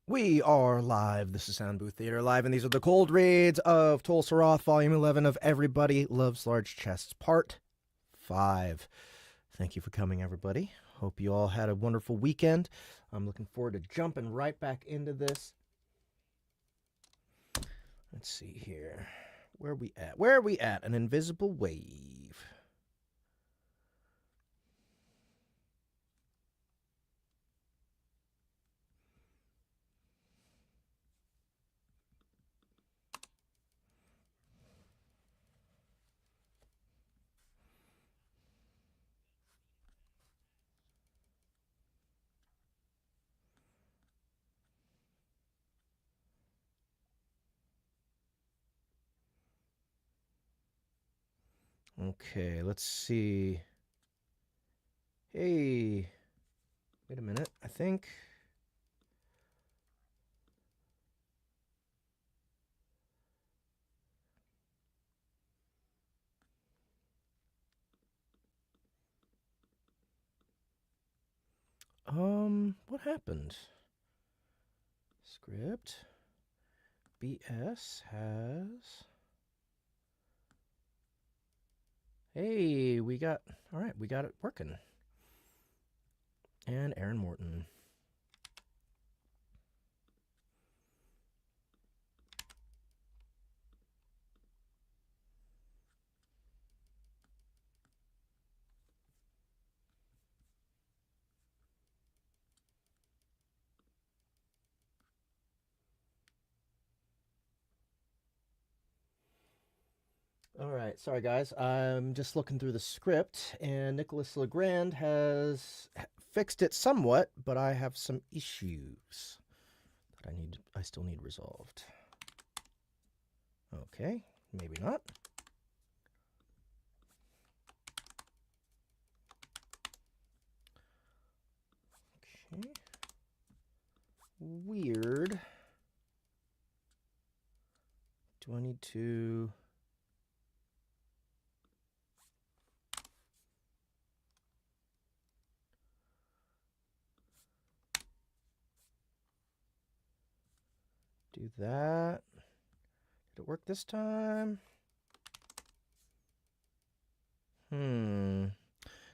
We are live. This is Sound Booth Theater Live, and these are the cold reads of TOL-SAROTH, Volume 11 of Everybody Loves Large Chests, Part 5. Thank you for coming, everybody. Hope you all had a wonderful weekend. I'm looking forward to jumping right back into this. Let's see here. Where are we at? Where are we at? An invisible wave. Okay, let's see. Hey, wait a minute. I think... what happened? Script. BS has... Hey, we got... Alright, we got it working. And Aaron Morton. All right, sorry guys. I'm just looking through the script, and Nicholas Legrand has fixed it somewhat, but I have some issues that I still need resolved. Okay, maybe not. Okay. Weird. Do I need to... do that? Did it work this time?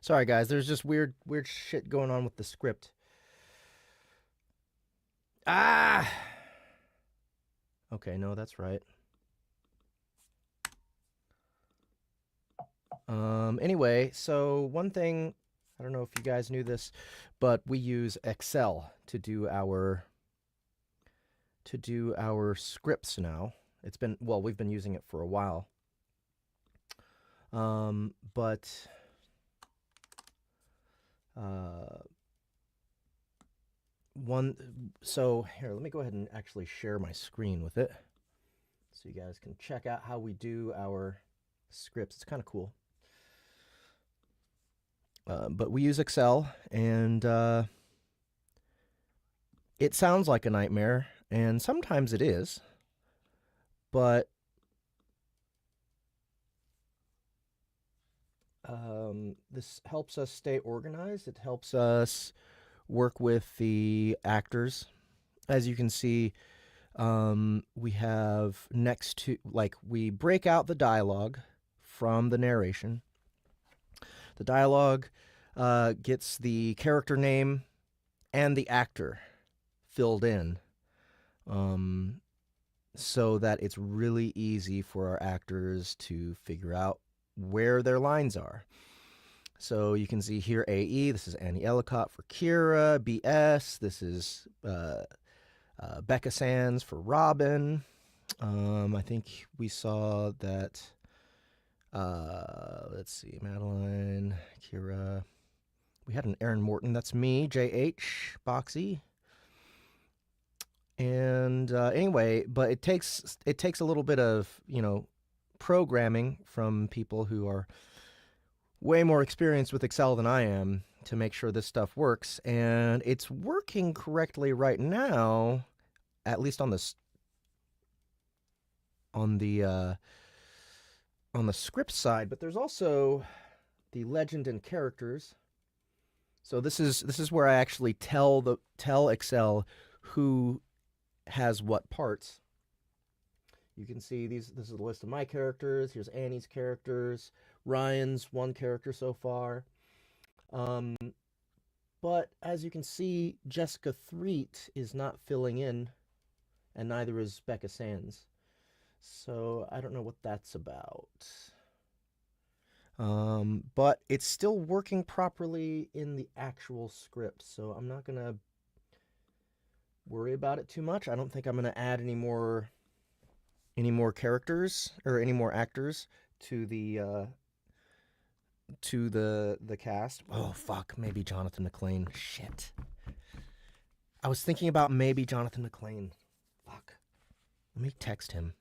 Sorry guys, there's just weird shit going on with the script. Ah! Okay, no, that's right. Anyway, so one thing, I don't know if you guys knew this, but we use Excel to do our scripts now. It's been, well, we've been using it for a while. So here, let me go ahead and actually share my screen with it so you guys can check out how we do our scripts. It's kind of cool. But we use Excel, and it sounds like a nightmare, and sometimes it is, but this helps us stay organized. It helps us work with the actors. As you can see, we have next to, like, we break out the dialogue from the narration. The dialogue gets the character name and the actor filled in, so that it's really easy for our actors to figure out where their lines are. So you can see here AE, this is Annie Ellicott for Keira. BS, this is Becca Sands for Robin. I think we saw that, let's see, Madeline, Keira. We had an Aaron Morton, that's me, JH, Boxy. And anyway, but it takes a little bit of, programming from people who are way more experienced with Excel than I am to make sure this stuff works. And it's working correctly right now, at least on the script side. But there's also the legend and characters. So this is where I actually tell Excel who has what parts. You can see this is a list of my characters. Here's Annie's characters. Ryan's one character so far. But as you can see, Jessica Threet is not filling in, and neither is Becca Sands. So I don't know what that's about. But it's still working properly in the actual script, so I'm not going to worry about it too much. I don't think I'm going to add any more characters or any more actors to the cast. Oh fuck, maybe Jonathan McClane. Shit. I was thinking about maybe Jonathan McClane. Fuck. Let me text him.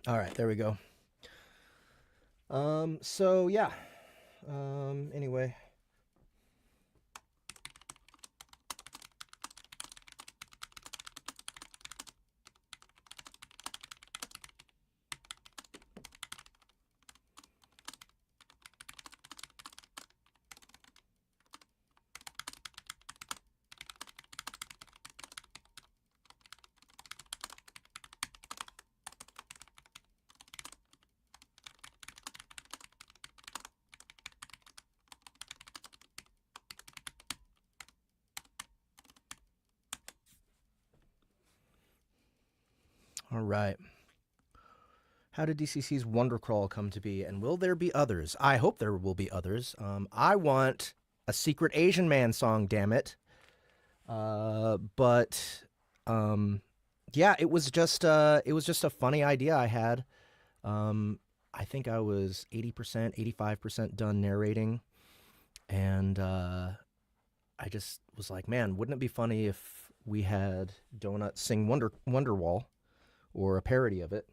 All right, there we go. So yeah. Anyway. All right. How did DCC's Wondercrawl come to be, and will there be others? I hope there will be others. I want a Secret Asian Man song, damn it. But yeah, it was just a funny idea I had. I think I was 80%, 85% done narrating, and I just was like, man, wouldn't it be funny if we had Donut sing Wonderwall, or a parody of it?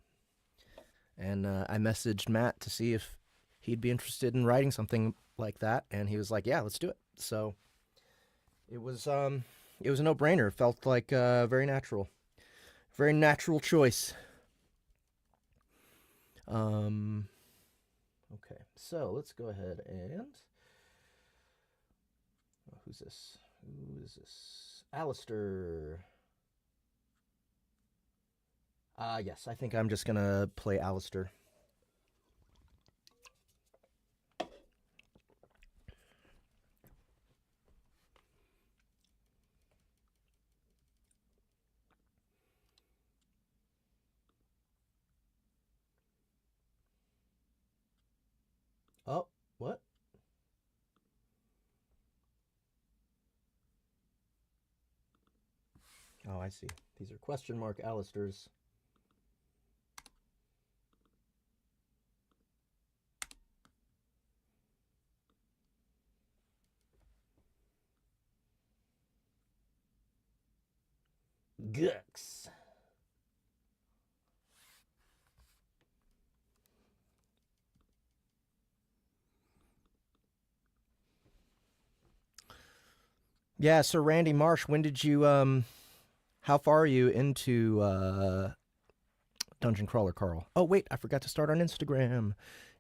And I messaged Matt to see if he'd be interested in writing something like that, and he was like, "Yeah, let's do it." So it was a no-brainer. It felt like very natural choice. Okay, so let's go ahead and who's this? Who is this? Alistair. Yes, I think I'm just gonna play Alistair. Oh, what? Oh, I see. These are question mark Alistairs. Gux. Yeah, so Randy Marsh, when did you how far are you into Dungeon Crawler Carl? Oh wait, I forgot to start on Instagram.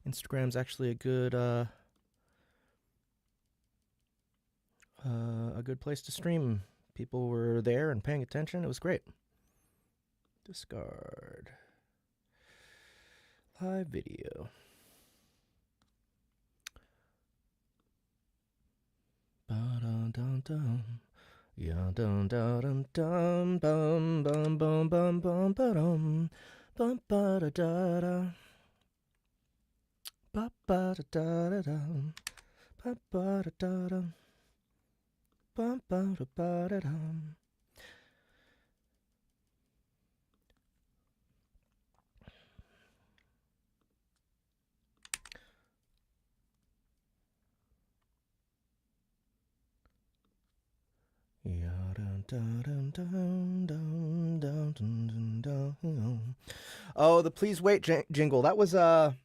Instagram's actually a good a good place to stream. People were there and paying attention. It was great. Discard. Live video. Ba-dum-dum-dum. Ya dum dum dum bum bum bum bum bum ba-dum bum ba da da da ba ba da da da ba ba da da da ba ba da ba da dum. Oh, the please wait jingle. That was a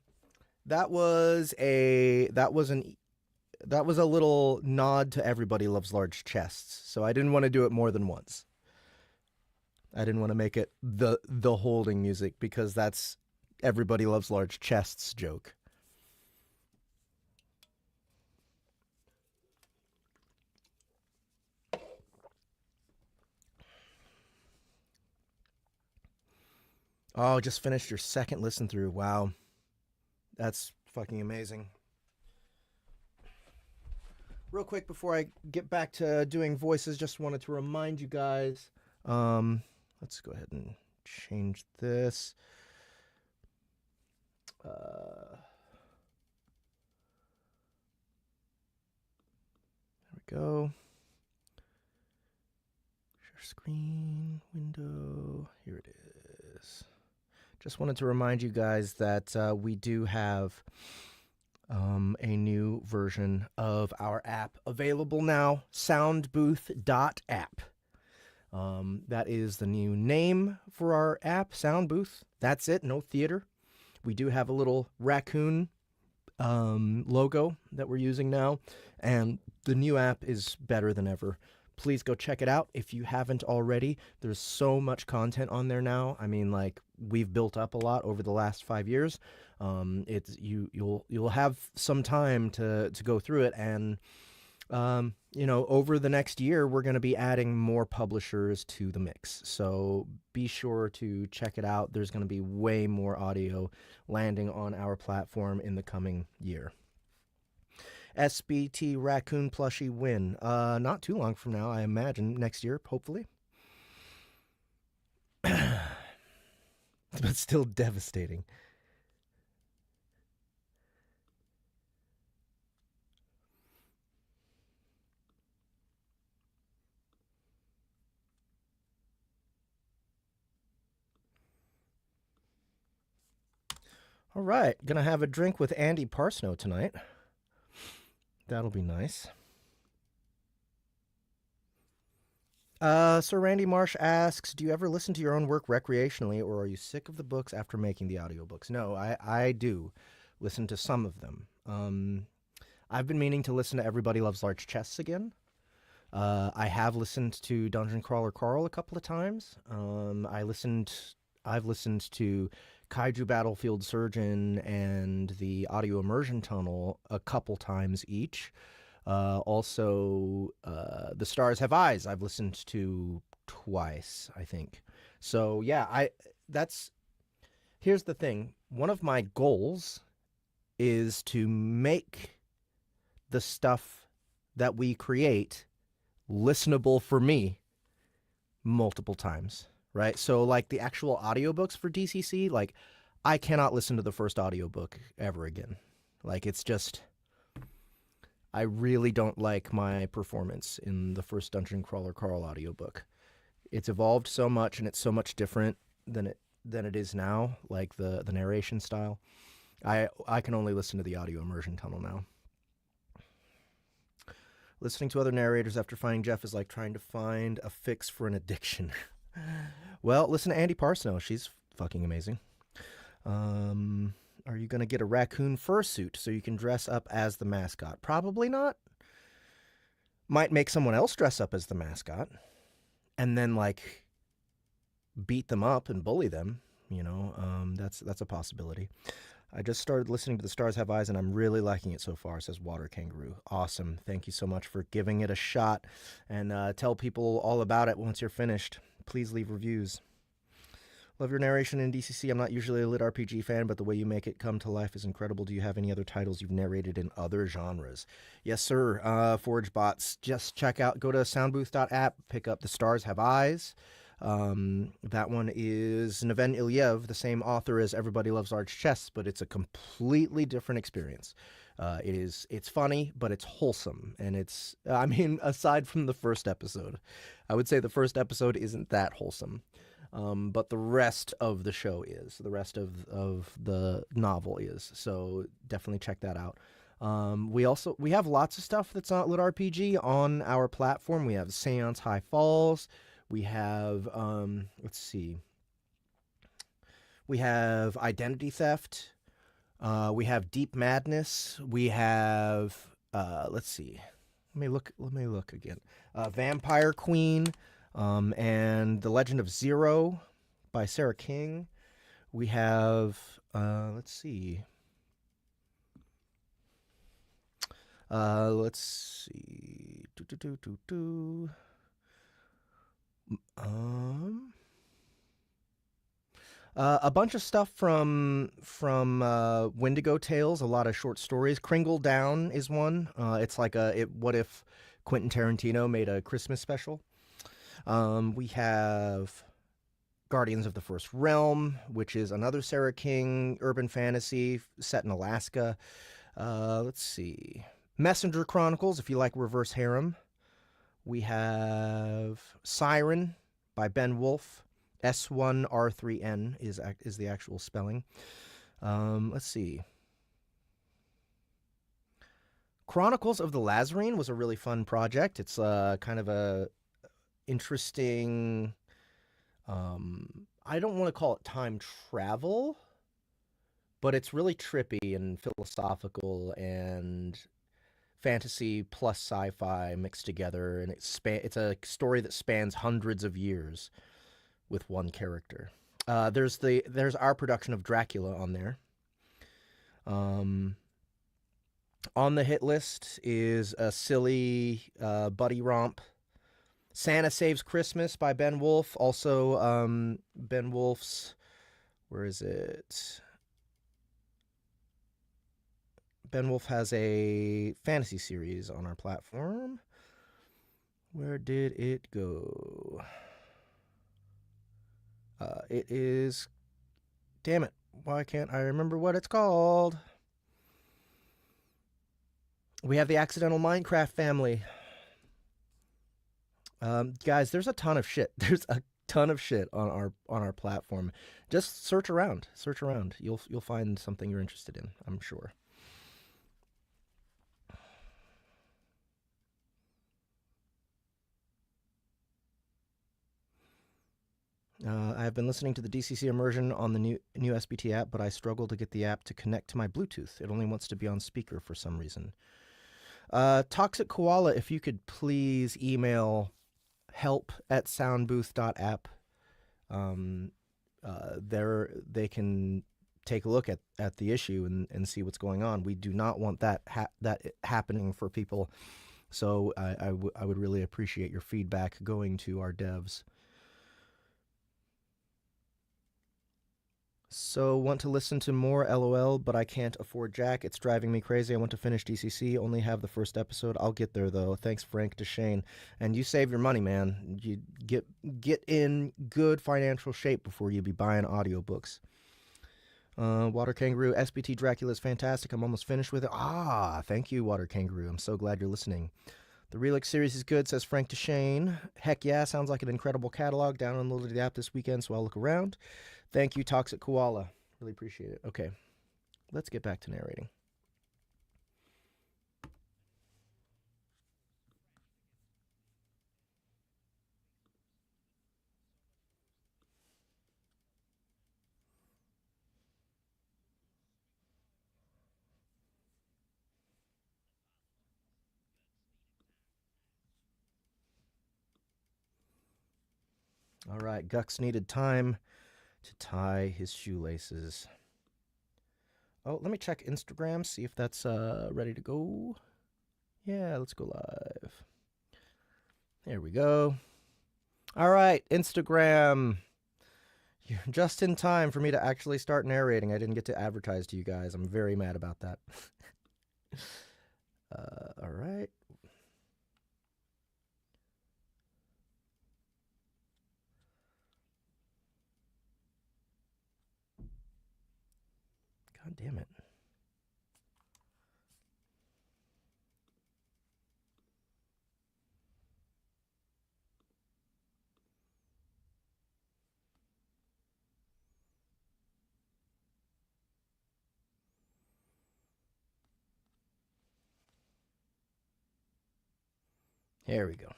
little nod to Everybody Loves Large Chests. So I didn't want to do it more than once. I didn't want to make it the holding music because that's Everybody Loves Large Chests joke. Oh, just finished your second listen through. Wow. That's fucking amazing. Real quick before I get back to doing voices, just wanted to remind you guys, let's go ahead and change this. There we go. Share screen, window, here it is. Just wanted to remind you guys that we do have a new version of our app available now, soundbooth.app. That is the new name for our app, Soundbooth. That's it, no theater. We do have a little raccoon logo that we're using now, and the new app is better than ever. Please go check it out if you haven't already. There's so much content on there now. I mean, like, we've built up a lot over the last 5 years. You'll have some time to go through it, and over the next year we're going to be adding more publishers to the mix. So be sure to check it out. There's going to be way more audio landing on our platform in the coming year. SBT Raccoon plushie win. Not too long from now, I imagine. Next year, hopefully. But still devastating. All right, gonna have a drink with Andy Parsnow tonight. That'll be nice. Sir Randy Marsh asks, do you ever listen to your own work recreationally, or are you sick of the books after making the audiobooks? No, I do listen to some of them. I've been meaning to listen to Everybody Loves Large Chests again. I have listened to Dungeon Crawler Carl a couple of times. I've listened to Kaiju Battlefield Surgeon and the Audio Immersion Tunnel a couple times each. Also, The Stars Have Eyes I've listened to twice, I think. So yeah, here's the thing. One of my goals is to make the stuff that we create listenable for me multiple times. Right? So, like, the actual audiobooks for DCC, like, I cannot listen to the first audiobook ever again. Like, it's just, I really don't like my performance in the first Dungeon Crawler Carl audiobook. It's evolved so much, and it's so much different than it is now, like the narration style. I can only listen to the Audio Immersion Tunnel now. Listening to other narrators after finding Jeff is like trying to find a fix for an addiction. Well, listen to Andy Parsnow. She's fucking amazing. Are you going to get a raccoon fursuit so you can dress up as the mascot? Probably not. Might make someone else dress up as the mascot and then, like, beat them up and bully them. That's a possibility. I just started listening to The Stars Have Eyes, and I'm really liking it so far, says Water Kangaroo. Awesome. Thank you so much for giving it a shot. And tell people all about it once you're finished. Please leave reviews. Love your narration in DCC. I'm not usually a LitRPG fan, but the way you make it come to life is incredible. Do you have any other titles you've narrated in other genres? Yes, sir. Forge Bots. Just go to soundbooth.app, pick up The Stars Have Eyes. That one is Neven Iliev, the same author as Everybody Loves Large Chests, but it's a completely different experience. It's funny, but it's wholesome, and aside from the first episode, I would say the first episode isn't that wholesome. But the rest of the show is. The rest of the novel is. So definitely check that out. We have lots of stuff that's not LitRPG on our platform. We have Seance High Falls. We have let's see. We have Identity Theft. We have Deep Madness. We have let's see. Let me look again. Vampire Queen. And The Legend of Zero by Sarah King. We have, let's see. A bunch of stuff from Wendigo Tales, a lot of short stories. Kringle Down is one. It's like what if Quentin Tarantino made a Christmas special? We have Guardians of the First Realm, which is another Sarah King urban fantasy set in Alaska. Let's see. Messenger Chronicles, if you like reverse harem. We have Siren by Ben Wolfe. S1R3N is the actual spelling. Let's see. Chronicles of the Lazarine was a really fun project. It's kind of a interesting, I don't want to call it time travel, but it's really trippy and philosophical and fantasy plus sci-fi mixed together, and it's a story that spans hundreds of years with one character. There's our production of Dracula on there. On the hit list is a silly buddy romp, Santa Saves Christmas by Ben Wolfe. Also, Ben Wolfe's, where is it? Ben Wolfe has a fantasy series on our platform. Where did it go? It is, damn it, why can't I remember what it's called? We have the Accidental Minecraft family. Guys, there's a ton of shit. There's a ton of shit on our platform. Just search around. Search around. You'll find something you're interested in, I'm sure. I've been listening to the DCC immersion on the new SBT app, but I struggle to get the app to connect to my Bluetooth. It only wants to be on speaker for some reason. Toxic Koala, if you could please email help@soundbooth.app. They can take a look at the issue and see what's going on. We do not want that happening for people. So I would really appreciate your feedback going to our devs. So, want to listen to more LOL, but I can't afford Jack. It's driving me crazy. I want to finish DCC, only have the first episode. I'll get there, though. Thanks, Frank DeShane. And you save your money, man. You get in good financial shape before you be buying audiobooks. Water Kangaroo, SBT Dracula is fantastic. I'm almost finished with it. Thank you, Water Kangaroo. I'm so glad you're listening. The Relix series is good, says Frank DeShane. Heck yeah, sounds like an incredible catalog. Downloaded the app this weekend, so I'll look around. Thank you, Toxic Koala. Really appreciate it. Okay, let's get back to narrating. All right, Gux needed time to tie his shoelaces. Oh, let me check Instagram, see if that's ready to go. Yeah, let's go live. There we go. All right, Instagram. You're just in time for me to actually start narrating. I didn't get to advertise to you guys. I'm very mad about that. All right. God damn it. Here we go.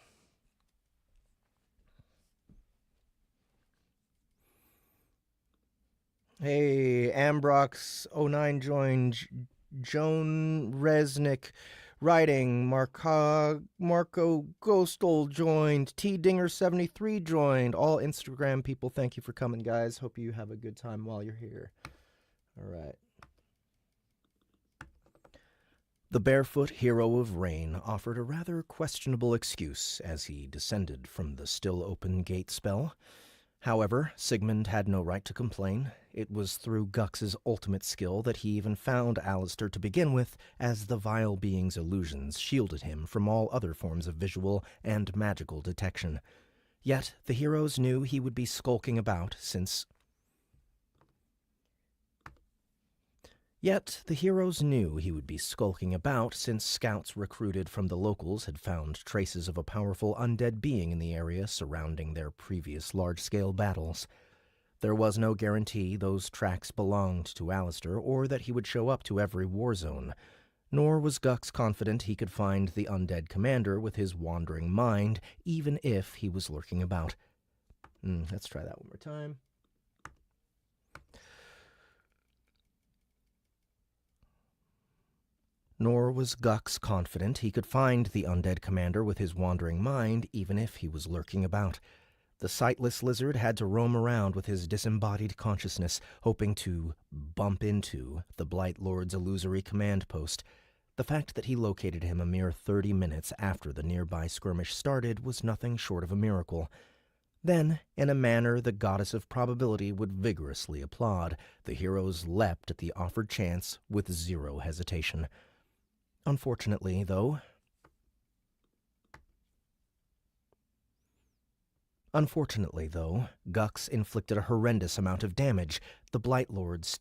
Hey, Ambrox09 joined. Joan Resnick writing. Marco Ghostal joined. T Dinger73 joined. All Instagram people, thank you for coming, guys. Hope you have a good time while you're here. All right. The barefoot hero of rain offered a rather questionable excuse as he descended from the still open gate spell. However, Sigmund had no right to complain. It was through Gux's ultimate skill that he even found Alistair to begin with, as the vile being's illusions shielded him from all other forms of visual and magical detection. Yet the heroes knew he would be skulking about since scouts recruited from the locals had found traces of a powerful undead being in the area surrounding their previous large-scale battles. There was no guarantee those tracks belonged to Alistair or that he would show up to every war zone, nor was Gux confident he could find the undead commander with his wandering mind, even if he was lurking about. Let's try that one more time. Nor was Gux confident he could find the undead commander with his wandering mind, even if he was lurking about. The sightless lizard had to roam around with his disembodied consciousness, hoping to bump into the Blight Lord's illusory command post. The fact that he located him a mere 30 minutes after the nearby skirmish started was nothing short of a miracle. Then, in a manner the goddess of probability would vigorously applaud, the heroes leapt at the offered chance with zero hesitation. Unfortunately, though, Gux inflicted a horrendous amount of damage. The Blight Lords...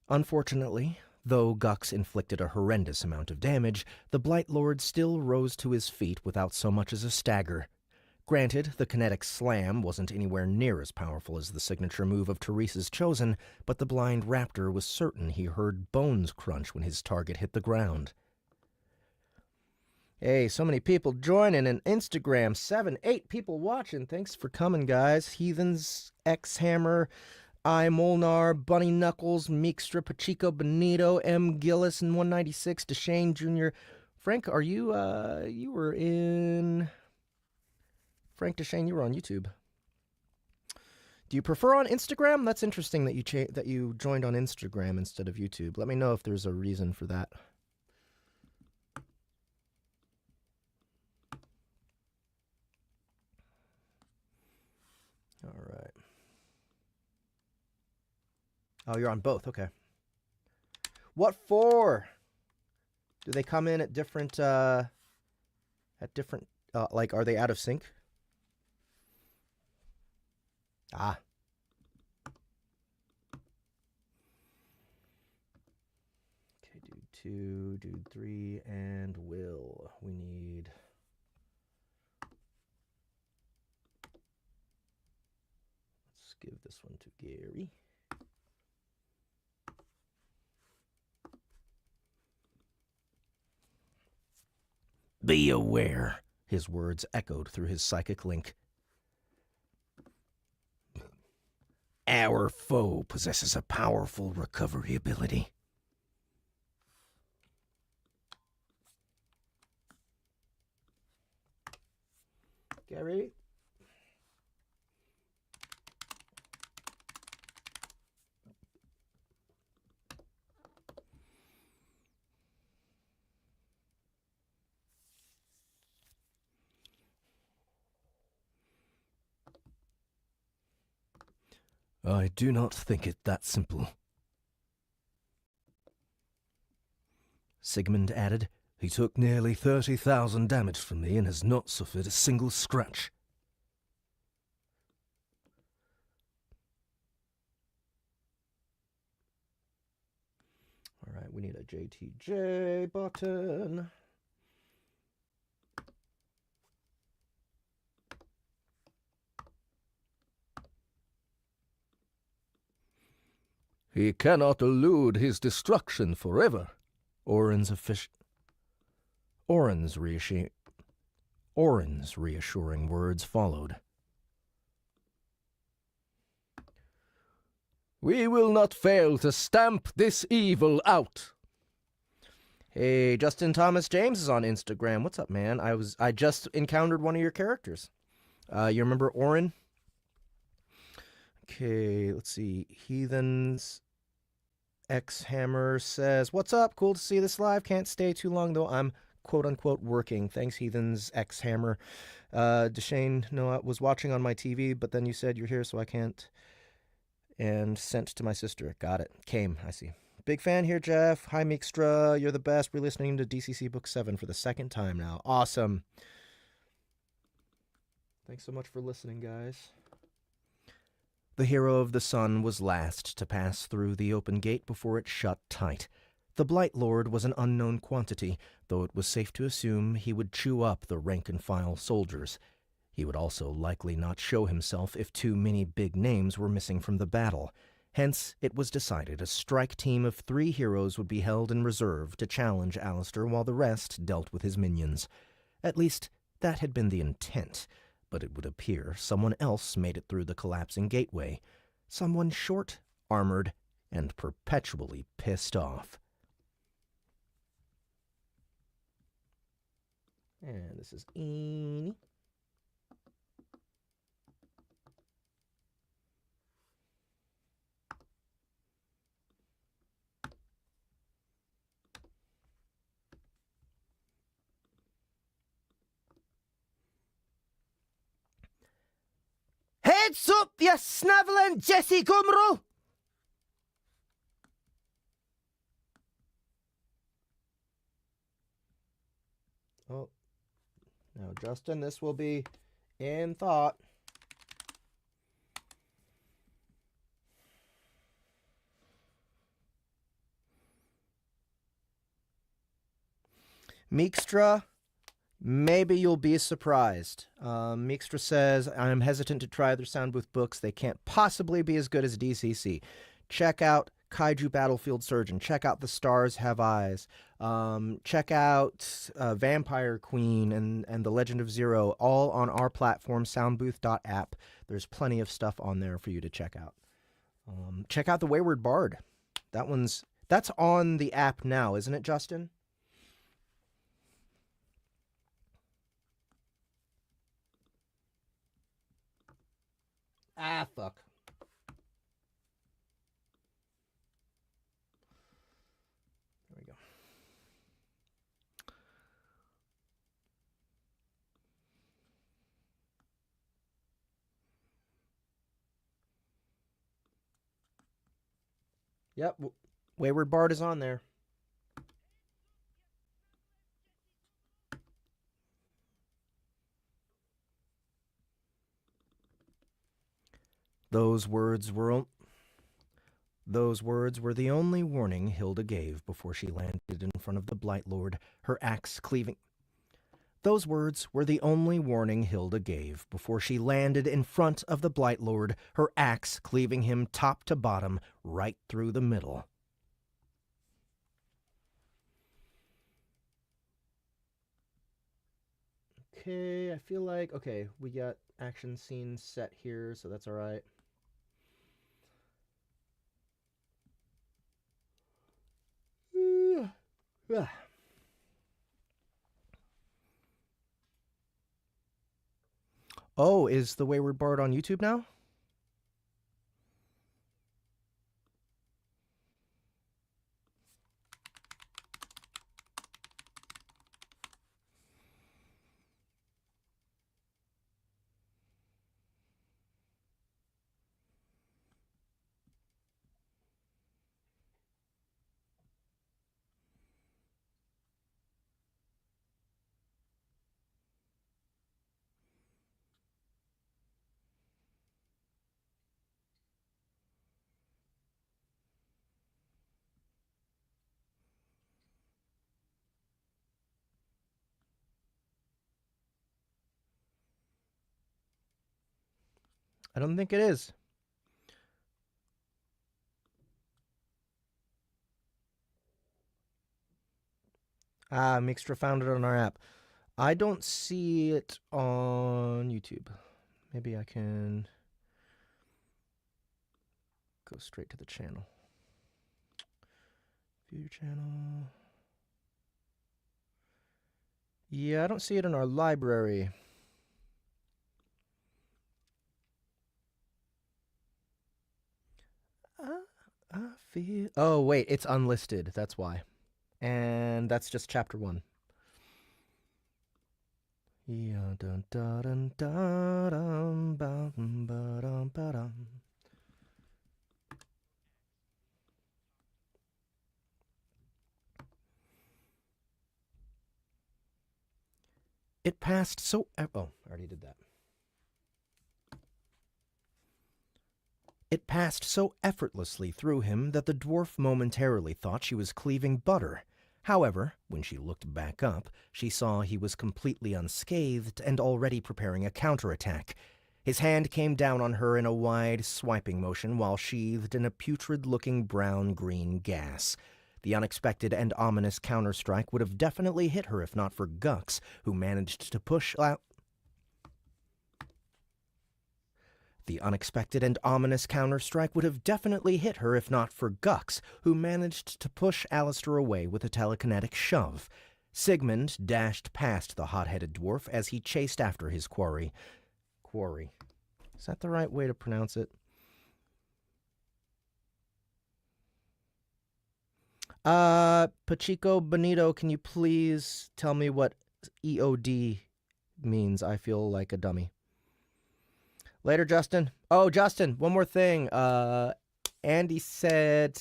Unfortunately, though Gux inflicted a horrendous amount of damage, the Blight Lord still rose to his feet without so much as a stagger. Granted, the kinetic slam wasn't anywhere near as powerful as the signature move of Teresa's Chosen, but the blind raptor was certain he heard bones crunch when his target hit the ground. Hey, so many people joining and Instagram. 7, 8 people watching. Thanks for coming, guys. Heathens, X-Hammer, I Molnar, Bunny Knuckles, Meekstra, Pachico, Benito, M. Gillis, and 196, Deshane Jr. Frank, are you, you were in... Frank Deshane, you were on YouTube. Do you prefer on Instagram? That's interesting that you joined on Instagram instead of YouTube. Let me know if there's a reason for that. All right. Oh, you're on both. Okay. What for? Do they come in at different, like, are they out of sync? Ah. Okay, dude 2, dude 3, and Will. We need... Let's give this one to Gary. Be aware, his words echoed through his psychic link. Our foe possesses a powerful recovery ability. Gary? I do not think it that simple. Sigmund added, he took nearly 30,000 damage from me and has not suffered a single scratch. All right, we need a JTJ button. He cannot elude his destruction forever. Orin's reassuring words followed. We will not fail to stamp this evil out. Hey, Justin Thomas James is on Instagram. What's up, man? I just encountered one of your characters. You remember Orin? Okay, let's see. Heathens X Hammer says, "What's up? Cool to see this live. Can't stay too long though. I'm quote unquote working. Thanks, Heathens X Hammer." Deshane, no, I was watching on my TV, but then you said you're here, so I can't. And sent to my sister. Got it. Came. I see. Big fan here, Jeff. Hi, Meekstra. You're the best. We're listening to DCC Book 7 for the second time now. Awesome. Thanks so much for listening, guys. The Hero of the Sun was last to pass through the open gate before it shut tight. The Blight Lord was an unknown quantity, though it was safe to assume he would chew up the rank-and-file soldiers. He would also likely not show himself if too many big names were missing from the battle. Hence, it was decided a strike team of 3 heroes would be held in reserve to challenge Alistair while the rest dealt with his minions. At least, that had been the intent. But it would appear someone else made it through the collapsing gateway. Someone short, armored, and perpetually pissed off. And this is Eenie. Heads up, you snaveling Jesse Gumrel! Oh, now Justin, this will be in thought. Meekstra, maybe you'll be surprised. Meekstra says, I'm hesitant to try their soundbooth books. They can't possibly be as good as DCC. Check out Kaiju Battlefield Surgeon. Check out The Stars Have Eyes. Check out Vampire Queen and The Legend of Zero, all on our platform, soundbooth.app. There's plenty of stuff on there for you to check out. Check out The Wayward Bard. That's on the app now, isn't it, Justin? Ah, fuck. There we go. Yep, Wayward Bard is on there. Those words were the only warning Hilda gave before she landed in front of the Blight Lord, her axe cleaving. Those words were the only warning Hilda gave before she landed in front of the Blight Lord, her axe cleaving him top to bottom, right through the middle. Okay, I feel like, okay, we got action scene set here, so that's all right. Oh, is the Wayward Bard on YouTube now? I don't think it is. Ah, Mixtra found it on our app. I don't see it on YouTube. Maybe I can go straight to the channel. View your channel. Yeah, I don't see it in our library. I feel... Oh, wait, it's unlisted. That's why. And that's just chapter 1. Yeah, dun, dun, dun, dun, dun, dun, dun, dun, dun. It passed so... Oh, I already did that. It passed so effortlessly through him that the dwarf momentarily thought she was cleaving butter. However, when she looked back up, she saw he was completely unscathed and already preparing a counterattack. His hand came down on her in a wide, swiping motion while sheathed in a putrid-looking brown-green gas. The unexpected and ominous counterstrike would have definitely hit her if not for Gux, who managed to push out... The unexpected and ominous counterstrike would have definitely hit her if not for Gux, who managed to push Alistair away with a telekinetic shove. Sigmund dashed past the hot-headed dwarf as he chased after his quarry. Quarry. Is that the right way to pronounce it? Pachico Bonito, can you please tell me what EOD means? I feel like a dummy. Later, Justin. Oh, Justin, one more thing. Andy said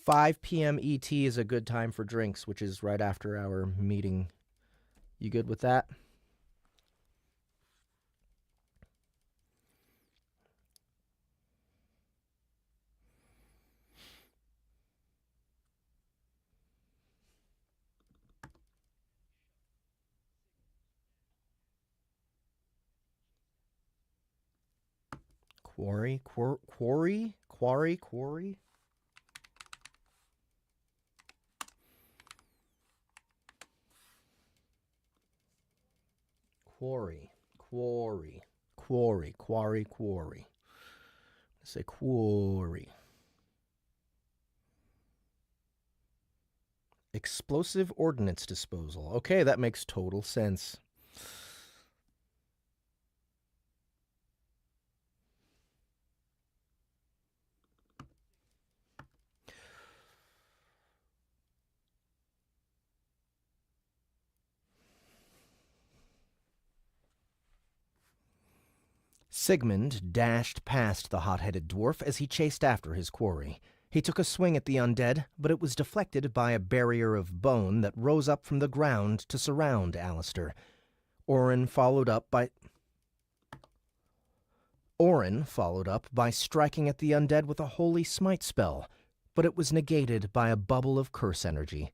5 p.m. ET is a good time for drinks, which is right after our meeting. You good with that? Quarry? Quarry? Quarry? Quarry? Quarry. Quarry. Quarry. Quarry. Quarry. Let's say quarry. Explosive ordnance disposal. Okay, that makes total sense. Sigmund dashed past the hot-headed dwarf as he chased after his quarry. He took a swing at the undead, but it was deflected by a barrier of bone that rose up from the ground to surround Alistair. Orin followed up by striking at the undead with a holy smite spell, but it was negated by a bubble of curse energy.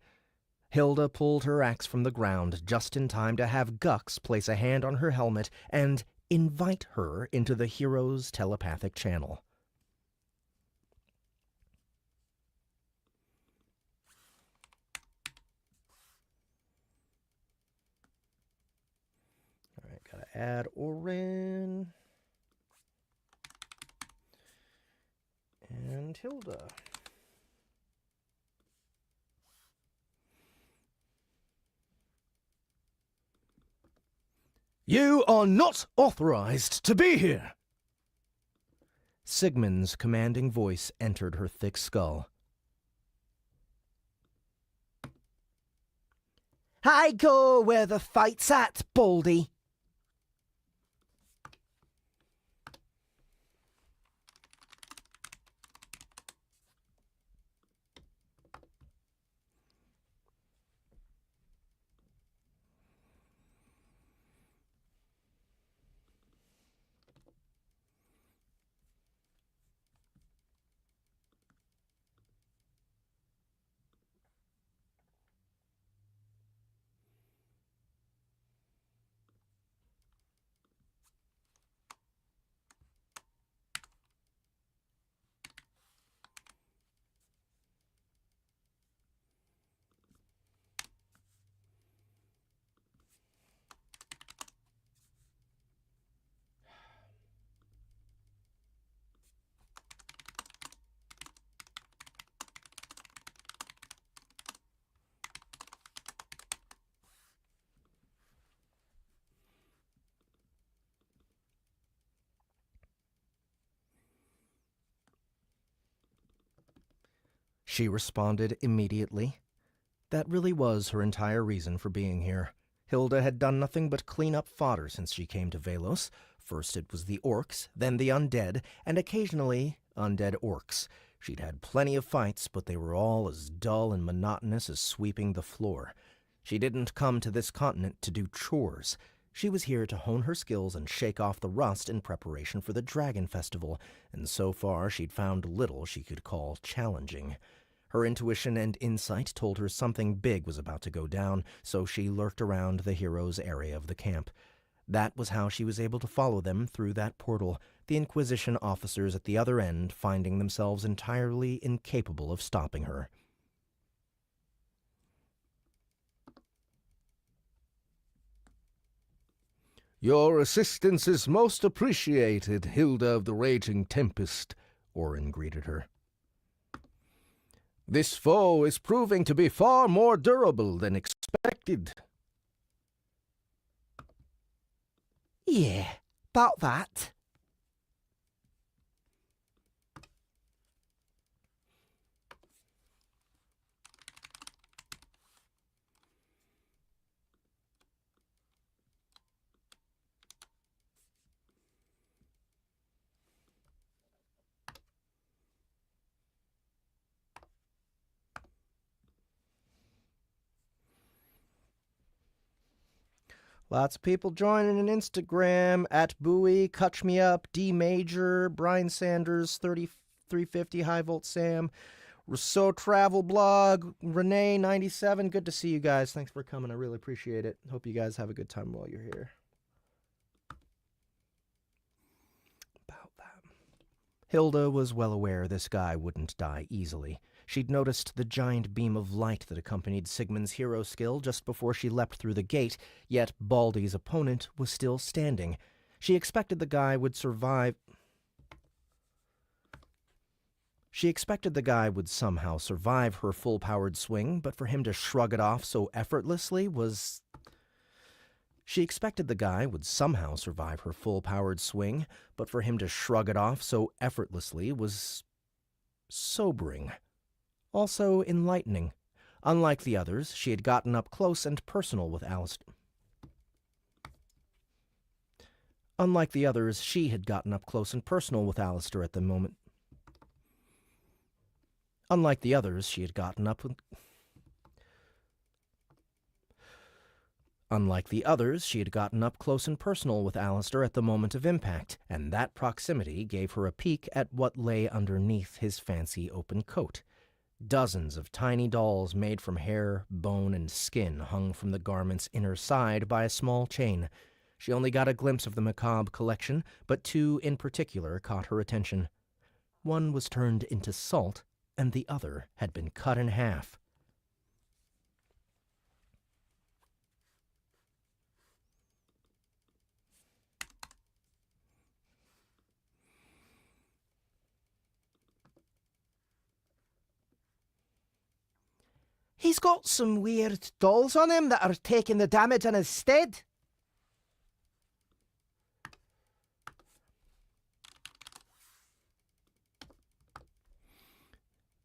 Hilda pulled her axe from the ground just in time to have Gux place a hand on her helmet and invite her into the hero's telepathic channel. All right, gotta add Orin and Hilda. You are not authorized to be here! Sigmund's commanding voice entered her thick skull. I go where the fight's at, Baldy. she responded immediately. That really was her entire reason for being here. Hilda had done nothing but clean up fodder since she came to Velos. First it was the orcs, then the undead, and occasionally undead orcs. She'd had plenty of fights, but they were all as dull and monotonous as sweeping the floor. She didn't come to this continent to do chores. She was here to hone her skills and shake off the rust in preparation for the Dragon Festival, and so far she'd found little she could call challenging. Her intuition and insight told her something big was about to go down, so she lurked around the heroes' area of the camp. That was how she was able to follow them through that portal, the Inquisition officers at the other end finding themselves entirely incapable of stopping her. "Your assistance is most appreciated, Hilda of the Raging Tempest," Orin greeted her. "This foe is proving to be far more durable than expected." "Yeah, about that." Lots of people joining on Instagram, at Bowie, Cutch Me Up, D Major, Brian Sanders, 3350, High Volt Sam, Rousseau Travel Blog, Renee 97. Good to see you guys. Thanks for coming. I really appreciate it. Hope you guys have a good time while you're here. About that. Hilda was well aware this guy wouldn't die easily. She'd noticed the giant beam of light that accompanied Sigmund's hero skill just before she leapt through the gate, yet Baldy's opponent was still standing. She expected the guy would survive. She expected the guy would somehow survive her full-powered swing, but for him to shrug it off so effortlessly was... She expected the guy would somehow survive her full-powered swing, but for him to shrug it off so effortlessly was... sobering. Also enlightening. Unlike the others, she had gotten up close and personal with Alistair. Unlike the others, she had gotten up close and personal with Alistair at the moment. Unlike the others, she had gotten up with... Unlike the others, she had gotten up close and personal with Alistair at the moment of impact, and that proximity gave her a peek at what lay underneath his fancy open coat. Dozens of tiny dolls made from hair, bone, and skin hung from the garment's inner side by a small chain. She only got a glimpse of the macabre collection, but two in particular caught her attention. One was turned into salt, and the other had been cut in half. "He's got some weird dolls on him that are taking the damage in his stead."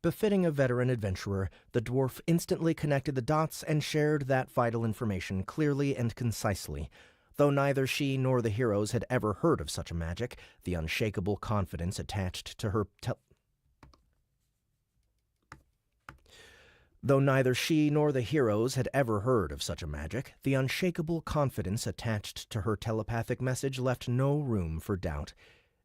Befitting a veteran adventurer, the dwarf instantly connected the dots and shared that vital information clearly and concisely. Though neither she nor the heroes had ever heard of such a magic, the unshakable confidence attached to her Though neither she nor the heroes had ever heard of such a magic, the unshakable confidence attached to her telepathic message left no room for doubt.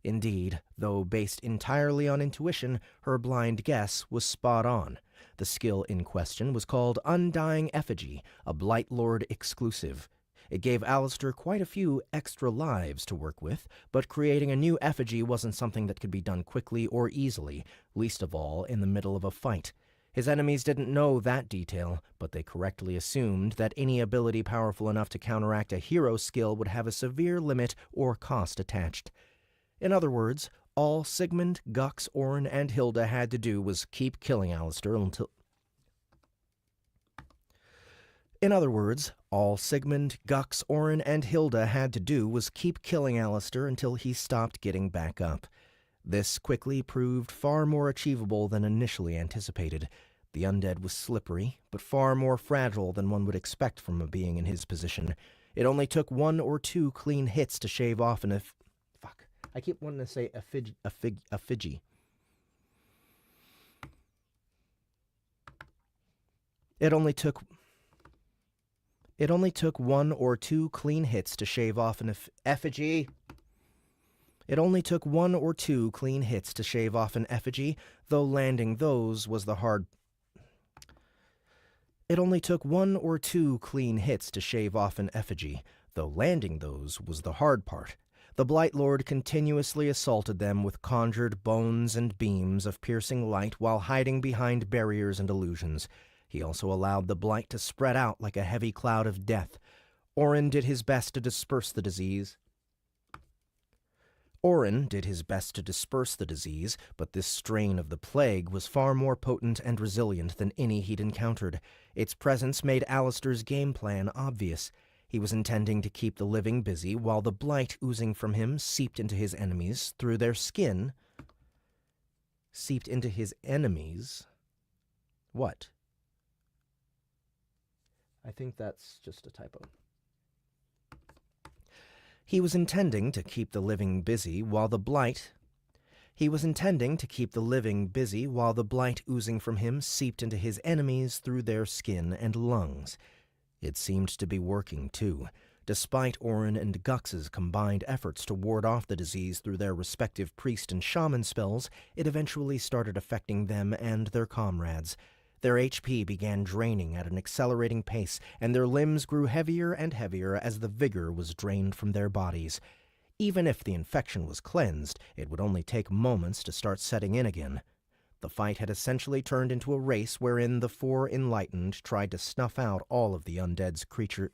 Indeed, though based entirely on intuition, her blind guess was spot on. The skill in question was called Undying Effigy, a Blight Lord exclusive. It gave Alistair quite a few extra lives to work with, but creating a new effigy wasn't something that could be done quickly or easily, least of all in the middle of a fight. His enemies didn't know that detail, but they correctly assumed that any ability powerful enough to counteract a hero skill would have a severe limit or cost attached. In other words, all Sigmund, Gux, Orin, and Hilda had to do was keep killing Alistair until... In other words, all Sigmund, Gux, Orin, and Hilda had to do was keep killing Alistair until he stopped getting back up. This quickly proved far more achievable than initially anticipated. The undead was slippery, but far more fragile than one would expect from a being in his position. It only took 1 or 2 clean hits to shave off an fuck. I keep wanting to say effigy. It only took 1 or 2 clean hits to shave off an effigy. It only took 1 or 2 clean hits to shave off an effigy, though landing those was the hard. It only took 1 or 2 clean hits to shave off an effigy, though landing those was the hard part. The Blight Lord continuously assaulted them with conjured bones and beams of piercing light while hiding behind barriers and illusions. He also allowed the blight to spread out like a heavy cloud of death. Orin did his best to disperse the disease. But this strain of the plague was far more potent and resilient than any he'd encountered. Its presence made Alistair's game plan obvious. He was intending to keep the living busy while the blight oozing from him seeped into his enemies through their skin. Seeped into his enemies? What? I think that's just a typo. He was intending to keep the living busy while the blight oozing from him seeped into his enemies through their skin and lungs. It seemed to be working, too. Despite Orin and Gux's combined efforts to ward off the disease through their respective priest and shaman spells, it eventually started affecting them and their comrades. Their HP began draining at an accelerating pace, and their limbs grew heavier and heavier as the vigor was drained from their bodies. Even if the infection was cleansed, it would only take moments to start setting in again. The fight had essentially turned into a race wherein the 4 enlightened tried to snuff out all of the undead's creature.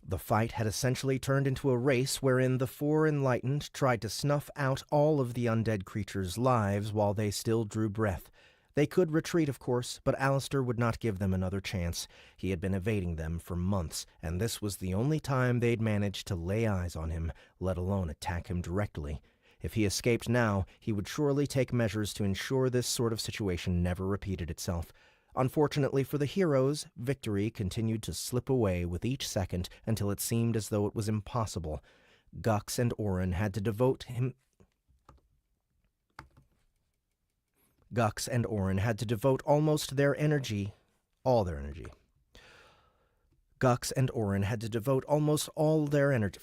The fight had essentially turned into a race wherein the 4 enlightened tried to snuff out all of the undead creatures' lives while they still drew breath. They could retreat, of course, but Alistair would not give them another chance. He had been evading them for months, and this was the only time they'd managed to lay eyes on him, let alone attack him directly. If he escaped now, he would surely take measures to ensure this sort of situation never repeated itself. Unfortunately for the heroes, victory continued to slip away with each second until it seemed as though it was impossible. Gux and Orin had to devote almost their energy, all their energy. Gux and Orin had to devote almost all their energy.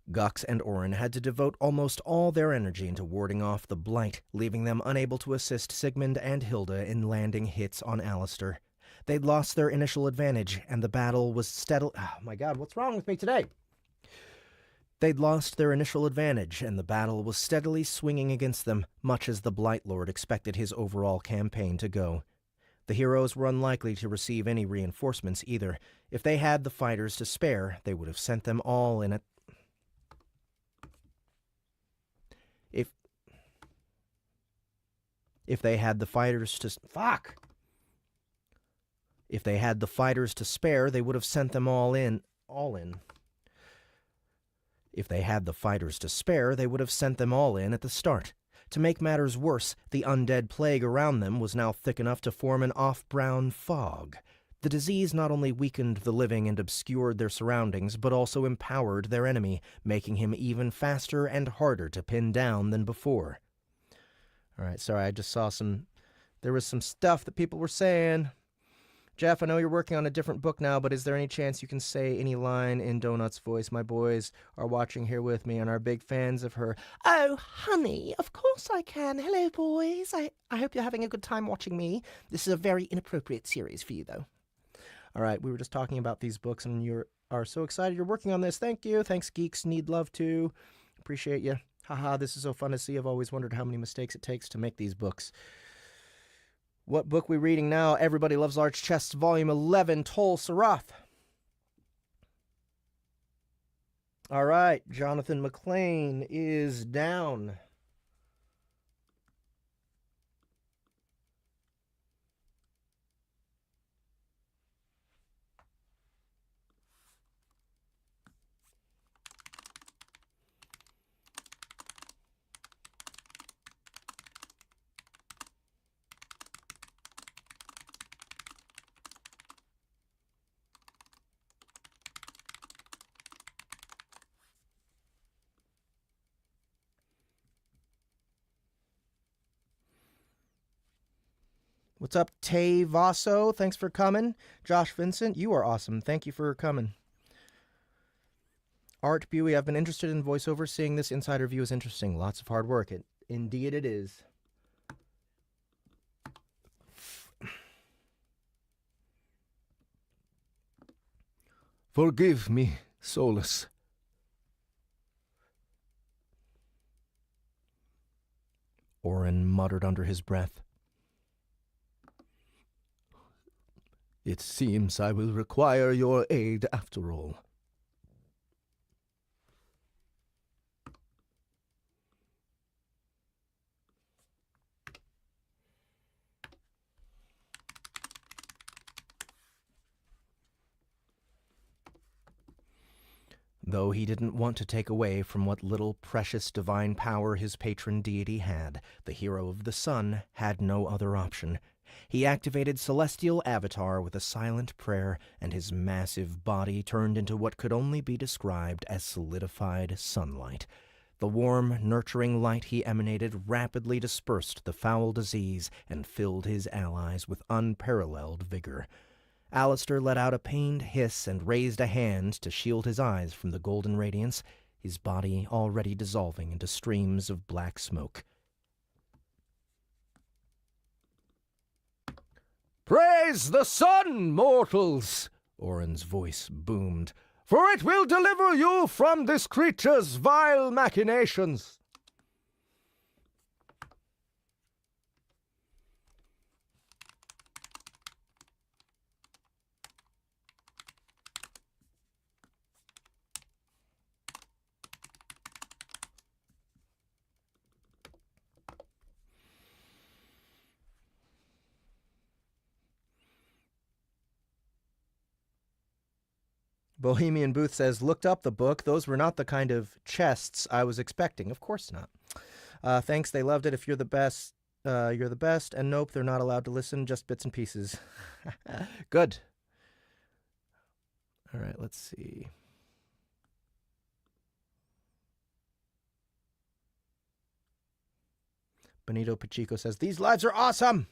Gux and Orin had to devote almost all their energy into warding off the blight, leaving them unable to assist Sigmund and Hilda in landing hits on Alistair. They'd lost their initial advantage, and the battle was steadily... Oh my god, what's wrong with me today? They'd lost their initial advantage, and the battle was steadily swinging against them, much as the Blight Lord expected his overall campaign to go. The heroes were unlikely to receive any reinforcements either. If they had the fighters to spare, they would have sent them all in at... If they had the fighters to... If they had the fighters to spare, they would have sent them all in. If they had the fighters to spare, they would have sent them all in at the start. To make matters worse, the undead plague around them was now thick enough to form an off-brown fog. The disease not only weakened the living and obscured their surroundings, but also empowered their enemy, making him even faster and harder to pin down than before. All right, sorry, I just saw there was some stuff that people were saying. Jeff, I know you're working on a different book now, but is there any chance you can say any line in Donut's voice? My boys are watching here with me and are big fans of her. Oh, honey, of course I can. Hello, boys. I hope you're having a good time watching me. This is a very inappropriate series for you, though. All right, we were just talking about these books, and you are so excited you're working on this. Thank you. Thanks, Geeks Need Love, too. Appreciate you. Haha, this is so fun to see. I've always wondered how many mistakes it takes to make these books. What book we reading now? Everybody Loves Large Chests, Volume 11, TOL-SAROTH. All right, Jonathan McLean is down. What's up, Tay Vaso? Thanks for coming. Josh Vincent, you are awesome. Thank you for coming. Art Buey, I've been interested in voiceover. Seeing this insider view is interesting. Lots of hard work. Indeed it is. Forgive me, Solus. Orin muttered under his breath. It seems I will require your aid after all. Though he didn't want to take away from what little precious divine power his patron deity had, the hero of the sun had no other option. He activated Celestial Avatar with a silent prayer, and his massive body turned into what could only be described as solidified sunlight. The warm, nurturing light he emanated rapidly dispersed the foul disease and filled his allies with unparalleled vigor. Alistair let out a pained hiss and raised a hand to shield his eyes from the golden radiance, his body already dissolving into streams of black smoke. Praise the sun, mortals! Orin's voice boomed, for it will deliver you from this creature's vile machinations. Bohemian Booth says, looked up the book. Those were not the kind of chests I was expecting. Of course not. Thanks, they loved it. If you're the best, you're the best. And nope, they're not allowed to listen, just bits and pieces. Good. All right, let's see. Benito Pacheco says, these lives are awesome.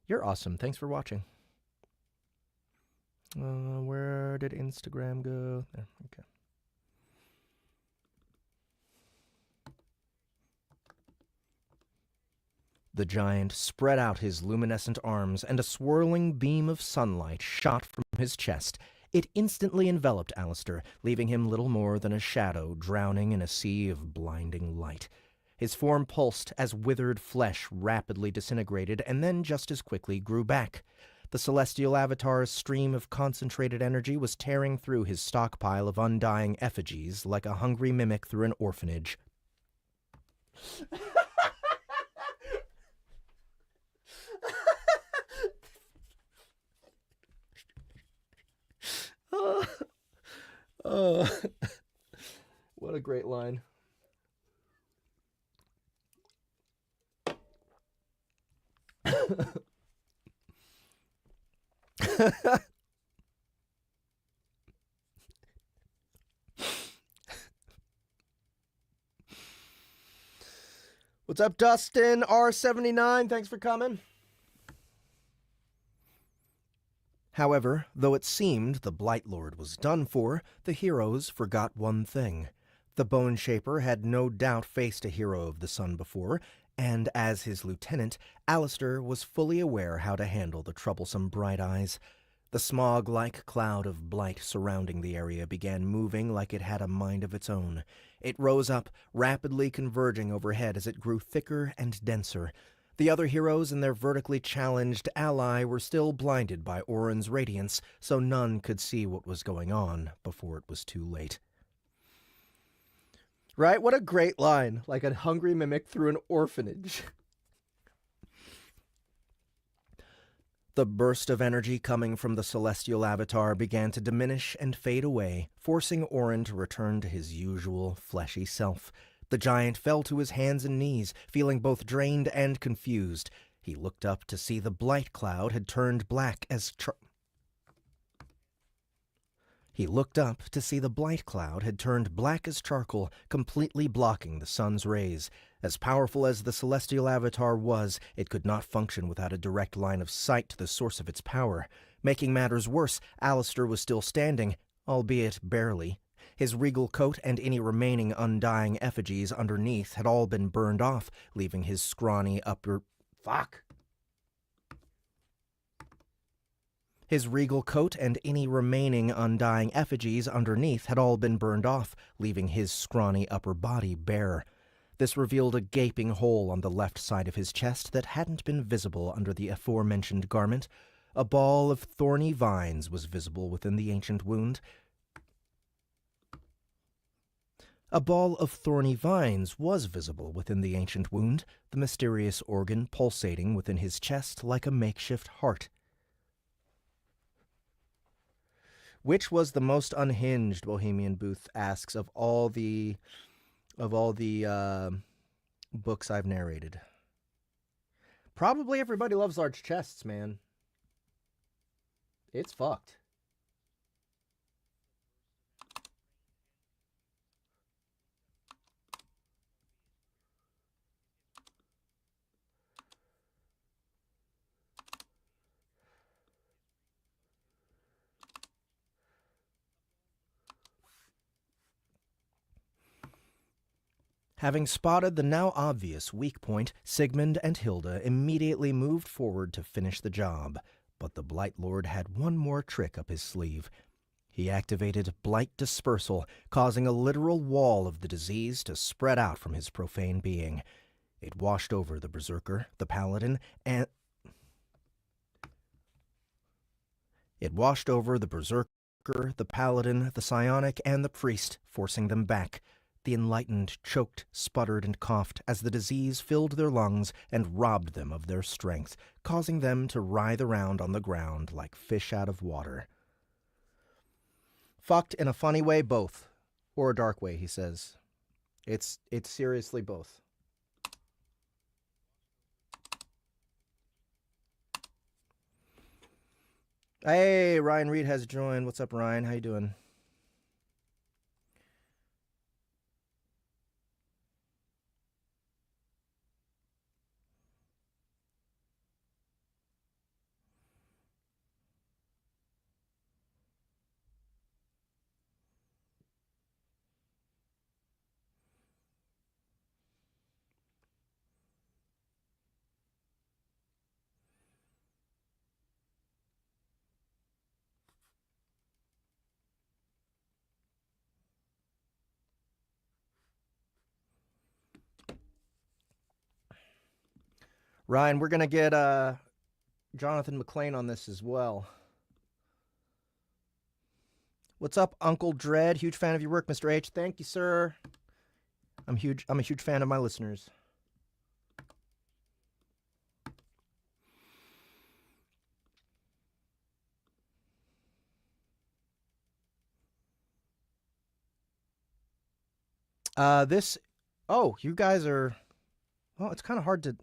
You're awesome. Thanks for watching. Where did Instagram go? There, okay. The giant spread out his luminescent arms, and a swirling beam of sunlight shot from his chest. It instantly enveloped Alistair, leaving him little more than a shadow drowning in a sea of blinding light. His form pulsed as withered flesh rapidly disintegrated and then just as quickly grew back. The Celestial Avatar's stream of concentrated energy was tearing through his stockpile of undying effigies like a hungry mimic through an orphanage. Oh, what a great line. What's up, Dustin R79? Thanks for coming. However, though it seemed the Blight Lord was done for, the heroes forgot one thing. The Bone Shaper had no doubt faced a hero of the sun before, and as his lieutenant, Alistair was fully aware how to handle the troublesome Bright Eyes. The smog-like cloud of blight surrounding the area began moving like it had a mind of its own. It rose up, rapidly converging overhead as it grew thicker and denser. The other heroes and their vertically challenged ally were still blinded by Orin's radiance, so none could see what was going on before it was too late. Right? What a great line. Like a hungry mimic through an orphanage. The burst of energy coming from the Celestial Avatar began to diminish and fade away, forcing Orin to return to his usual fleshy self. The giant fell to his hands and knees, feeling both drained and confused. He looked up to see the blight cloud had turned black as He looked up to see the blight cloud had turned black as charcoal, completely blocking the sun's rays. As powerful as the celestial avatar was, it could not function without a direct line of sight to the source of its power. Making matters worse, Alistair was still standing, albeit barely. His regal coat and any remaining undying effigies underneath had all been burned off, leaving his scrawny upper... Fuck! His regal coat and any remaining undying effigies underneath had all been burned off, leaving his scrawny upper body bare. This revealed a gaping hole on the left side of his chest that hadn't been visible under the aforementioned garment. A ball of thorny vines was visible within the ancient wound. A ball of thorny vines was visible within the ancient wound, the mysterious organ pulsating within his chest like a makeshift heart. Which was the most unhinged, Bohemian Booth asks, of all the books I've narrated? Probably Everybody Loves Large Chests, man. It's fucked. Having spotted the now obvious weak point, Sigmund and Hilda immediately moved forward to finish the job. But the Blight Lord had one more trick up his sleeve. He activated Blight Dispersal, causing a literal wall of the disease to spread out from his profane being. It washed over the Berserker, the Paladin, and... It washed over the Berserker, the Paladin, the Psionic, and the Priest, forcing them back. The enlightened choked, sputtered, and coughed as the disease filled their lungs and robbed them of their strength, causing them to writhe around on the ground like fish out of water. Fucked in a funny way, both. Or a dark way, he says. It's seriously both. Hey, Ryan Reed has joined. What's up, Ryan? How you doing? Ryan, we're going to get Jonathan McLean on this as well. What's up, Uncle Dread? Huge fan of your work, Mr. H. Thank you, sir. I'm a huge fan of my listeners. Oh, you guys are, well, it's kind of hard to,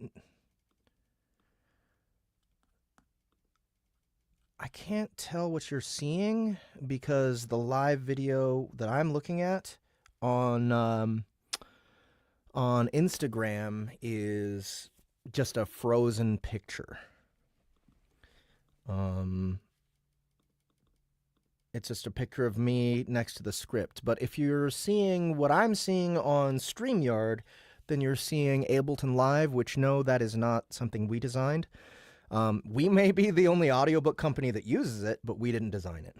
I can't tell what you're seeing because the live video that I'm looking at on Instagram is just a frozen picture. It's just a picture of me next to the script. But if you're seeing what I'm seeing on StreamYard, then you're seeing Ableton Live, which no, that is not something we designed. We may be the only audiobook company that uses it, but we didn't design it.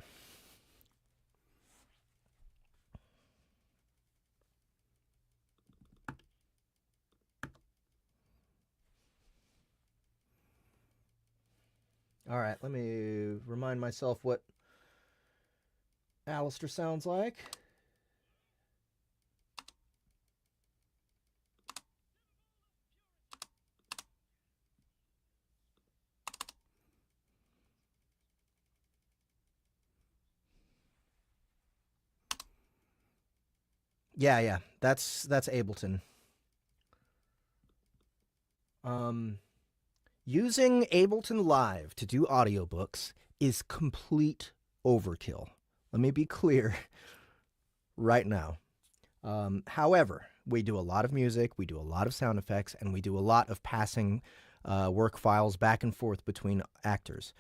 All right, let me remind myself what Alistair sounds like. Yeah, that's Ableton. Using Ableton Live to do audiobooks is complete overkill. Let me be clear right now. However, we do a lot of music, we do a lot of sound effects, and we do a lot of passing work files back and forth between actors.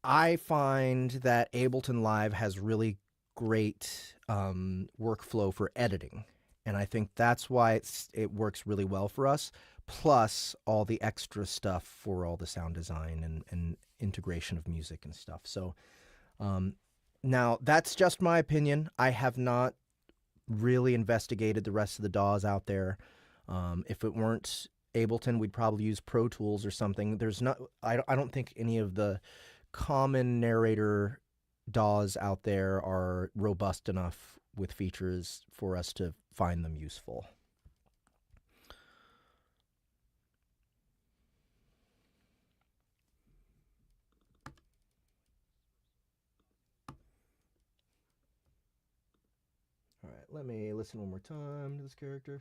I find that Ableton Live has really great workflow for editing, and I think that's why it works really well for us, plus all the extra stuff for all the sound design and integration of music and stuff. So now, that's just my opinion. I have not really investigated the rest of the DAWs out there. If it weren't Ableton, we'd probably use Pro Tools or something. I don't think any of the common narrator DAWs out there are robust enough with features for us to find them useful. All right, let me listen one more time to this character.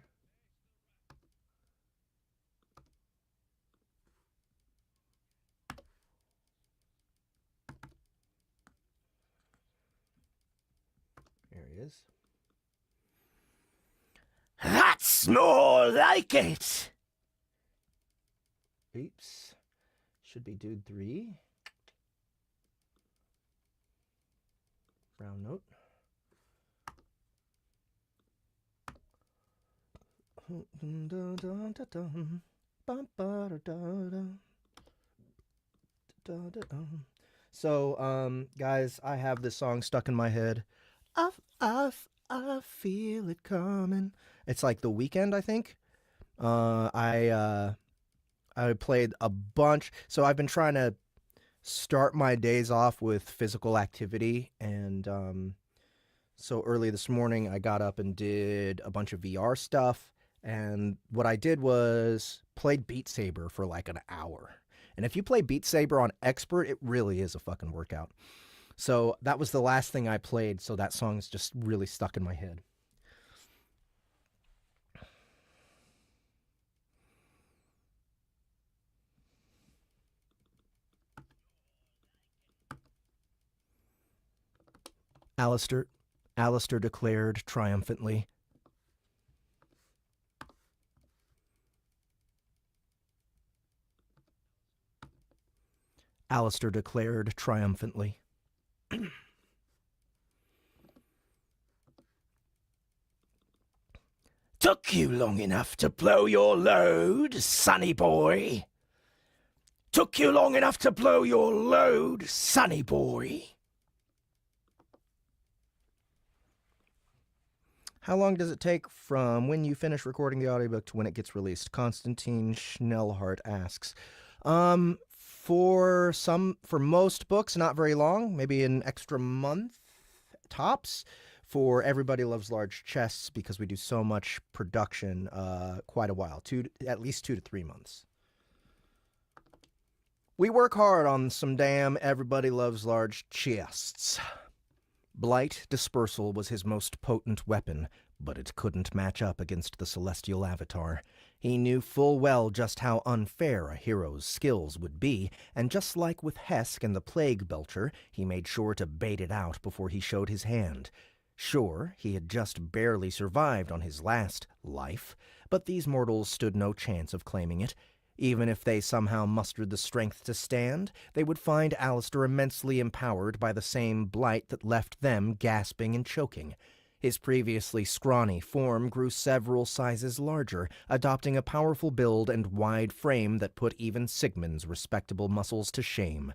There he is. That's more like it. Oops. Should be dude 3. Brown note. So, guys, I have this song stuck in my head. I feel it coming. It's like The Weeknd, I think. I played a bunch. So I've been trying to start my days off with physical activity, and so early this morning I got up and did a bunch of VR stuff. And what I did was played Beat Saber for like an hour. And if you play Beat Saber on Expert, it really is a fucking workout. So that was the last thing I played, so that song's just really stuck in my head. Alistair declared triumphantly. Alistair declared triumphantly. Took you long enough to blow your load, sonny boy? Took you long enough to blow your load, sonny boy? How long does it take from when you finish recording the audiobook to when it gets released? Constantine Schnellhardt asks. For most books, not very long, maybe an extra month tops. For Everybody Loves Large Chests, because we do so much production, quite a while, at least 2 to 3 months. We work hard on some damn Everybody Loves Large Chests. Blight Dispersal was his most potent weapon, but it couldn't match up against the Celestial Avatar. He knew full well just how unfair a hero's skills would be, and just like with Hesk and the Plague Belcher, he made sure to bait it out before he showed his hand. Sure, he had just barely survived on his last life, but these mortals stood no chance of claiming it. Even if they somehow mustered the strength to stand, they would find Alistair immensely empowered by the same blight that left them gasping and choking. His previously scrawny form grew several sizes larger, adopting a powerful build and wide frame that put even Sigmund's respectable muscles to shame.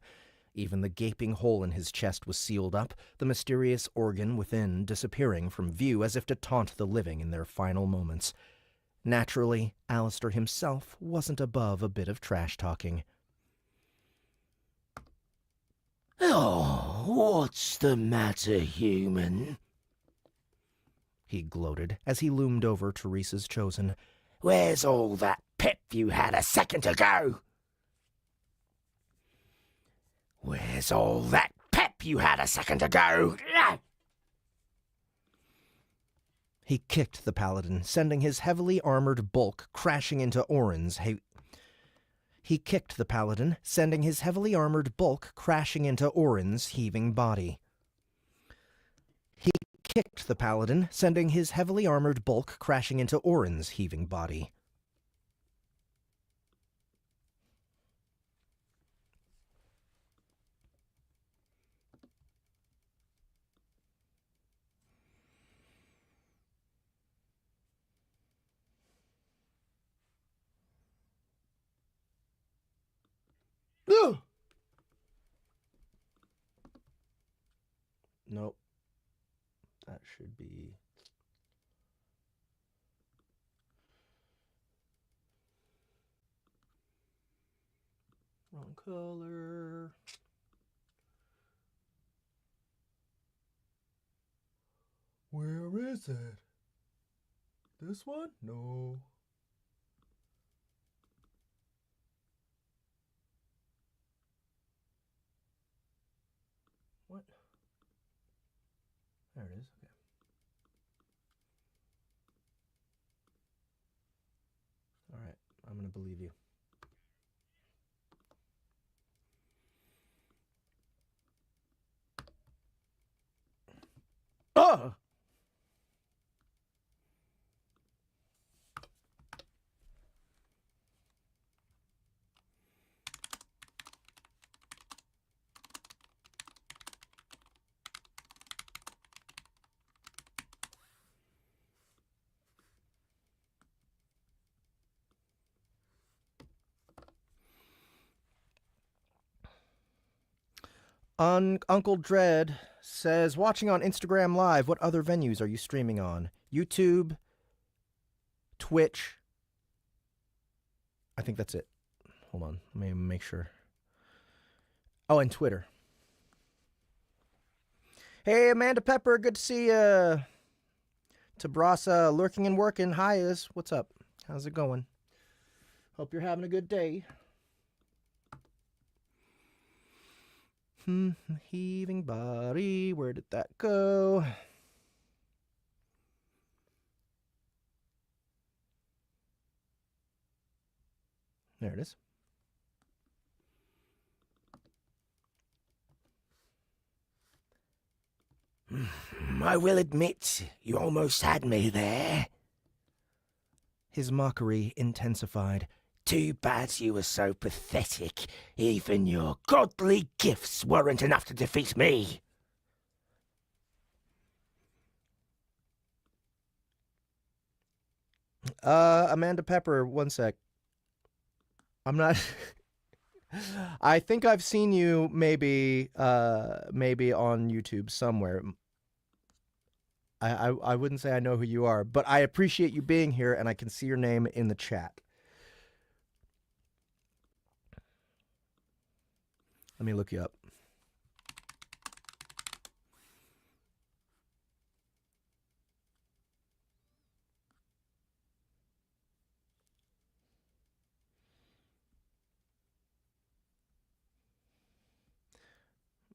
Even the gaping hole in his chest was sealed up, the mysterious organ within disappearing from view as if to taunt the living in their final moments. Naturally, Alistair himself wasn't above a bit of trash-talking. Oh, what's the matter, human? He gloated as he loomed over Teresa's chosen. Where's all that pep you had a second ago? Where's all that pep you had a second ago? He kicked the paladin, sending his heavily armored bulk crashing into Orin's heaving body. kicked the paladin, sending his heavily armored bulk crashing into Orin's heaving body. Nope. That should be... wrong color. Where is it? This one? No. What? There it is. Okay. All right. I'm going to believe you. Oh! Uncle Dread says, watching on Instagram Live, what other venues are you streaming on? YouTube, Twitch. I think that's it. Hold on. Let me make sure. Oh, and Twitter. Hey, Amanda Pepper. Good to see you. Tabrasa, lurking and working. Hi, Is. What's up? How's it going? Hope you're having a good day. Heaving body. Where did that go? There it is. I will admit, you almost had me there. His mockery intensified. Too bad you were so pathetic. Even your godly gifts weren't enough to defeat me. Amanda Pepper, one sec. I'm not... I think I've seen you maybe on YouTube somewhere. I wouldn't say I know who you are, but I appreciate you being here, and I can see your name in the chat. Let me look you up.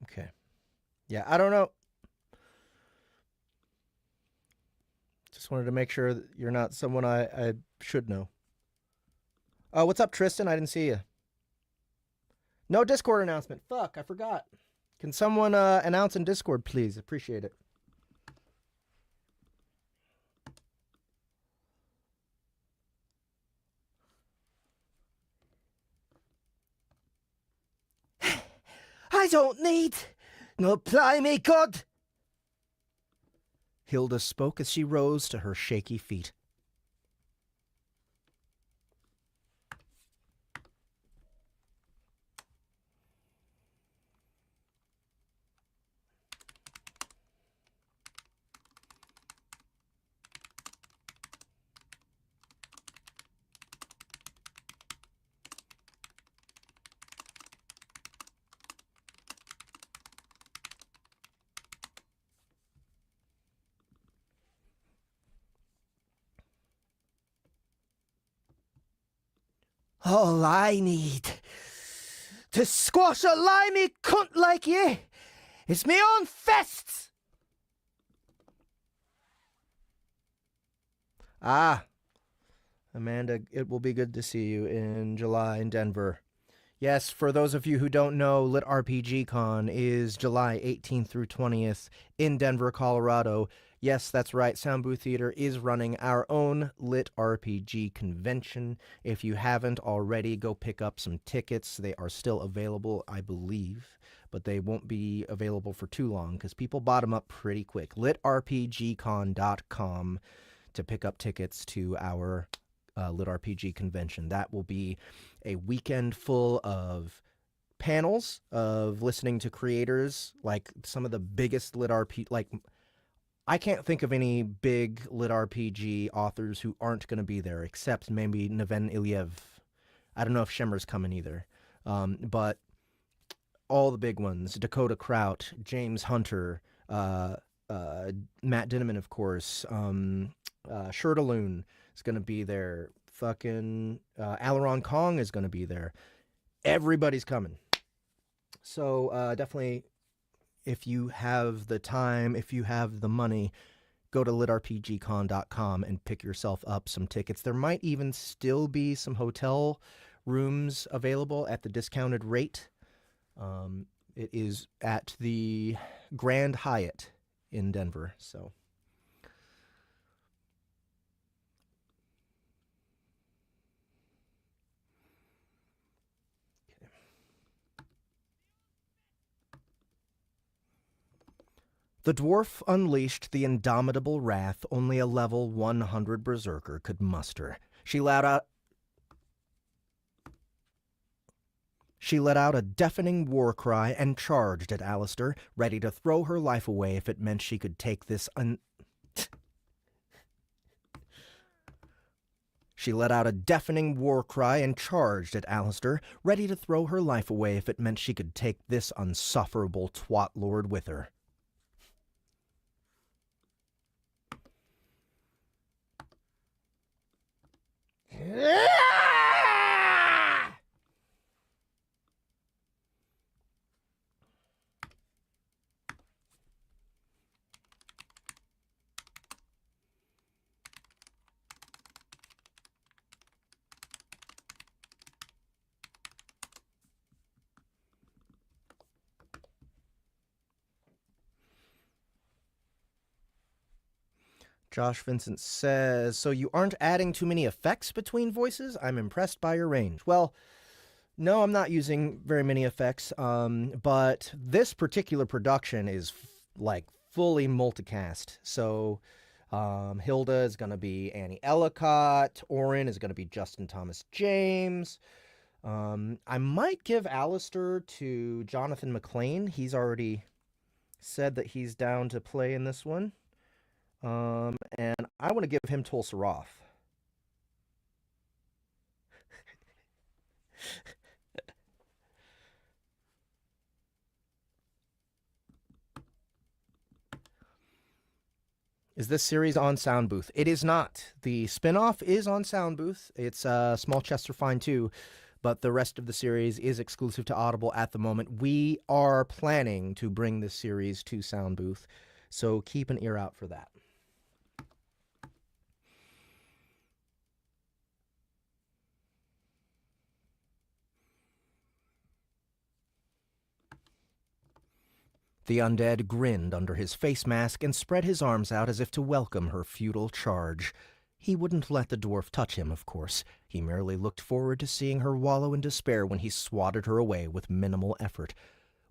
Okay. Yeah, I don't know. Just wanted to make sure that you're not someone I should know. Oh, what's up, Tristan? I didn't see you. No Discord announcement. Fuck, I forgot. Can someone announce in Discord, please? Appreciate it. I don't need no blimey god. Hilda spoke as she rose to her shaky feet. All I need to squash a limey cunt like you is me own fists. Ah, Amanda, it will be good to see you in July in Denver. Yes, for those of you who don't know, LitRPG Con is July 18th through 20th in Denver, Colorado. Yes, that's right. Sound Booth Theater is running our own LitRPG convention. If you haven't already, go pick up some tickets. They are still available, I believe, but they won't be available for too long because people bought them up pretty quick. LitRPGcon.com to pick up tickets to our LitRPG convention. That will be a weekend full of panels of listening to creators, like some of the biggest LitRPG, like I can't think of any big LitRPG authors who aren't going to be there, except maybe Neven Iliev. I don't know if Shimmer's coming either. But all the big ones, Dakota Kraut, James Hunter, Matt Dinneman, of course, Shirtaloon is going to be there. Fucking Aileron Kong is going to be there. Everybody's coming. So definitely, if you have the time, if you have the money, go to litrpgcon.com and pick yourself up some tickets. There might even still be some hotel rooms available at the discounted rate. It is at the Grand Hyatt in Denver. So. The dwarf unleashed the indomitable wrath only a level 100 berserker could muster. She let out a deafening war cry and charged at Alistair, ready to throw her life away if it meant she could take this She let out a deafening war cry and charged at Alistair, ready to throw her life away if it meant she could take this unsufferable twat lord with her. Josh Vincent says, so you aren't adding too many effects between voices? I'm impressed by your range. Well, no, I'm not using very many effects, but this particular production is like fully multicast. So Hilda is going to be Annie Ellicott. Oren is going to be Justin Thomas James. I might give Alistair to Jonathan McLean. He's already said that he's down to play in this one. And I want to give him TOL-SAROTH. Is this series on Sound Booth? It is not. The spin-off is on Sound Booth. It's Small Chests Are Fine too, but the rest of the series is exclusive to Audible at the moment. We are planning to bring this series to Sound Booth, so keep an ear out for that. The undead grinned under his face mask and spread his arms out as if to welcome her futile charge. He wouldn't let the dwarf touch him, of course. He merely looked forward to seeing her wallow in despair when he swatted her away with minimal effort.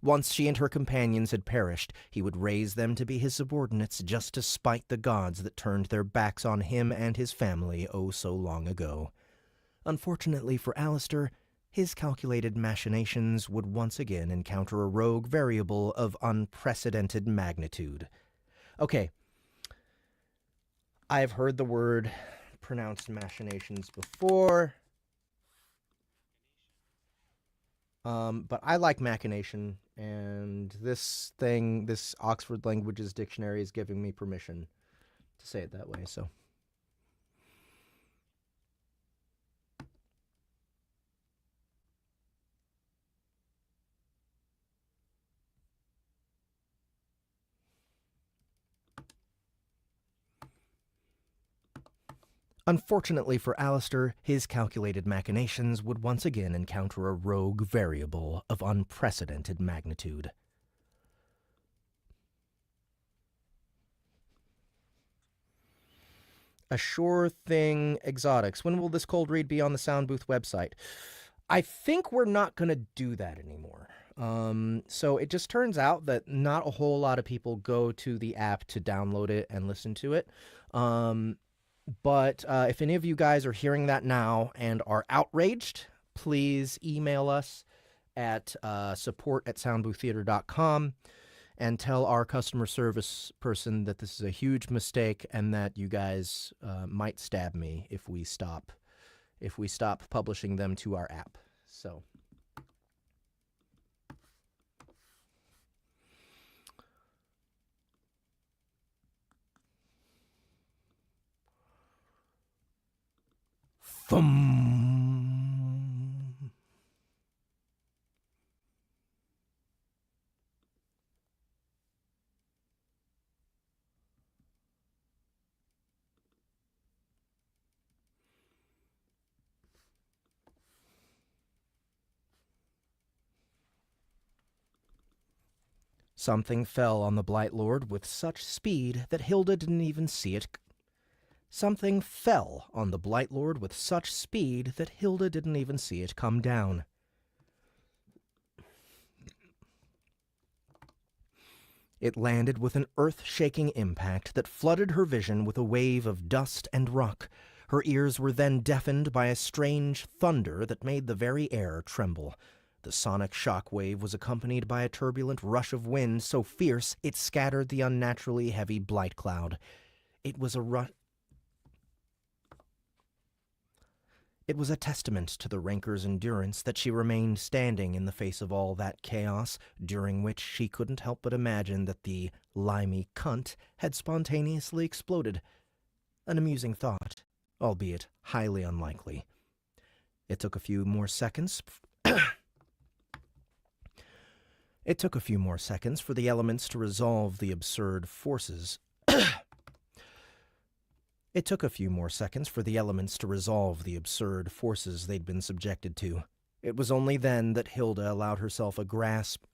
Once she and her companions had perished, he would raise them to be his subordinates just to spite the gods that turned their backs on him and his family oh so long ago. Unfortunately for Alistair, his calculated machinations would once again encounter a rogue variable of unprecedented magnitude. Okay, I've heard the word pronounced machinations before, but I like machination, and this Oxford Languages Dictionary is giving me permission to say it that way, so... Unfortunately for Alistair, his calculated machinations would once again encounter a rogue variable of unprecedented magnitude. A sure thing exotics. When will this cold read be on the Sound Booth website? I think we're not going to do that anymore. So it just turns out that not a whole lot of people go to the app to download it and listen to it. But if any of you guys are hearing that now and are outraged, please email us at support@soundbooththeater.com and tell our customer service person that this is a huge mistake and that you guys might stab me if we stop publishing them to our app. So thumb. Something fell on the Blight Lord with such speed that Hilda didn't even see it. Something fell on the Blight Lord with such speed that Hilda didn't even see it come down. It landed with an earth-shaking impact that flooded her vision with a wave of dust and rock. Her ears were then deafened by a strange thunder that made the very air tremble. The sonic shock wave was accompanied by a turbulent rush of wind so fierce it scattered the unnaturally heavy blight cloud. It was a testament to the rancor's endurance that she remained standing in the face of all that chaos, during which she couldn't help but imagine that the limey cunt had spontaneously exploded. An amusing thought, albeit highly unlikely. It took a few more seconds for the elements to resolve the absurd forces. It took a few more seconds for the elements to resolve the absurd forces they'd been subjected to. It was only then that Hilda allowed herself a grasp.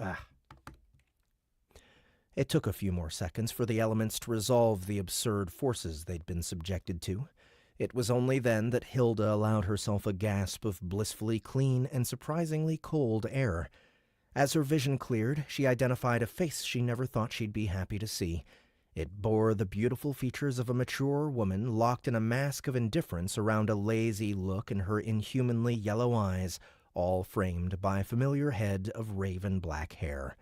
It took a few more seconds for the elements to resolve the absurd forces they'd been subjected to. It was only then that Hilda allowed herself a gasp of blissfully clean and surprisingly cold air. As her vision cleared, she identified a face she never thought she'd be happy to see. It bore the beautiful features of a mature woman locked in a mask of indifference around a lazy look in her inhumanly yellow eyes, all framed by a familiar head of raven black hair.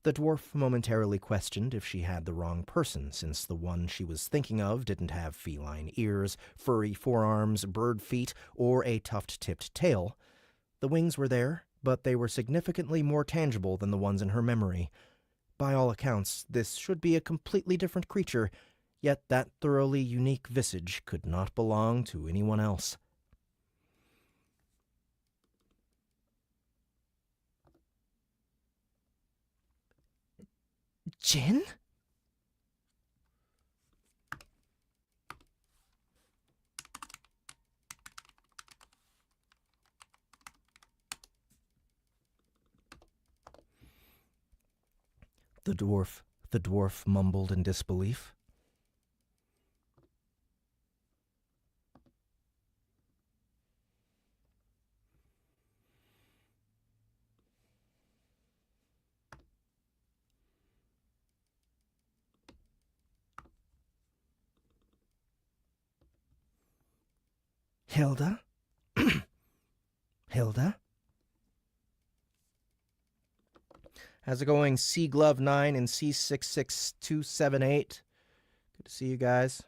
The dwarf momentarily questioned if she had the wrong person, since the one she was thinking of didn't have feline ears, furry forearms, bird feet, or a tuft-tipped tail. The wings were there, but they were significantly more tangible than the ones in her memory. By all accounts, this should be a completely different creature, yet that thoroughly unique visage could not belong to anyone else. Jinn? The dwarf mumbled in disbelief. Hilda? Hilda? How's it going, C-Glove9 and C66278? Good to see you guys.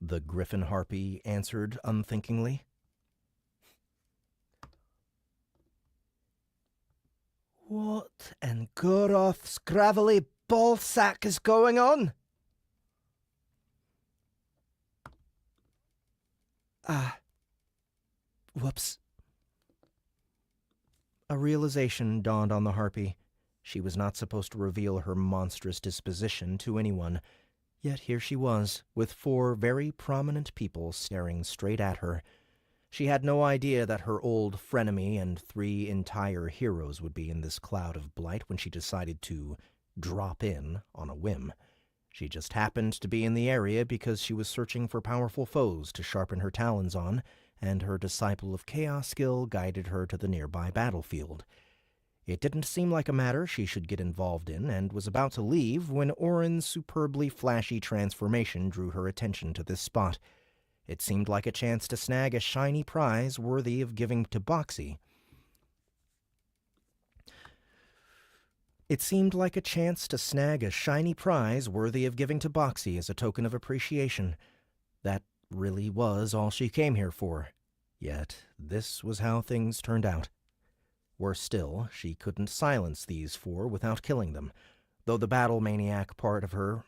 The Griffin Harpy answered unthinkingly. What in Goroth's gravelly ballsack is going on? Whoops. A realization dawned on the Harpy. She was not supposed to reveal her monstrous disposition to anyone, yet here she was, with 4 very prominent people staring straight at her. She had no idea that her old frenemy and 3 entire heroes would be in this cloud of blight when she decided to drop in on a whim. She just happened to be in the area because she was searching for powerful foes to sharpen her talons on, and her Disciple of Chaos skill guided her to the nearby battlefield. It didn't seem like a matter she should get involved in, and was about to leave when Oren's superbly flashy transformation drew her attention to this spot. It seemed like a chance to snag a shiny prize worthy of giving to Boxy. It seemed like a chance to snag a shiny prize worthy of giving to Boxy as a token of appreciation. That really was all she came here for. Yet this was how things turned out. Worse still, she couldn't silence these four without killing them, though the battle maniac part of her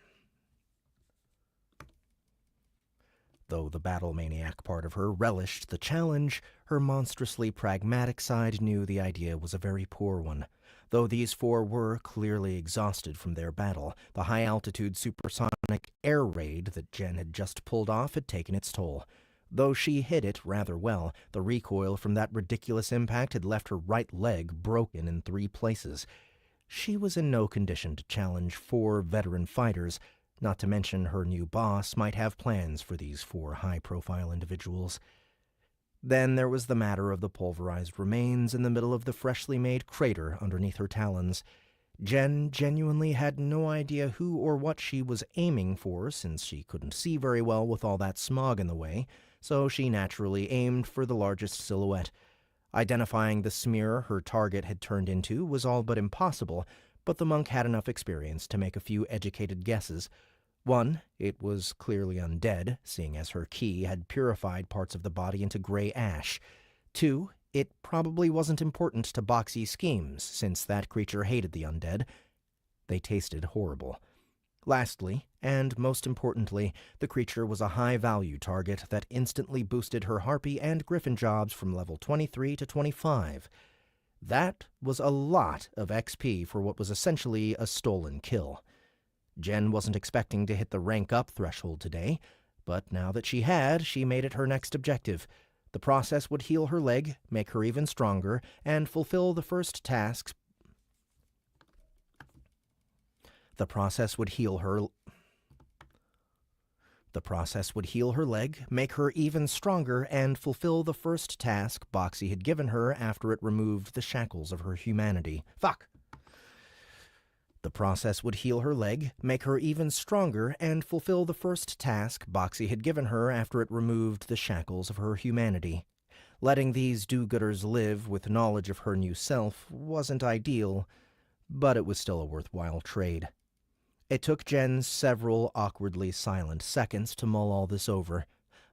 relished the challenge, her monstrously pragmatic side knew the idea was a very poor one. Though these four were clearly exhausted from their battle, the high-altitude supersonic air raid that Jen had just pulled off had taken its toll. Though she hit it rather well, the recoil from that ridiculous impact had left her right leg broken in 3 places. She was in no condition to challenge 4 veteran fighters, not to mention her new boss might have plans for these 4 high-profile individuals. Then there was the matter of the pulverized remains in the middle of the freshly made crater underneath her talons. Jen genuinely had no idea who or what she was aiming for, since she couldn't see very well with all that smog in the way, so she naturally aimed for the largest silhouette. Identifying the smear her target had turned into was all but impossible, but the monk had enough experience to make a few educated guesses. 1, it was clearly undead, seeing as her key had purified parts of the body into gray ash. 2, it probably wasn't important to Boxy's schemes, since that creature hated the undead. They tasted horrible. Lastly, and most importantly, the creature was a high-value target that instantly boosted her Harpy and Griffin jobs from level 23 to 25. That was a lot of XP for what was essentially a stolen kill. Jen wasn't expecting to hit the rank-up threshold today, but now that she had, she made it her next objective. The process would heal her leg, make her even stronger, and fulfill the first tasks. The process would heal her leg, make her even stronger, and fulfill the first task Boxy had given her after it removed the shackles of her humanity. The process would heal her leg, make her even stronger, and fulfill the first task Boxy had given her after it removed the shackles of her humanity. Letting these do-gooders live with knowledge of her new self wasn't ideal, but it was still a worthwhile trade. It took Jen several awkwardly silent seconds to mull all this over.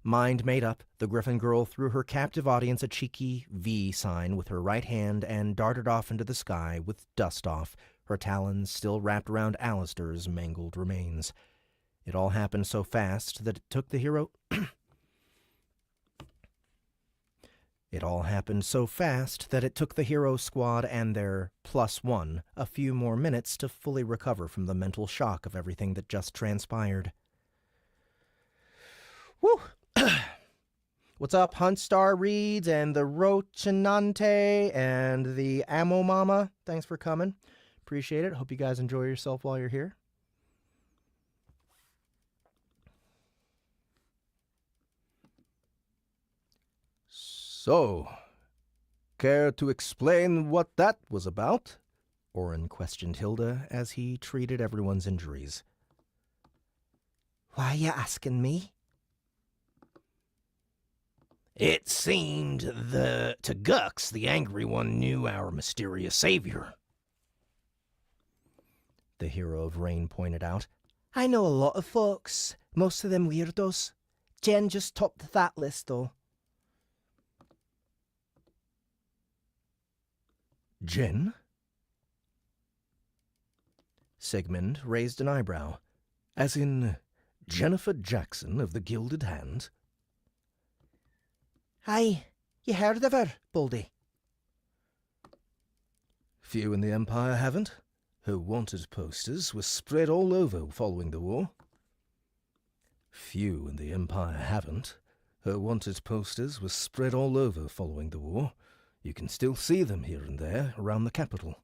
Mind made up, the Griffin girl threw her captive audience a cheeky V sign with her right hand and darted off into the sky with dust off, her talons still wrapped around Alistair's mangled remains. It all happened so fast that it took the hero... hero squad and their +1 a few more minutes to fully recover from the mental shock of everything that just transpired. Woo! What's up, Huntstar Reeds and the Rochinante and the Ammo Mama? Thanks for coming. Appreciate it. Hope you guys enjoy yourself while you're here. So, care to explain what that was about? Oren questioned Hilda as he treated everyone's injuries. Why you asking me? It seemed to Gux, the Angry One knew our mysterious savior. The hero of Rain pointed out. I know a lot of folks, most of them weirdos. Jen just topped that list, though. Jen? Sigmund raised an eyebrow. As in Jennifer Jackson of the Gilded Hand? Aye, you heard of her, Baldy? Few in the Empire haven't. Her wanted posters were spread all over following the war. Few in the Empire haven't. Her wanted posters were spread all over following the war. You can still see them here and there around the capital.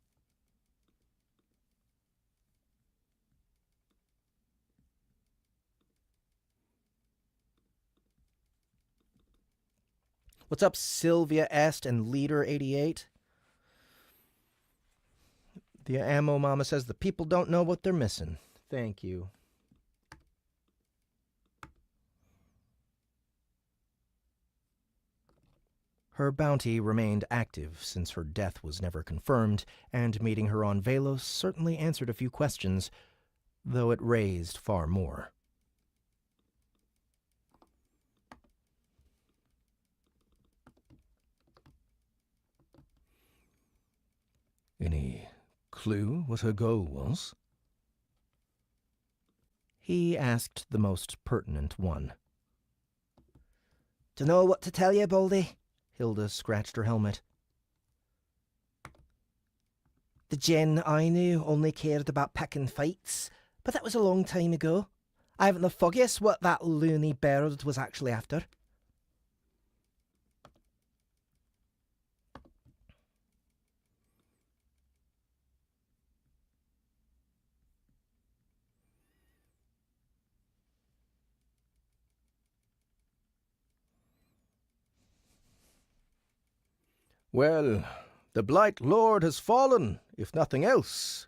What's up, Sylvia Est and Leader88? The Ammo Mama says the people don't know what they're missing. Thank you. Her bounty remained active since her death was never confirmed, and meeting her on Velos certainly answered a few questions, though it raised far more. Any clue what her goal was? He asked the most pertinent one. Dunno what to tell you, Baldy. Hilda scratched her helmet. The Jen I knew only cared about picking fights, but that was a long time ago. I haven't the foggiest what that loony bird was actually after. Well, the Blight Lord has fallen, if nothing else.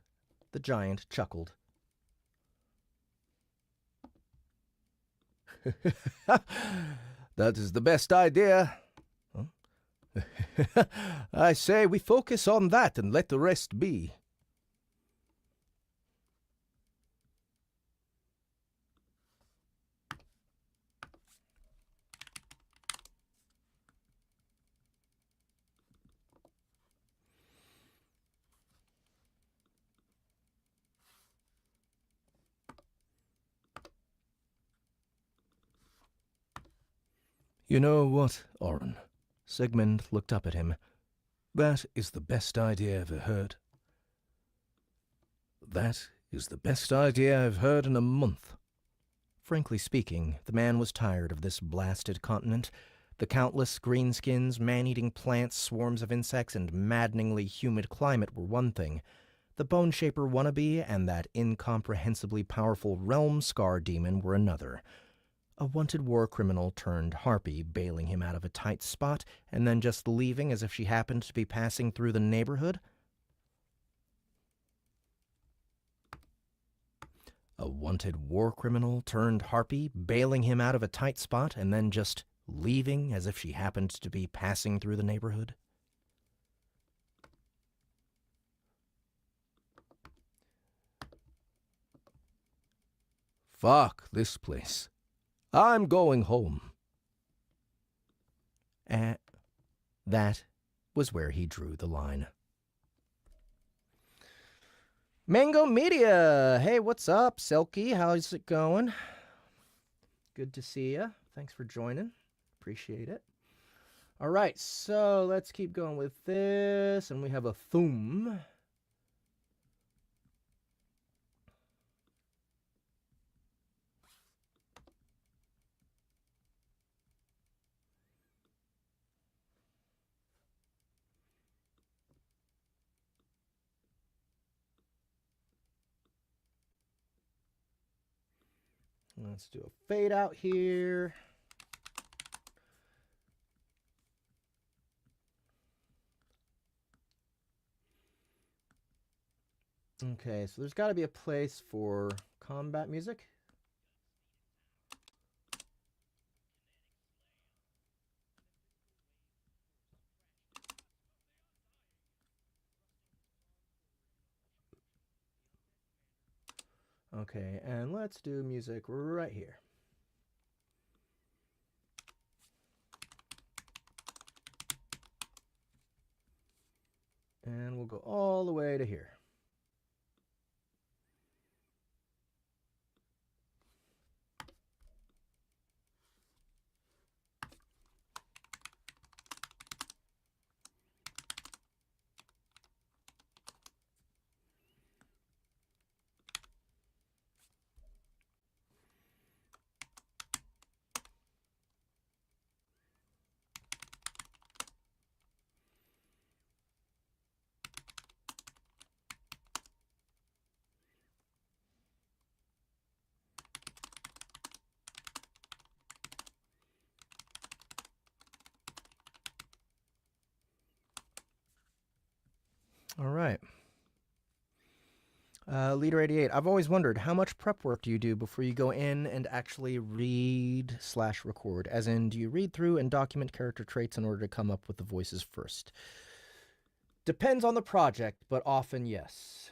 The giant chuckled. That is the best idea. Huh? I say we focus on that and let the rest be. You know what, Oren? Sigmund looked up at him. That is the best idea I've ever heard. That is the best idea I've heard in a month. Frankly speaking, the man was tired of this blasted continent. The countless greenskins, man-eating plants, swarms of insects, and maddeningly humid climate were one thing. The Bone Shaper wannabe and that incomprehensibly powerful Realm Scar demon were another. A wanted war criminal turned harpy, bailing him out of a tight spot, and then just leaving as if she happened to be passing through the neighborhood? A wanted war criminal turned harpy, bailing him out of a tight spot, and then just leaving as if she happened to be passing through the neighborhood? Fuck this place. I'm going home. That was where he drew the line. Mango Media! Hey, what's up, Selkie? How's it going? Good to see you. Thanks for joining. Appreciate it. All right, so let's keep going with this. And we have a thum. Let's do a fade out here. Okay, so there's got to be a place for combat music. Okay, and let's do music right here. And we'll go all the way to here. All right. Leader 88, I've always wondered, how much prep work do you do before you go in and actually read/record? As in, do you read through and document character traits in order to come up with the voices first? Depends on the project, but often yes.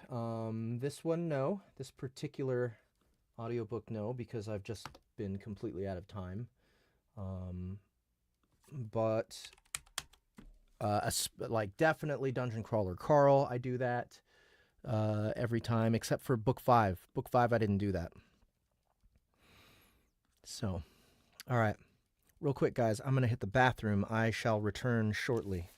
This one, no. This particular audiobook, no, because I've just been completely out of time. But like definitely Dungeon Crawler Carl, I do that every time, except for book 5. Book 5, I didn't do that. So, all right. Real quick, guys, I'm going to hit the bathroom. I shall return shortly.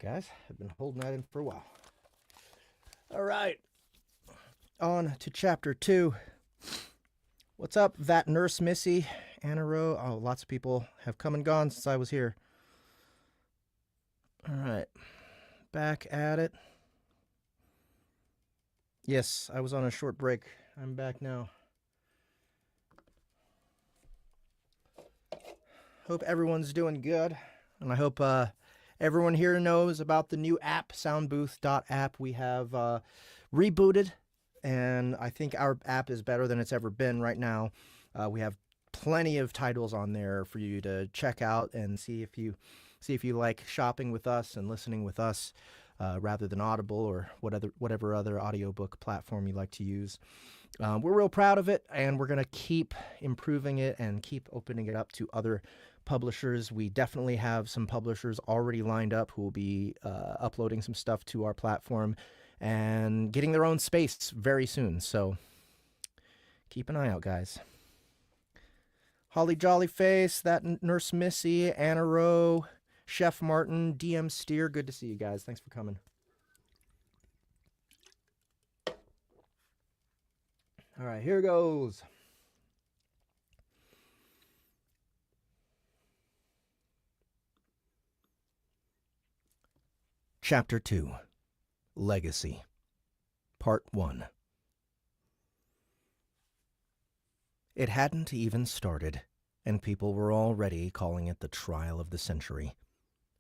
guys. I've been holding that in for a while. All right. On to chapter 2. What's up, that nurse Missy? Anna Rowe. Oh, lots of people have come and gone since I was here. All right. Back at it. Yes, I was on a short break. I'm back now. Hope everyone's doing good. And I hope everyone here knows about the new app, soundbooth.app. We have rebooted, and I think our app is better than it's ever been right now. We have plenty of titles on there for you to check out and see if you like shopping with us and listening with us rather than Audible or whatever other audiobook platform you like to use. We're real proud of it, and we're going to keep improving it and keep opening it up to other publishers. We definitely have some publishers already lined up who will be uploading some stuff to our platform and getting their own space very soon. So keep an eye out, guys. Holly Jollyface, that Nurse Missy, Anna Rowe, Chef Martin, DM Steer. Good to see you guys. Thanks for coming. All right, here goes. Chapter 2, Legacy, Part 1. It hadn't even started, and people were already calling it the trial of the century.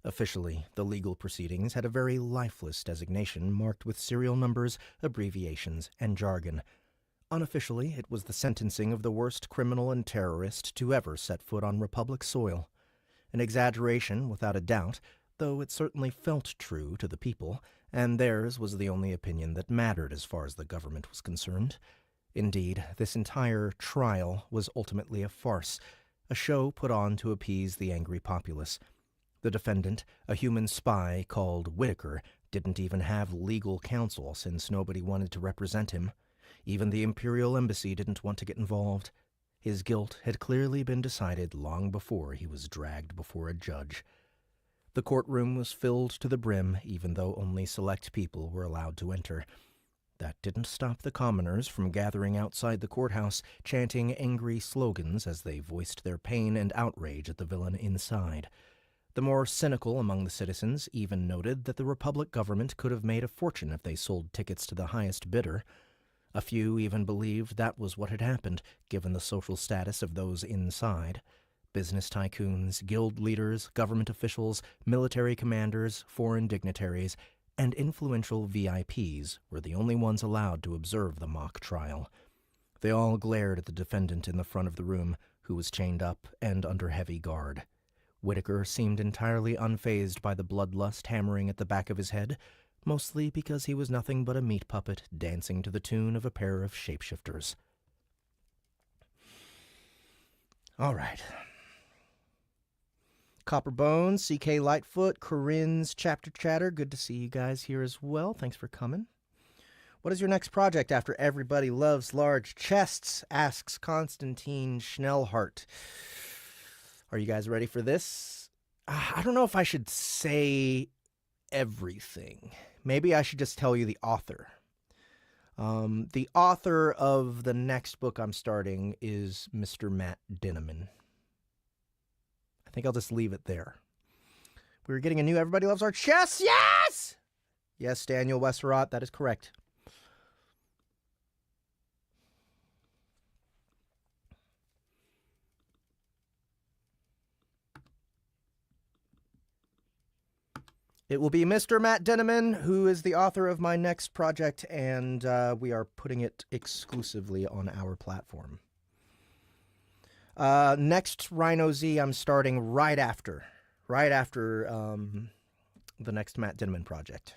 Officially, the legal proceedings had a very lifeless designation marked with serial numbers, abbreviations, and jargon. Unofficially, it was the sentencing of the worst criminal and terrorist to ever set foot on Republic soil. An exaggeration, without a doubt, though it certainly felt true to the people, and theirs was the only opinion that mattered as far as the government was concerned. Indeed, this entire trial was ultimately a farce, a show put on to appease the angry populace. The defendant, a human spy called Whitaker, didn't even have legal counsel since nobody wanted to represent him. Even the Imperial Embassy didn't want to get involved. His guilt had clearly been decided long before he was dragged before a judge. The courtroom was filled to the brim, even though only select people were allowed to enter. That didn't stop the commoners from gathering outside the courthouse, chanting angry slogans as they voiced their pain and outrage at the villain inside. The more cynical among the citizens even noted that the Republic government could have made a fortune if they sold tickets to the highest bidder. A few even believed that was what had happened, given the social status of those inside. Business tycoons, guild leaders, government officials, military commanders, foreign dignitaries, and influential VIPs were the only ones allowed to observe the mock trial. They all glared at the defendant in the front of the room, who was chained up and under heavy guard. Whitaker seemed entirely unfazed by the bloodlust hammering at the back of his head, mostly because he was nothing but a meat puppet dancing to the tune of a pair of shapeshifters. All right. Copperbones, CK Lightfoot, Corinne's Chapter Chatter. Good to see you guys here as well. Thanks for coming. What is your next project after Everybody Loves Large Chests? Asks Constantine Schnellhart. Are you guys ready for this? I don't know if I should say everything. Maybe I should just tell you the author. The author of the next book I'm starting is Mr. Matt Dinneman. I think I'll just leave it there. We're getting a new Everybody Loves Our Chests. Yes! Yes, Daniel Westeroth, that is correct. It will be Mr. Matt Dinneman, who is the author of my next project, and we are putting it exclusively on our platform. Next Rhino Z I'm starting right after the next Matt Dinneman project.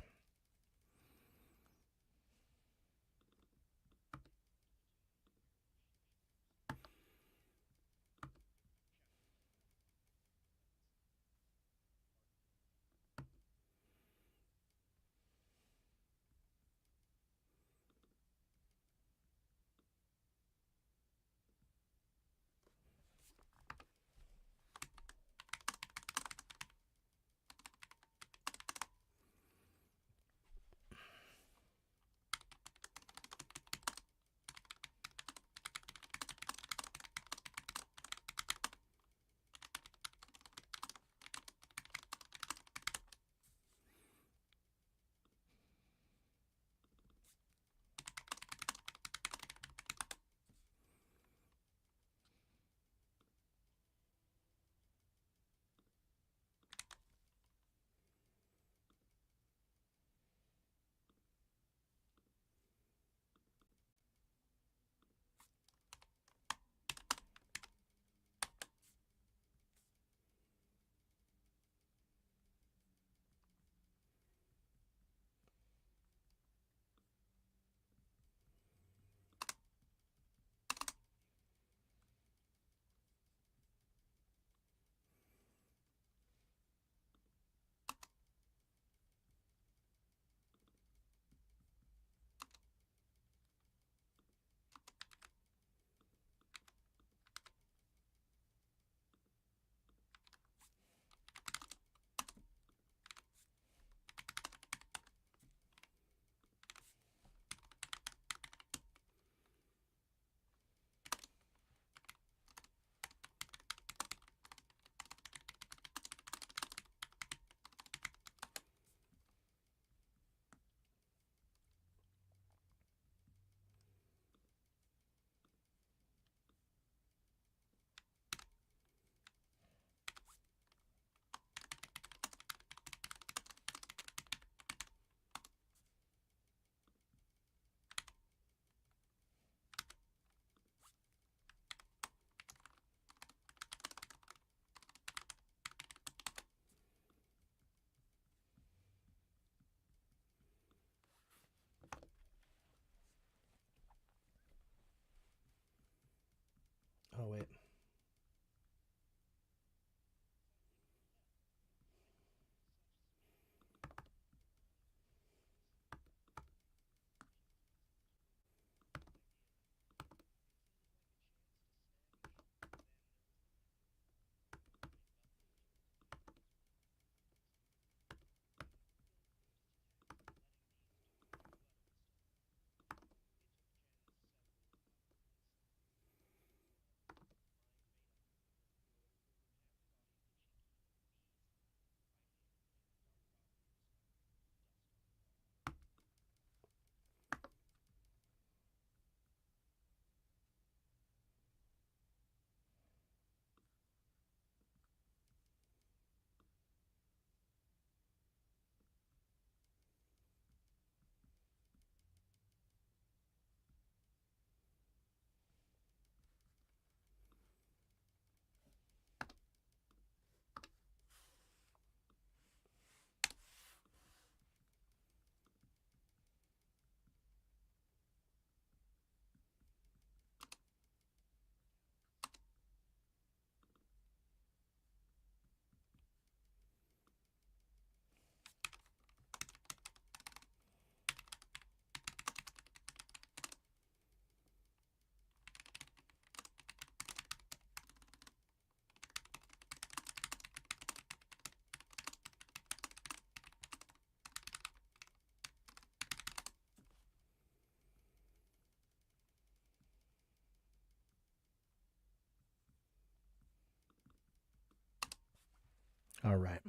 All right.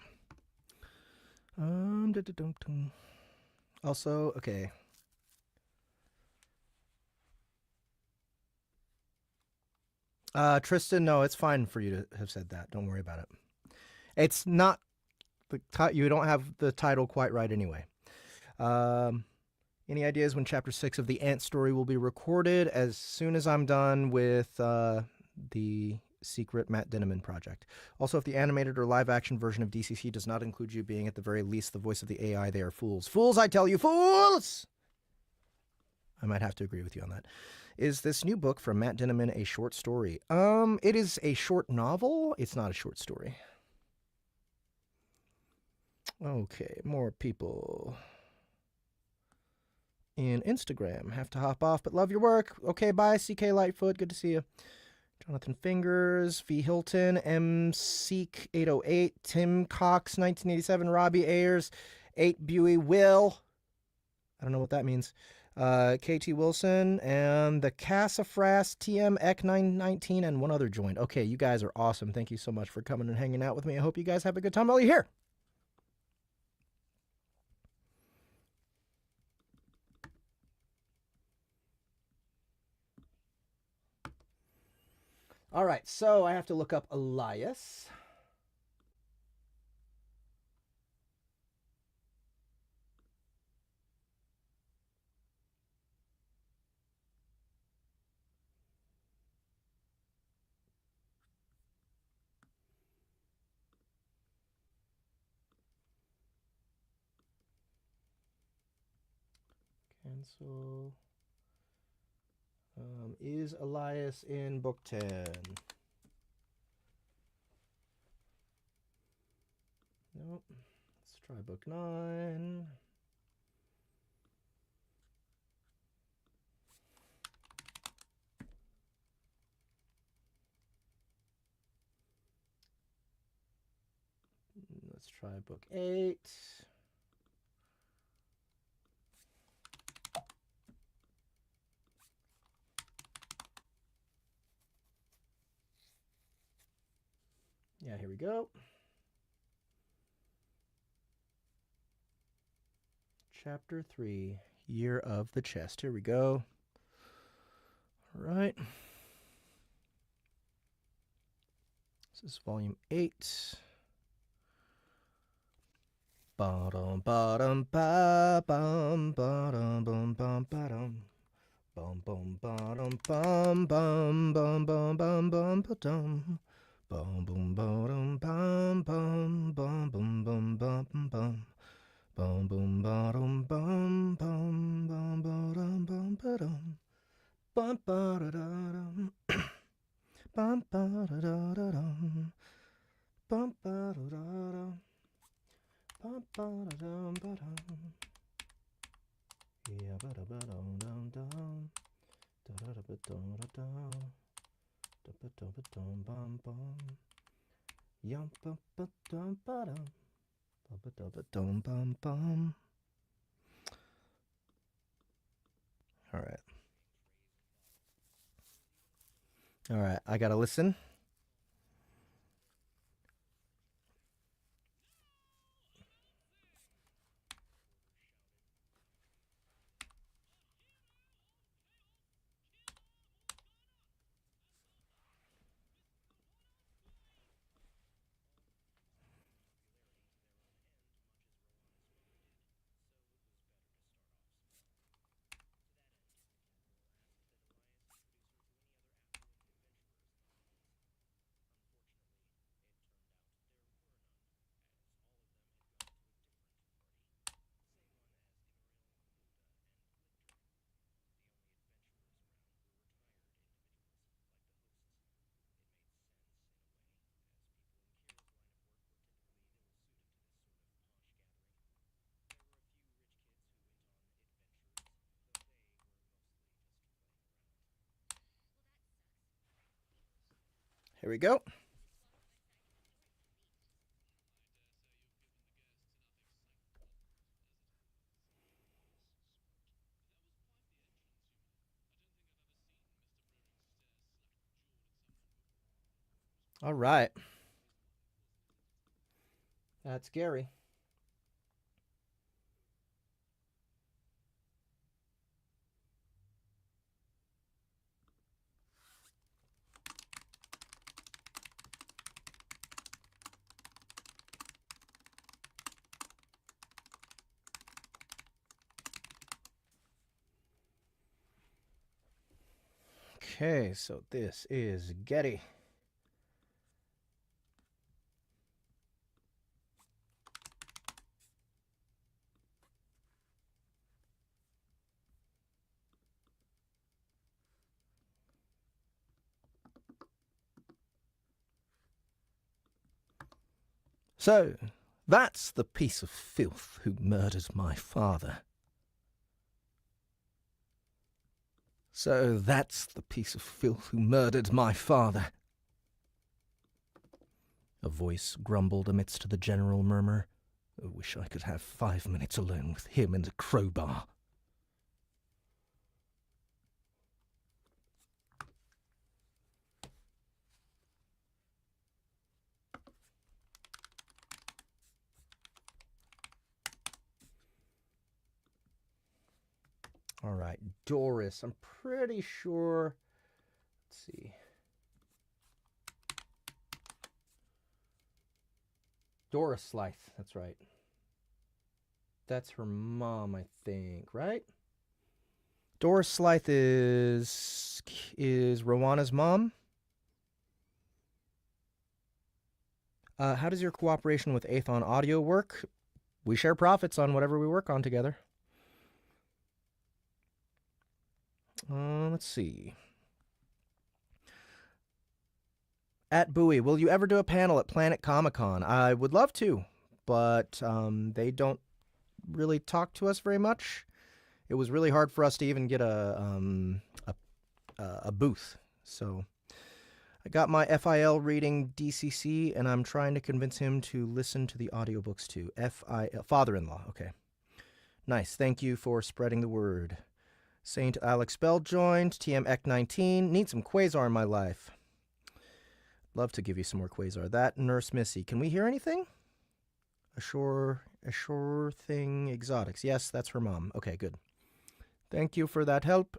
Also, okay. Tristan, no, it's fine for you to have said that. Don't worry about it. It's not you don't have the title quite right anyway. Any ideas when Chapter 6 of the Ant story will be recorded? As soon as I'm done with the secret Matt Dinneman project. Also, if the animated or live-action version of DCC does not include you being at the very least the voice of the AI, they are fools. Fools, I tell you, fools! I might have to agree with you on that. Is this new book from Matt Dinneman a short story? It is a short novel. It's not a short story. Okay, more people in Instagram. Have to hop off, but love your work. Okay, bye, CK Lightfoot. Good to see you. Jonathan Fingers, V. Hilton, M. Seek 808, Tim Cox 1987, Robbie Ayers, 8 Buey, Will. I don't know what that means. KT Wilson, and the Cassafras TM Ek 919, and one other joined. Okay, you guys are awesome. Thank you so much for coming and hanging out with me. I hope you guys have a good time while you're here. All right, so I have to look up Elias. Cancel. Is Elias in book 10? Nope. Let's try book 9. Let's try book 8. Yeah, here we go. Chapter 3, Year of the Chest. Here we go. All right. This is volume 8. Bottom, bottom, ba, bum, bottom, bum, bum, bottom. Bum, bum, bottom, bum, bum, bum, bum, bum, bum, bottom. Bum, bum, bottom, bum, bum, bum, bum, bum, bum, bum. Bum bum bottom bum bum bum bottom bum bottom bum ba da da dum bum ba da da da dum bum ba da da dum bum ba da dum ba dum yeah ba da ba dum dum dum da da da ba dum da dum da ba dum ba dum bum bum yum ba ba dum ba dum ba ba da ba dum bum bum. All right. All right, I gotta listen. Here we go. All right. That's Gary. Okay, so this is Getty. So, that's the piece of filth who murdered my father. So that's the piece of filth who murdered my father. A voice grumbled amidst the general murmur. I wish I could have 5 minutes alone with him and a crowbar. All right, Doris. I'm pretty sure. Let's see. Doris Slythe. That's right. That's her mom, I think, right? Doris Slythe is Rowana's mom. How does your cooperation with Aethon Audio work? We share profits on whatever we work on together. Let's see. At Bowie, will you ever do a panel at Planet Comic-Con? I would love to, but they don't really talk to us very much. It was really hard for us to even get a booth. So I got my FIL reading DCC, and I'm trying to convince him to listen to the audiobooks too. FIL, father-in-law. Okay. Nice. Thank you for spreading the word. Saint Alex Bell joined. TM Ek 19. Need some Quasar in my life. Love to give you some more Quasar. That Nurse Missy. Can we hear anything? A sure thing exotics. Yes, that's her mom. Okay, good. Thank you for that help.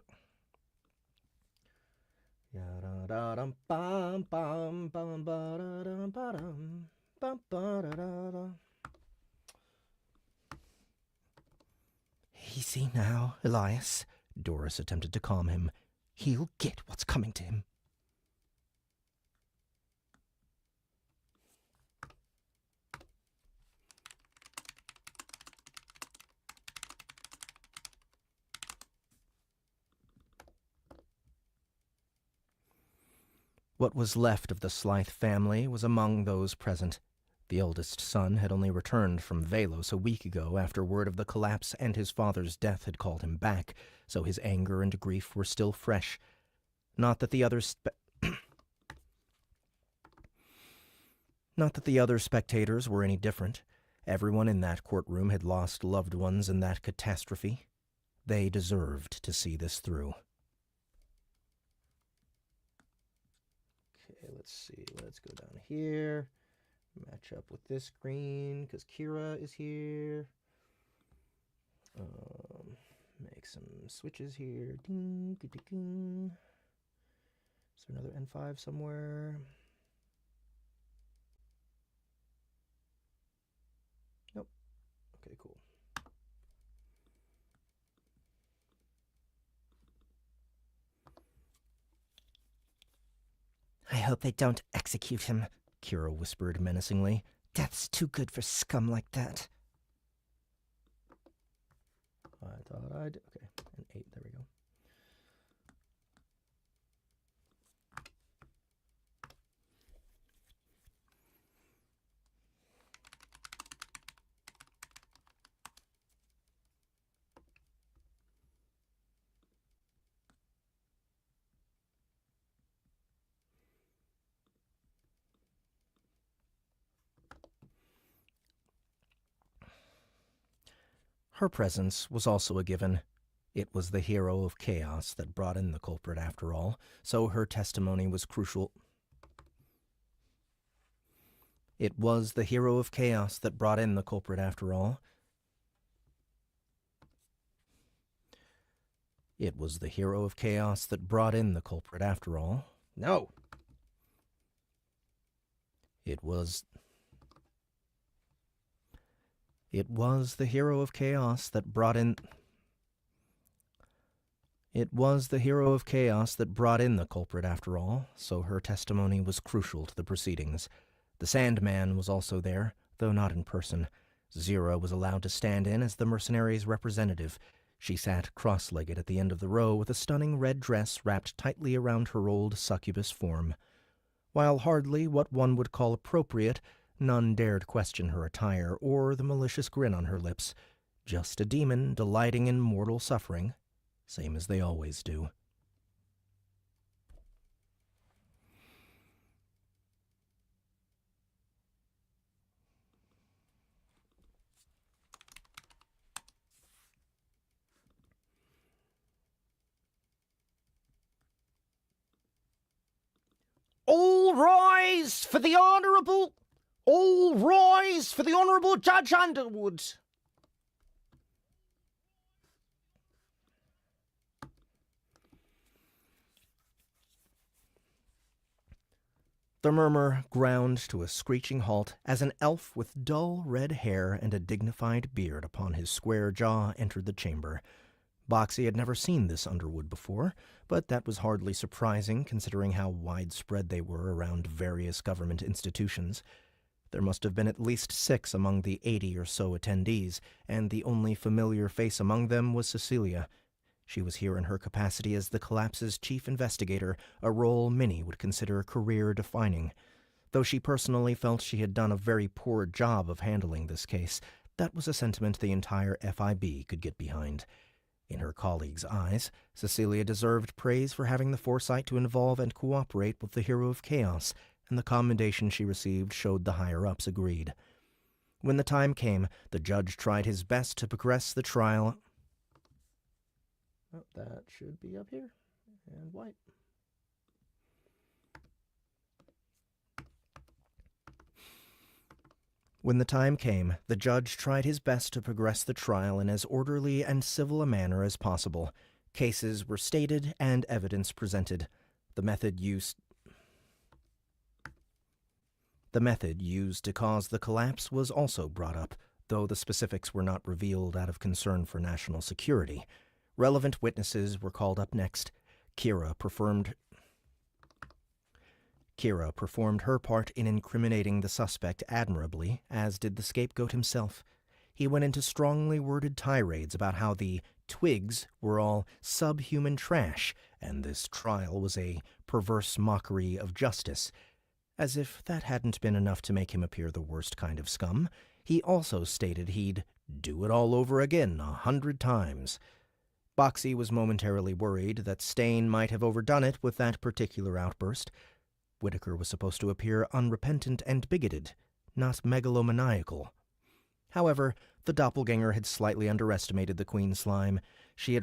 Easy now, Elias. Doris attempted to calm him. He'll get what's coming to him. What was left of the Slythe family was among those present. The eldest son had only returned from Velos a week ago after word of the collapse and his father's death had called him back, so his anger and grief were still fresh. Not that the other spectators were any different. Everyone in that courtroom had lost loved ones in that catastrophe. They deserved to see this through. Okay, let's see. Let's go down here. Match up with this green, because Keira is here. Make some switches here. Ding, ding, ding. Is there another N5 somewhere? Nope. Okay, cool. I hope they don't execute him, Keira whispered menacingly. Death's too good for scum like that. I thought I'd... Okay, an 8, there we go. Her presence was also a given. It was the hero of chaos that brought in the culprit after all, so her testimony was crucial. It was the hero of chaos that brought in the culprit after all. It was the hero of chaos that brought in the culprit after all. No! It was the hero of chaos that brought in... It was the hero of chaos that brought in the culprit after all, so her testimony was crucial to the proceedings. The Sandman was also there, though not in person. Zira was allowed to stand in as the mercenaries' representative. She sat cross-legged at the end of the row with a stunning red dress wrapped tightly around her old succubus form. While hardly what one would call appropriate, none dared question her attire or the malicious grin on her lips. Just a demon delighting in mortal suffering, same as they always do. All rise for the Honourable... All rise for the Honourable Judge Underwood. The murmur ground to a screeching halt as an elf with dull red hair and a dignified beard upon his square jaw entered the chamber. Boxy had never seen this Underwood before, but that was hardly surprising considering how widespread they were around various government institutions. There must have been at least 6 among the 80 or so attendees, and the only familiar face among them was Cecilia. She was here in her capacity as the Collapse's chief investigator, a role many would consider career-defining. Though she personally felt she had done a very poor job of handling this case, that was a sentiment the entire FIB could get behind. In her colleagues' eyes, Cecilia deserved praise for having the foresight to involve and cooperate with the hero of chaos, and the commendation she received showed the higher-ups agreed. When the time came, the judge tried his best to progress the trial. Oh, that should be up here, and white. When the time came, the judge tried his best to progress the trial in as orderly and civil a manner as possible. Cases were stated and evidence presented. The method used to cause the collapse was also brought up, though the specifics were not revealed out of concern for national security. Relevant witnesses were called up next. Keira performed her part in incriminating the suspect admirably, as did the scapegoat himself. He went into strongly worded tirades about how the twigs were all subhuman trash, and this trial was a perverse mockery of justice. As if that hadn't been enough to make him appear the worst kind of scum, he also stated he'd do it all over again 100 times. Boxy was momentarily worried that Stain might have overdone it with that particular outburst. Whitaker was supposed to appear unrepentant and bigoted, not megalomaniacal. However, the doppelganger had slightly underestimated the Queen Slime. She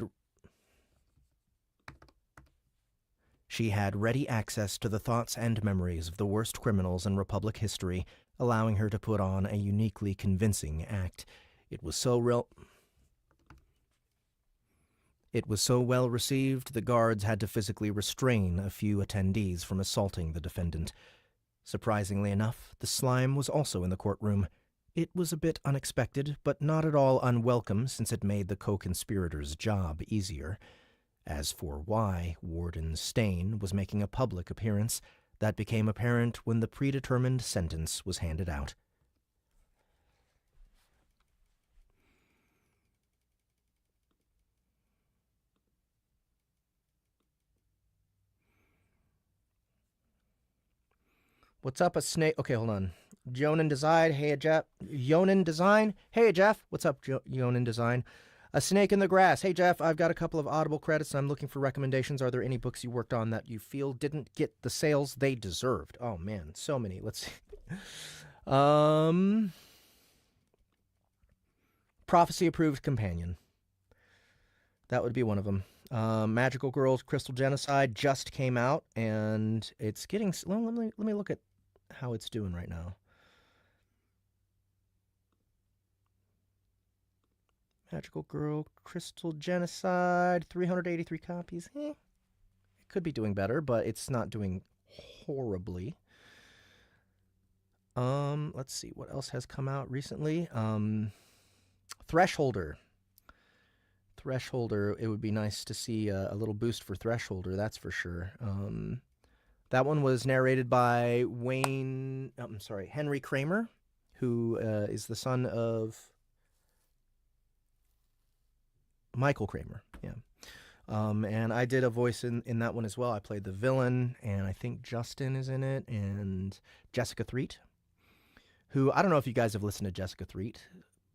had ready access to the thoughts and memories of the worst criminals in Republic history, allowing her to put on a uniquely convincing act. It was so well received, the guards had to physically restrain a few attendees from assaulting the defendant. Surprisingly enough, the slime was also in the courtroom. It was a bit unexpected, but not at all unwelcome since it made the co-conspirators' job easier. As for why Warden Stain was making a public appearance, that became apparent when the predetermined sentence was handed out. What's up, a snake? Okay, hold on. Yonan Design, hey Jeff. Yonan Design, hey Jeff. What's up, Yonan Design? A snake in the grass. Hey Jeff, I've got a couple of Audible credits. I'm looking for recommendations. Are there any books you worked on that you feel didn't get the sales they deserved? Oh man, so many. Let's see. Prophecy Approved Companion. That would be one of them. Magical Girls Crystal Genocide just came out, and it's getting... Well, let me look at how it's doing right now. Magical Girl, Crystal Genocide, 383 copies. It could be doing better, but it's not doing horribly. Let's see what else has come out recently. Thresholder. Thresholder, it would be nice to see a little boost for Thresholder, that's for sure. That one was narrated by Henry Kramer, who is the son of Michael Kramer. Yeah. And I did a voice in that one as well. I played the villain, and I think Justin is in it, and Jessica Threet, who, I don't know if you guys have listened to Jessica Threet,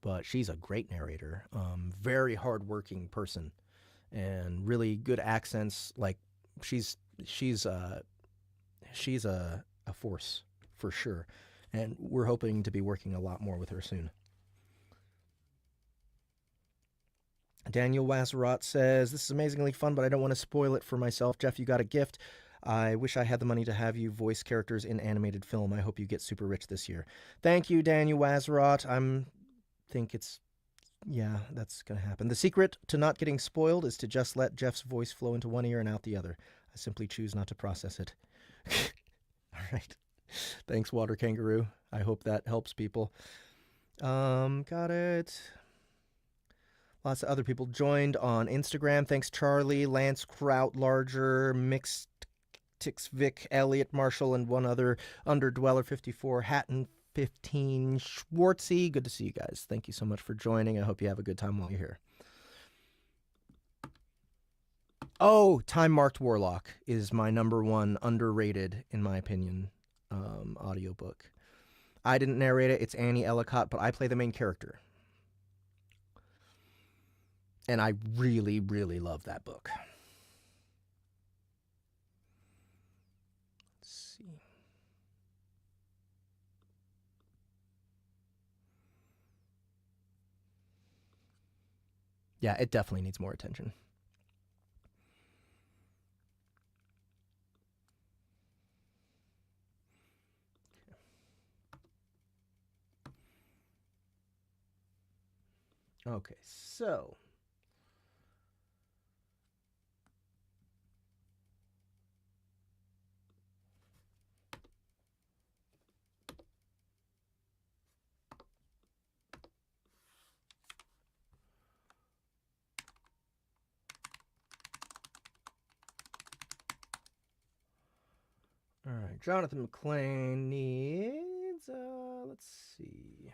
but she's a great narrator. Very hardworking person, and really good accents. Like, she's a force for sure, and we're hoping to be working a lot more with her soon. Daniel Wazerat says, this is amazingly fun, but I don't want to spoil it for myself. Jeff, you got a gift. I wish I had the money to have you voice characters in animated film. I hope you get super rich this year. Thank you, Daniel Wazerat. Yeah, that's going to happen. The secret to not getting spoiled is to just let Jeff's voice flow into one ear and out the other. I simply choose not to process it. All right. Thanks, Water Kangaroo. I hope that helps people. Got it. Lots of other people joined on Instagram. Thanks, Charlie, Lance Krautlarger, Mixed Tix Vic, Elliot Marshall, and one other, Underdweller54, Hatton 15, Schwartzy. Good to see you guys. Thank you so much for joining. I hope you have a good time while you're here. Oh, Time Marked Warlock is my #1 underrated, in my opinion, audiobook. I didn't narrate it. It's Annie Ellicott, but I play the main character. And I really, really love that book. Let's see. Yeah, it definitely needs more attention. Okay, so all right, Jonathan McClain needs, let's see.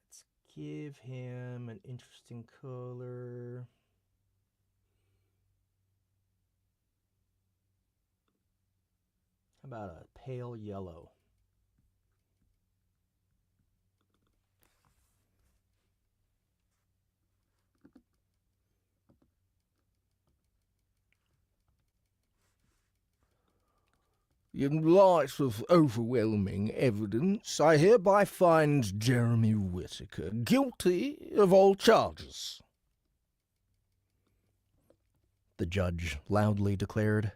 Let's give him an interesting color. How about a pale yellow? In light of overwhelming evidence, I hereby find Jeremy Whittaker guilty of all charges, The judge loudly declared.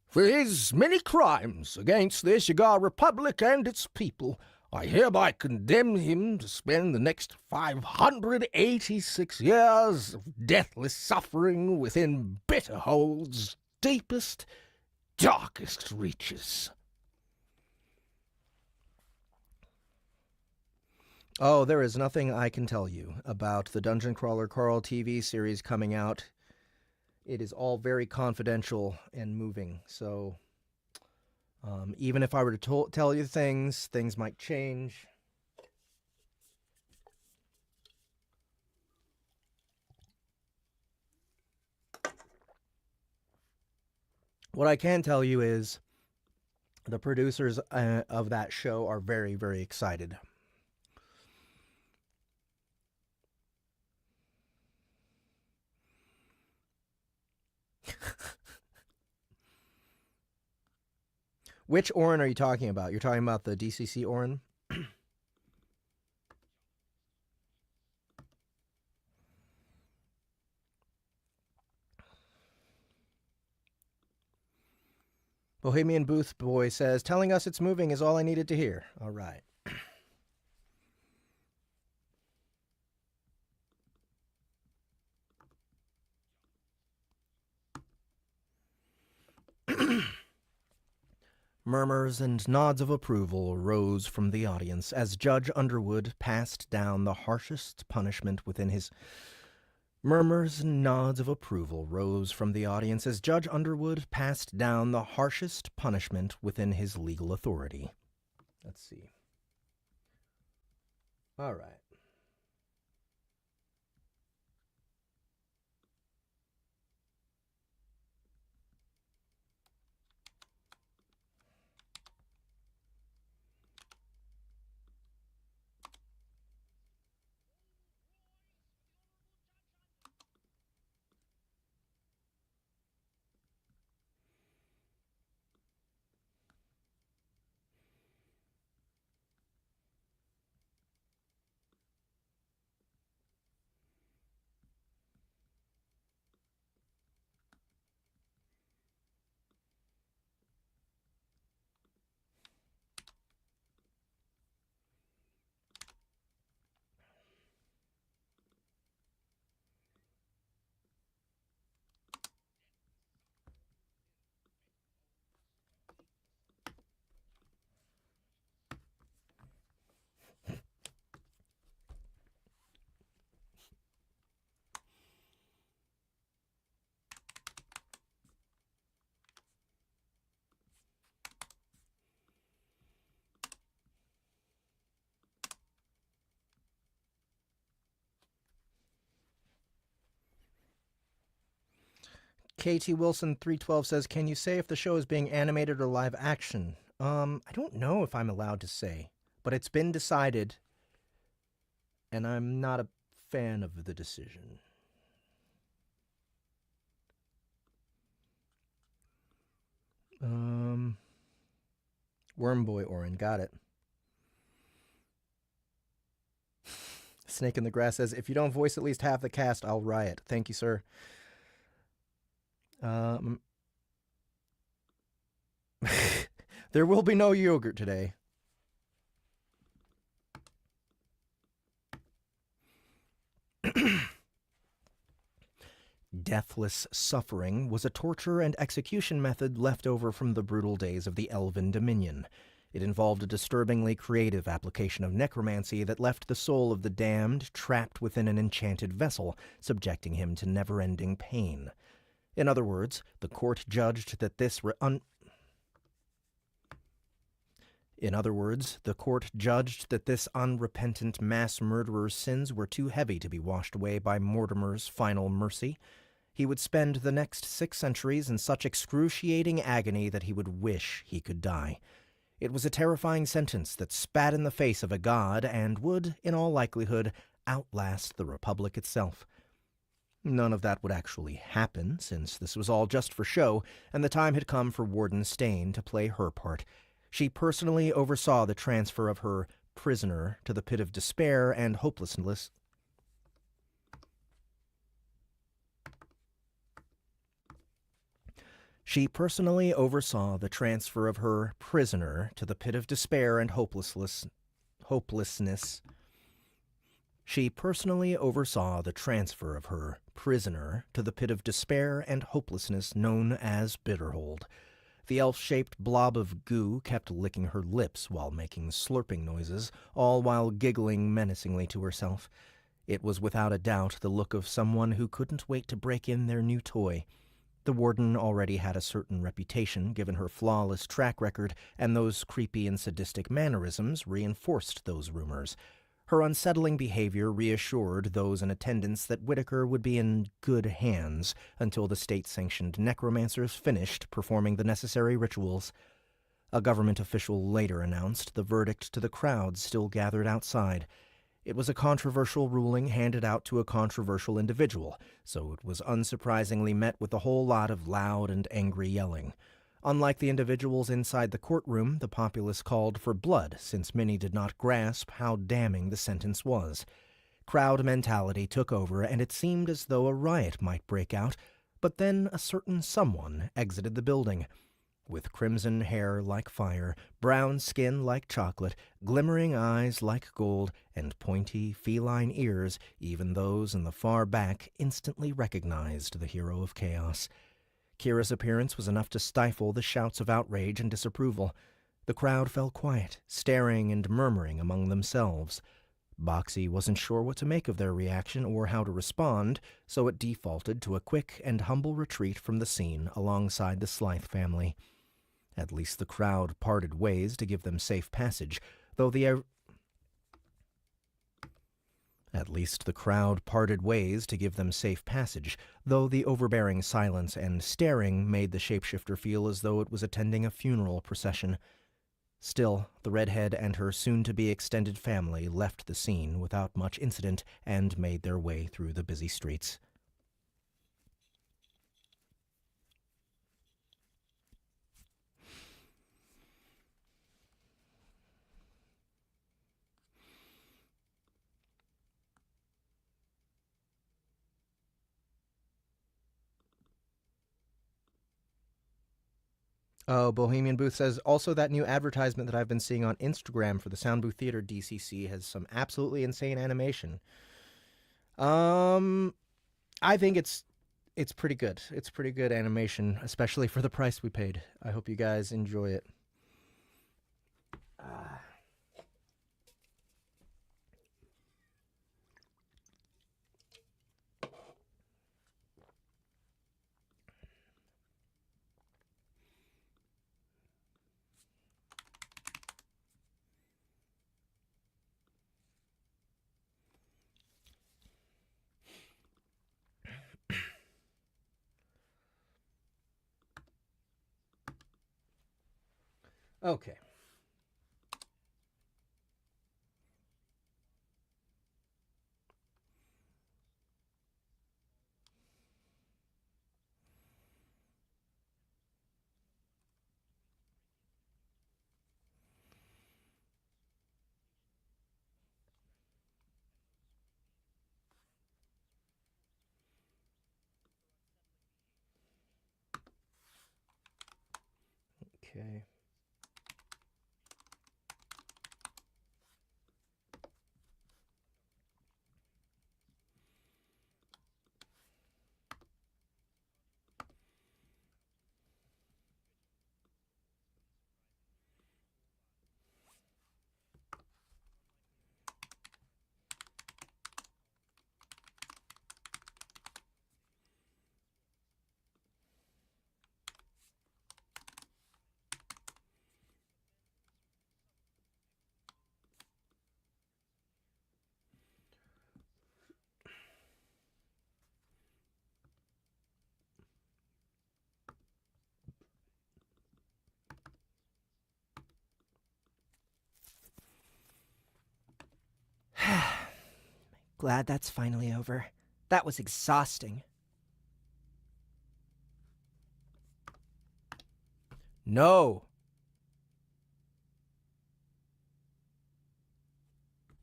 For his many crimes against the Shigar Republic and its people, I hereby condemn him to spend the next 586 years of deathless suffering within Bitterhole's deepest, darkest reaches. Oh, there is nothing I can tell you about the Dungeon Crawler Carl TV series coming out. It is all very confidential and moving, so even if I were to tell you things might change. What I can tell you is the producers of that show are very, very excited. Which Orin are you talking about? You're talking about the DCC Orin? Bohemian Booth Boy says, telling us it's moving is all I needed to hear. All right. Murmurs and nods of approval rose from the audience as Judge Underwood passed down the harshest punishment within his... Murmurs and nods of approval rose from the audience as Judge Underwood passed down the harshest punishment within his legal authority. Let's see. All right. KT Wilson 312 says, can you say if the show is being animated or live action? I don't know if I'm allowed to say, but it's been decided, and I'm not a fan of the decision. Wormboy Orin, got it. Snake in the Grass says, if you don't voice at least half the cast, I'll riot. Thank you, sir. There will be no yogurt today. Deathless suffering was a torture and execution method left over from the brutal days of the Elven Dominion. It involved a disturbingly creative application of necromancy that left the soul of the damned trapped within an enchanted vessel, subjecting him to never-ending pain. In other words, the court judged that this unrepentant mass murderer's sins were too heavy to be washed away by Mortimer's final mercy. He would spend the next 6 centuries in such excruciating agony that he would wish he could die. It was a terrifying sentence that spat in the face of a god and would, in all likelihood, outlast the Republic itself. None of that would actually happen, since this was all just for show, and the time had come for Warden Stain to play her part. She personally oversaw the transfer of her prisoner to the pit of despair and hopelessness. She personally oversaw the transfer of her prisoner to the pit of despair and hopelessness. She personally oversaw the transfer of her prisoner to the pit of despair and hopelessness known as Bitterhold. The elf-shaped blob of goo kept licking her lips while making slurping noises, all while giggling menacingly to herself. It was without a doubt the look of someone who couldn't wait to break in their new toy. The warden already had a certain reputation, given her flawless track record, and those creepy and sadistic mannerisms reinforced those rumors. Her unsettling behavior reassured those in attendance that Whitaker would be in good hands until the state-sanctioned necromancers finished performing the necessary rituals. A government official later announced the verdict to the crowd still gathered outside. It was a controversial ruling handed out to a controversial individual, so it was unsurprisingly met with a whole lot of loud and angry yelling. Unlike the individuals inside the courtroom, the populace called for blood, since many did not grasp how damning the sentence was. Crowd mentality took over, and it seemed as though a riot might break out, but then a certain someone exited the building. with crimson hair like fire, brown skin like chocolate, glimmering eyes like gold, and pointy, feline ears. Even those in the far back instantly recognized the hero of chaos. Keira's appearance was enough to stifle the shouts of outrage and disapproval. The crowd fell quiet, staring and murmuring among themselves. Boxy wasn't sure what to make of their reaction or how to respond, so it defaulted to a quick and humble retreat from the scene alongside the Slythe family. At least the crowd parted ways to give them safe passage, though the overbearing silence and staring made the shapeshifter feel as though it was attending a funeral procession. Still, the redhead and her soon-to-be extended family left the scene without much incident and made their way through the busy streets. Oh, Bohemian Booth says, also that new advertisement that I've been seeing on Instagram for the Sound Booth Theater DCC has some absolutely insane animation. I think it's pretty good. It's pretty good animation, especially for the price we paid. I hope you guys enjoy it. Okay. Okay. Glad that's finally over. That was exhausting. No!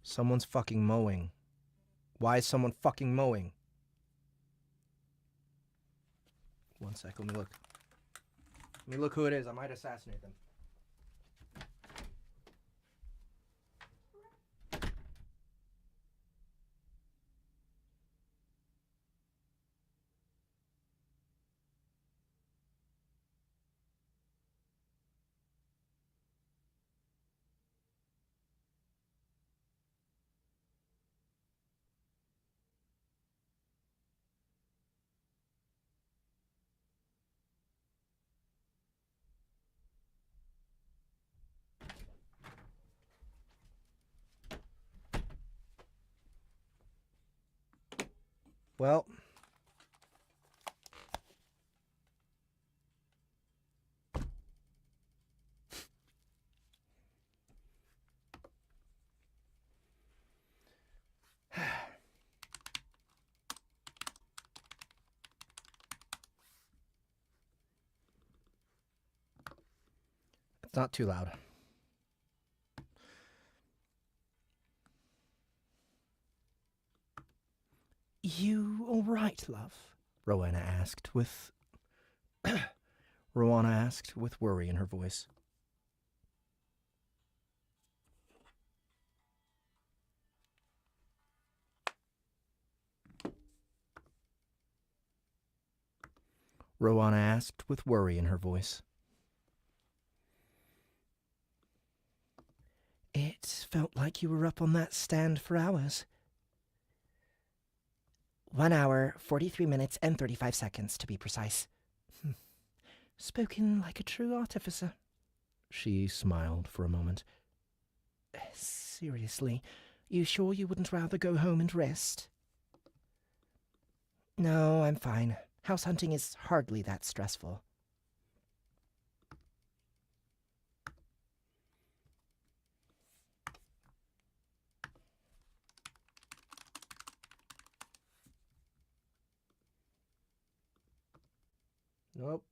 Someone's fucking mowing. Why is someone fucking mowing? One sec, let me look. Let me look who it is. I might assassinate them. Well, it's not too loud. You all right, love? Rowena asked with Rowana asked, with worry in her voice. Rowana asked, with worry in her voice. It felt like you were up on that stand for hours. 1 hour, 43 minutes, and 35 seconds, to be precise. Spoken like a true artificer. She smiled for a moment. Seriously, you sure you wouldn't rather go home and rest? No, I'm fine. House hunting is hardly that stressful. Nope.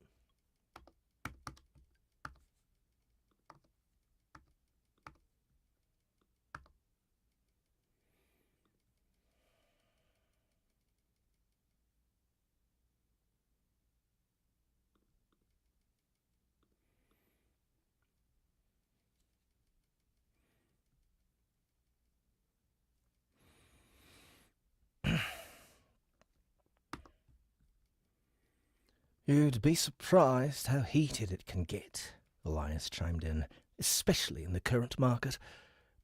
You'd be surprised how heated it can get, Elias chimed in, especially in the current market.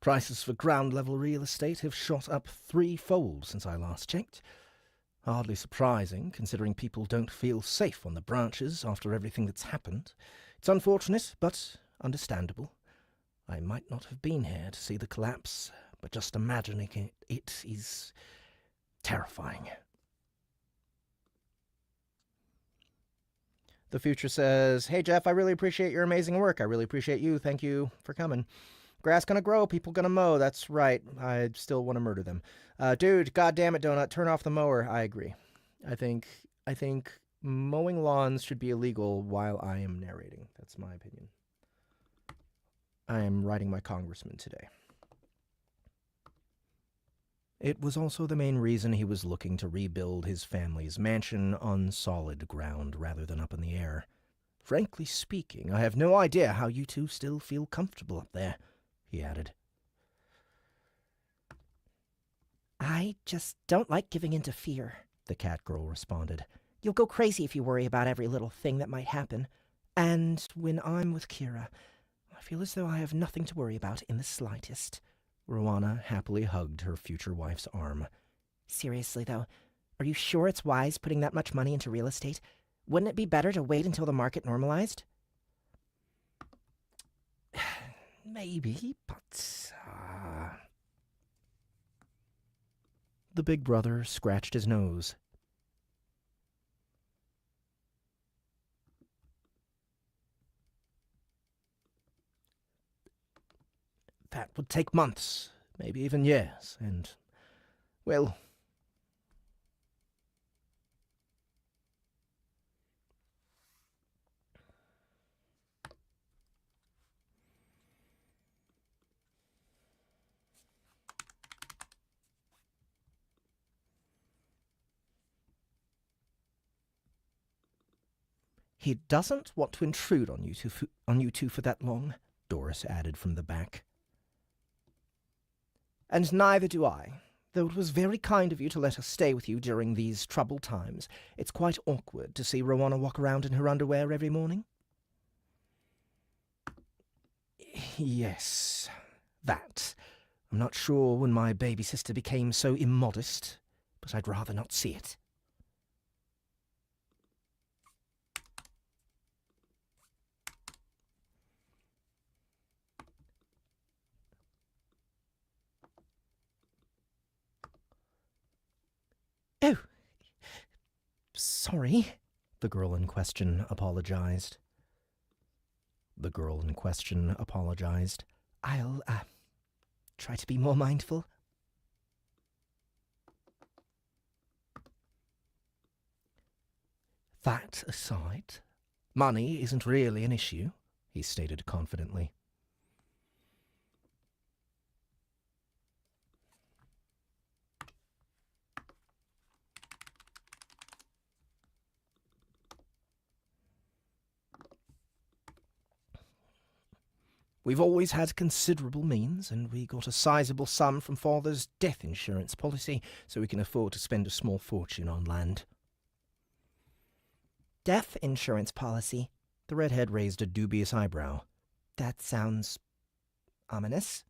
Prices for ground-level real estate have shot up 3-fold since I last checked. Hardly surprising, considering people don't feel safe on the branches after everything that's happened. It's unfortunate, but understandable. I might not have been here to see the collapse, but just imagining it is terrifying. The future says, "Hey Jeff, I really appreciate your amazing work. I really appreciate you. Thank you for coming. Grass gonna grow, people gonna mow. That's right. I still want to murder them. Dude, goddamn it, Donut, turn off the mower." I agree. I think mowing lawns should be illegal while I am narrating. That's my opinion. I am writing my congressman today. It was also the main reason he was looking to rebuild his family's mansion on solid ground rather than up in the air. "Frankly speaking, I have no idea how you two still feel comfortable up there," he added. I just don't like giving in to fear, the cat girl responded. You'll go crazy if you worry about every little thing that might happen. And when I'm with Keira, I feel as though I have nothing to worry about in the slightest. Rowana happily hugged her future wife's arm. Seriously, though, are you sure it's wise putting that much money into real estate? Wouldn't it be better to wait until the market normalized? Maybe, but... The big brother scratched his nose. That would take months, maybe even years, and, well... He doesn't want to intrude on you two for that long, Doris added from the back. And neither do I, though it was very kind of you to let us stay with you during these troubled times. It's quite awkward to see Rowana walk around in her underwear every morning. Yes, that. I'm not sure when my baby sister became so immodest, but I'd rather not see it. Oh, sorry, the girl in question apologized. I'll, try to be more mindful. That aside, money isn't really an issue, he stated confidently. We've always had considerable means, and we got a sizable sum from Father's death insurance policy, so we can afford to spend a small fortune on land. Death insurance policy? The redhead raised a dubious eyebrow. That sounds ominous.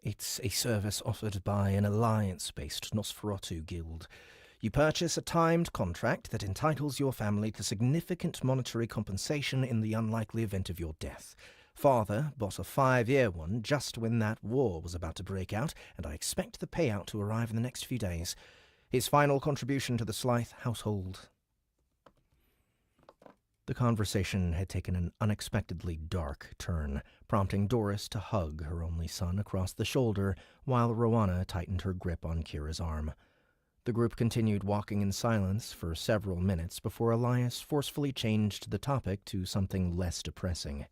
It's a service offered by an alliance-based Nosferatu guild. You purchase a timed contract that entitles your family to significant monetary compensation in the unlikely event of your death. Father bought a 5-year one just when that war was about to break out, and I expect the payout to arrive in the next few days. His final contribution to the Slythe household. The conversation had taken an unexpectedly dark turn, prompting Doris to hug her only son across the shoulder while Rowana tightened her grip on Keira's arm. The group continued walking in silence for several minutes before Elias forcefully changed the topic to something less depressing.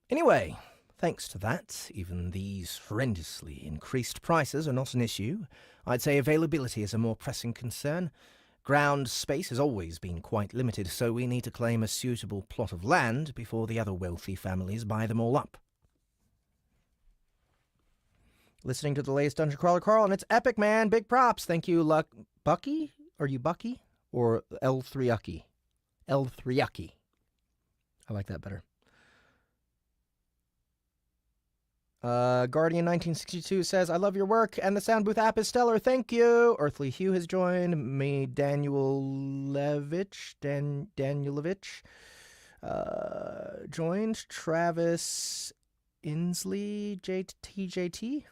Anyway, thanks to that, even these horrendously increased prices are not an issue. I'd say availability is a more pressing concern. Ground space has always been quite limited, so we need to claim a suitable plot of land before the other wealthy families buy them all up. Listening to the latest Dungeon Crawler, Carl, and it's epic, man. Big props. Thank you, Bucky? Are you Bucky? Or L3ucky? L3ucky. I like that better. Guardian 1962 says, I love your work, and the Sound Booth app is stellar. Thank you. Earthly Hugh has joined. Me, Danielevich joined. Travis Inslee, TJT.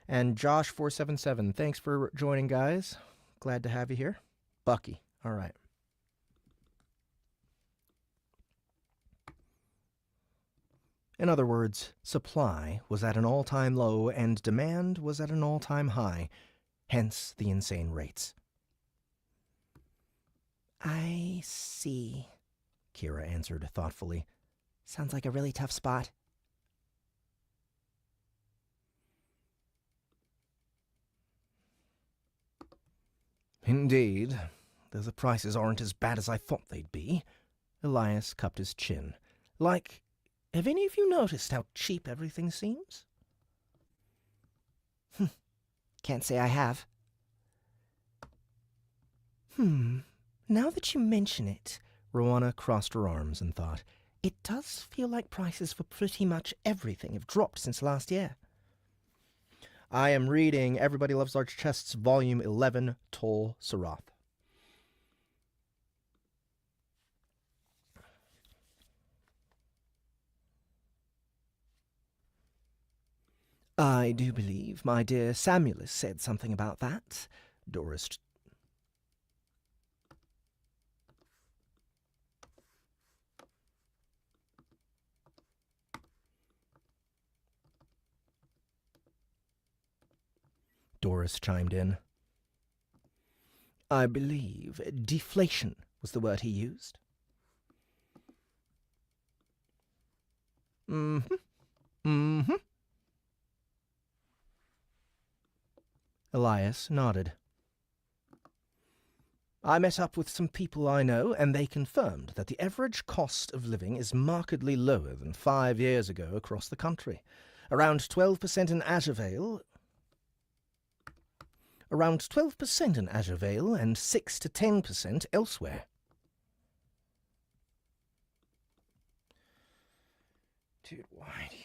And Josh477. Thanks for joining, guys. Glad to have you here. Bucky. All right. In other words, supply was at an all-time low and demand was at an all-time high, hence the insane rates. I see, Keira answered thoughtfully. Sounds like a really tough spot. Indeed, though the prices aren't as bad as I thought they'd be. Elias cupped his chin. Like, have any of you noticed how cheap everything seems? Can't say I have. Now that you mention it, Rowana crossed her arms and thought, it does feel like prices for pretty much everything have dropped since last year. I am reading Everybody Loves Large Chests, Volume 11, TOL-SAROTH. I do believe my dear Samuelus said something about that, Doris. Doris chimed in. I believe deflation was the word he used. Elias nodded. I met up with some people I know, and they confirmed that the average cost of living is markedly lower than 5 years ago across the country. Around 12% in Azurvale, and 6 to 10% elsewhere. Dude, why do you...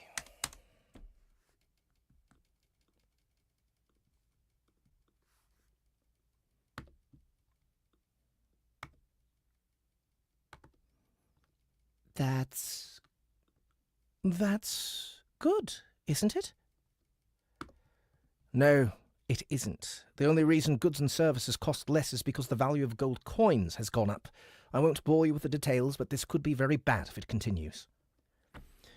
That's good, isn't it? No, It isn't. The only reason goods and services cost less is because the value of gold coins has gone up. I won't bore you with the details, but this could be very bad if it continues.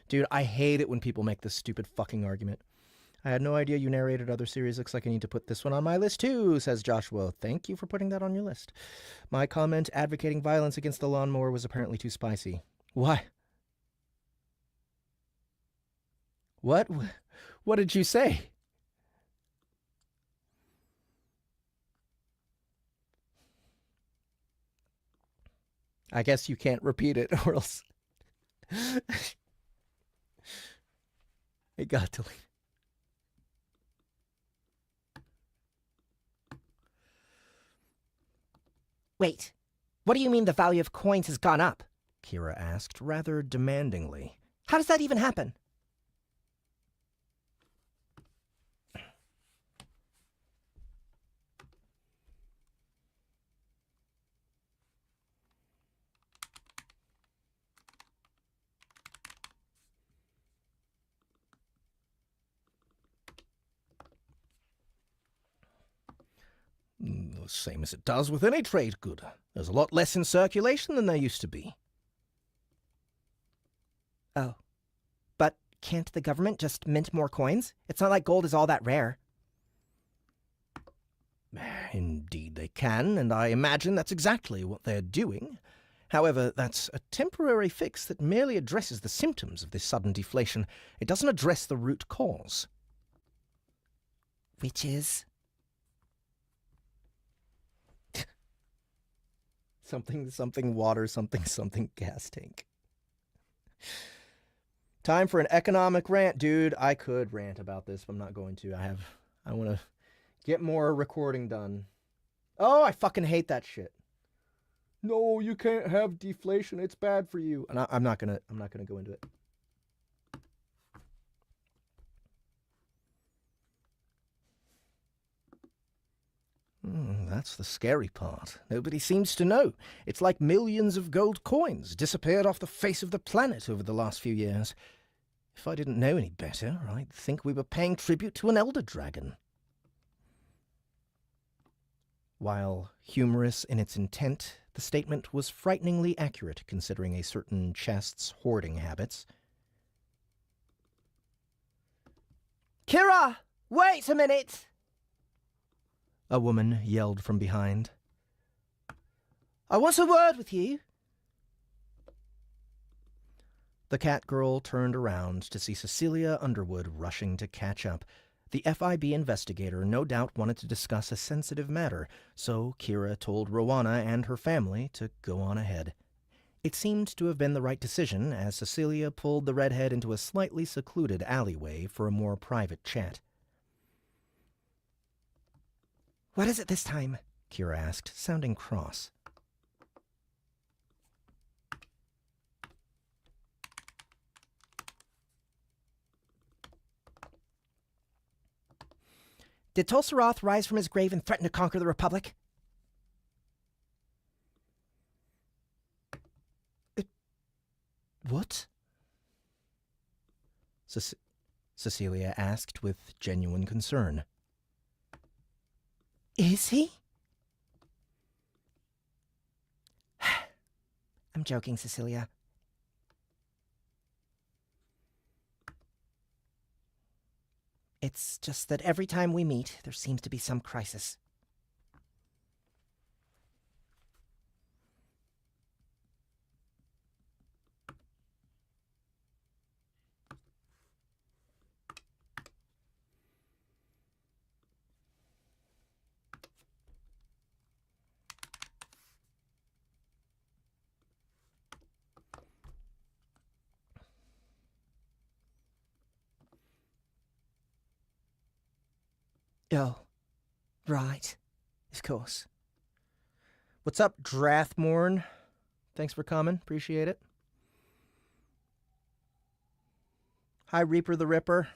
Dude, I hate it when people make this stupid fucking argument. I had no idea you narrated other series. Looks like I need to put this one on my list too, says Joshua. Thank you for putting that on your list. My comment advocating violence against the lawnmower was apparently too spicy. Why? What? What did you say? I guess you can't repeat it or else it got deleted. Wait, what do you mean the value of coins has gone up? Keira asked, rather demandingly. How does that even happen? The same as it does with any trade good. There's a lot less in circulation than there used to be. Oh. But can't the government just mint more coins? It's not like gold is all that rare. Indeed they can, and I imagine that's exactly what they're doing. However, that's a temporary fix that merely addresses the symptoms of this sudden deflation. It doesn't address the root cause. Which is? Something water, something gas tank. Time for an economic rant, dude. I could rant about this, but I'm not going to. I want to get more recording done. Oh, I fucking hate that shit. No, you can't have deflation. It's bad for you. And I'm not gonna go into it. That's the scary part. Nobody seems to know. It's like millions of gold coins disappeared off the face of the planet over the last few years. If I didn't know any better, I'd think we were paying tribute to an elder dragon. While humorous in its intent, the statement was frighteningly accurate considering a certain chest's hoarding habits. Keira! Wait a minute! A woman yelled from behind. I want a word with you. The cat girl turned around to see Cecilia Underwood rushing to catch up. The FIB investigator no doubt wanted to discuss a sensitive matter, so Keira told Rowana and her family to go on ahead. It seemed to have been the right decision, as Cecilia pulled the redhead into a slightly secluded alleyway for a more private chat. What is it this time? Keira asked, sounding cross. Did TOL-SAROTH rise from his grave and threaten to conquer the Republic? What? Cecilia asked with genuine concern. Is he? I'm joking, Cecilia. It's just that every time we meet, there seems to be some crisis. Oh, right. Of course. What's up, Drathmorn? Thanks for coming. Appreciate it. Hi, Reaper the Ripper.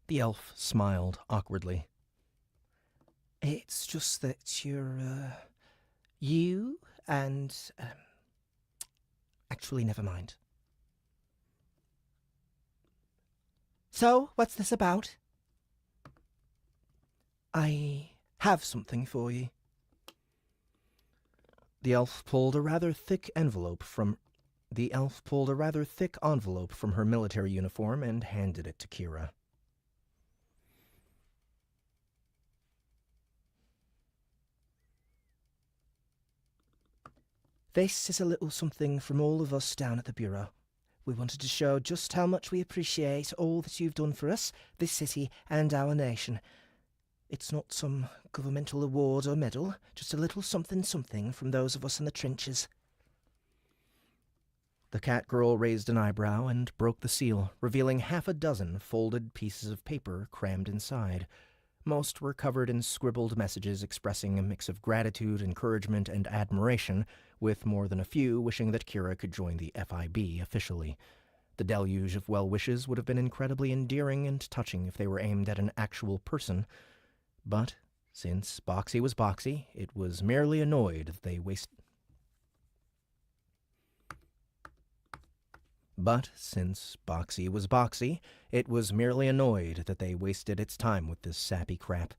The elf smiled awkwardly. It's just that you and... actually, never mind. So, what's this about? I have something for you. The elf pulled a rather thick envelope from her military uniform and handed it to Keira. This is a little something from all of us down at the Bureau. We wanted to show just how much we appreciate all that you've done for us, this city, and our nation. It's not some governmental award or medal, just a little something from those of us in the trenches. The cat girl raised an eyebrow and broke the seal, revealing half a dozen folded pieces of paper crammed inside. Most were covered in scribbled messages expressing a mix of gratitude, encouragement, and admiration, with more than a few wishing that Keira could join the FIB officially. The deluge of well-wishes would have been incredibly endearing and touching if they were aimed at an actual person. But, since Boxy was Boxy, it was merely annoyed that they wasted... its time with this sappy crap.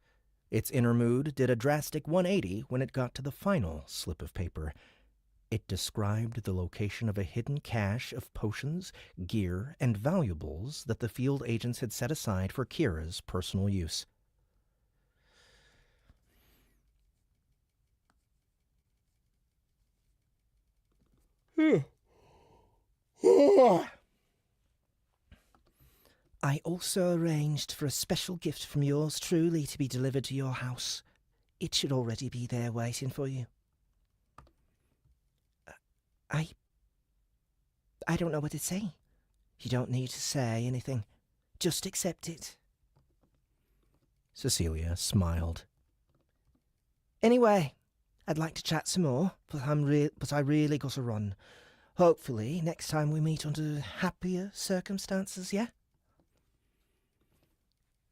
Its inner mood did a drastic 180 when it got to the final slip of paper. It described the location of a hidden cache of potions, gear, and valuables that the field agents had set aside for Keira's personal use. I also arranged for a special gift from yours truly to be delivered to your house. It should already be there waiting for you. I don't know what to say. You don't need to say anything. Just accept it. Cecilia smiled. Anyway, I'd like to chat some more, but I really got to run. Hopefully, next time we meet under happier circumstances, yeah?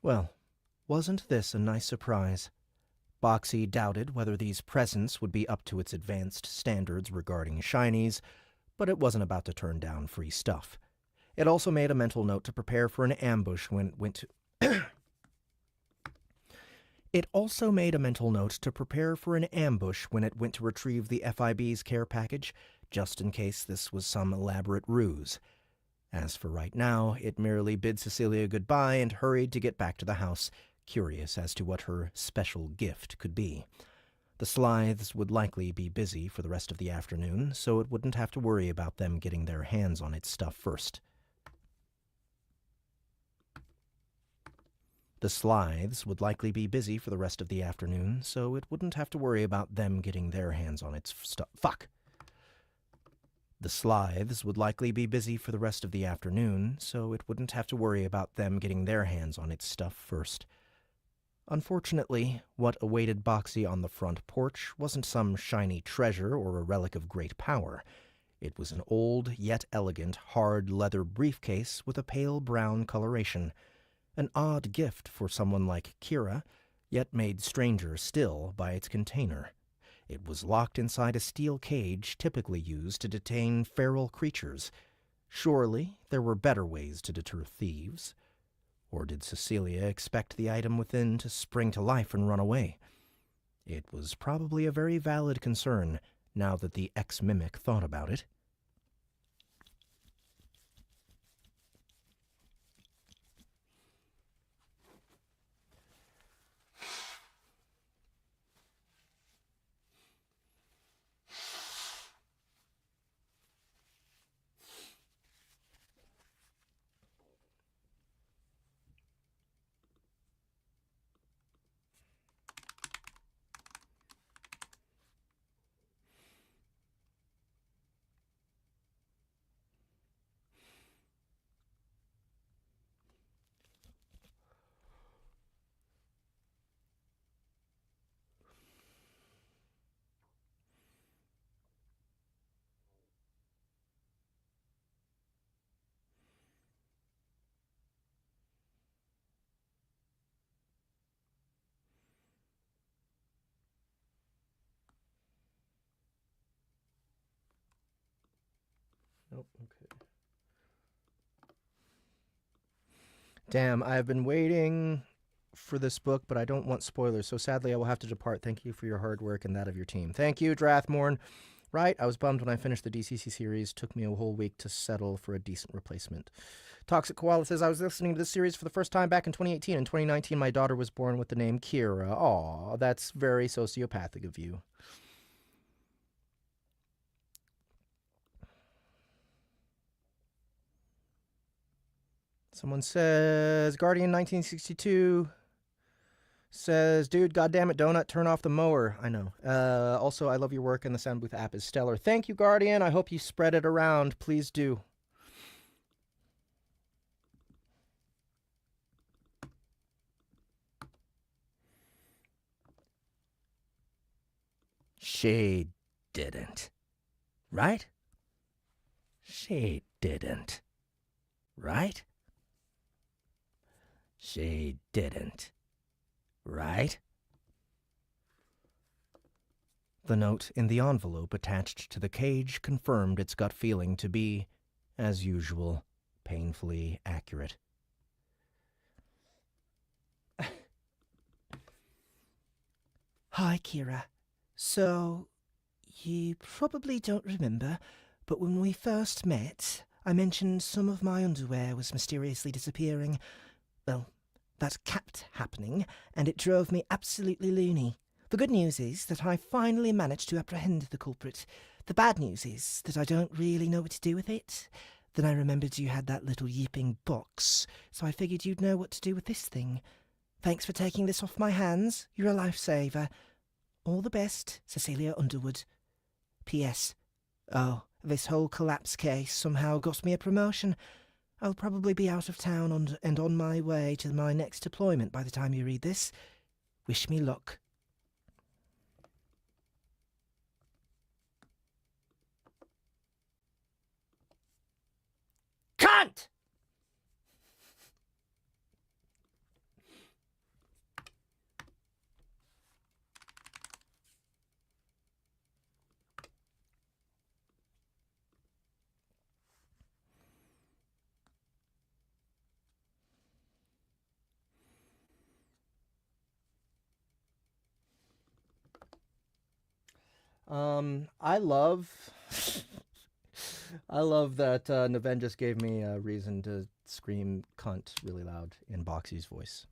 Well, wasn't this a nice surprise? Boxy doubted whether these presents would be up to its advanced standards regarding shinies, but it wasn't about to turn down free stuff. It also made a mental note to prepare for an ambush when it went to... retrieve the FIB's care package, just in case this was some elaborate ruse. As for right now, it merely bid Cecilia goodbye and hurried to get back to the house, curious as to what her special gift could be. The Slythes would likely be busy for the rest of the afternoon, so it wouldn't have to worry about them getting their hands on its stuff first. The Slythes would likely be busy for the rest of the afternoon, so it wouldn't have to worry about them getting their hands on its stuff. The Slythes would likely be busy for the rest of the afternoon, so it wouldn't have to worry about them getting their hands on its stuff first. Unfortunately, what awaited Boxy on the front porch wasn't some shiny treasure or a relic of great power. It was an old, yet elegant, hard leather briefcase with a pale brown coloration. An odd gift for someone like Keira, yet made stranger still by its container. It was locked inside a steel cage typically used to detain feral creatures. Surely there were better ways to deter thieves. Or did Cecilia expect the item within to spring to life and run away? It was probably a very valid concern, now that the ex-mimic thought about it. Oh, okay. Damn, I have been waiting for this book, but I don't want spoilers, so sadly I will have to depart. Thank you for your hard work and that of your team. Thank you, Drathmorn. Right, I was bummed when I finished the DCC series. Took me a whole week to settle for a decent replacement. Toxic Koala says, I was listening to this series for the first time back in 2018. In 2019, my daughter was born with the name Keira. Aw, that's very sociopathic of you. Someone says, Guardian 1962 says, dude, goddammit, Donut, turn off the mower. I know. Also, I love your work and the Sound Booth app is stellar. Thank you, Guardian. I hope you spread it around. Please do. She didn't. Right? She didn't. Right? She didn't. Right? The note in the envelope attached to the cage confirmed its gut feeling to be, as usual, painfully accurate. Hi, Keira. So, you probably don't remember, but when we first met, I mentioned some of my underwear was mysteriously disappearing. Well, that kept happening, and it drove me absolutely loony. The good news is that I finally managed to apprehend the culprit. The bad news is that I don't really know what to do with it. Then I remembered you had that little yipping box, so I figured you'd know what to do with this thing. Thanks for taking this off my hands. You're a lifesaver. All the best, Cecilia Underwood. P.S. Oh, this whole collapse case somehow got me a promotion. I'll probably be out of town and on my way to my next deployment by the time you read this. Wish me luck. Cunt! I love I love that Neven just gave me a reason to scream cunt really loud in Boxy's voice.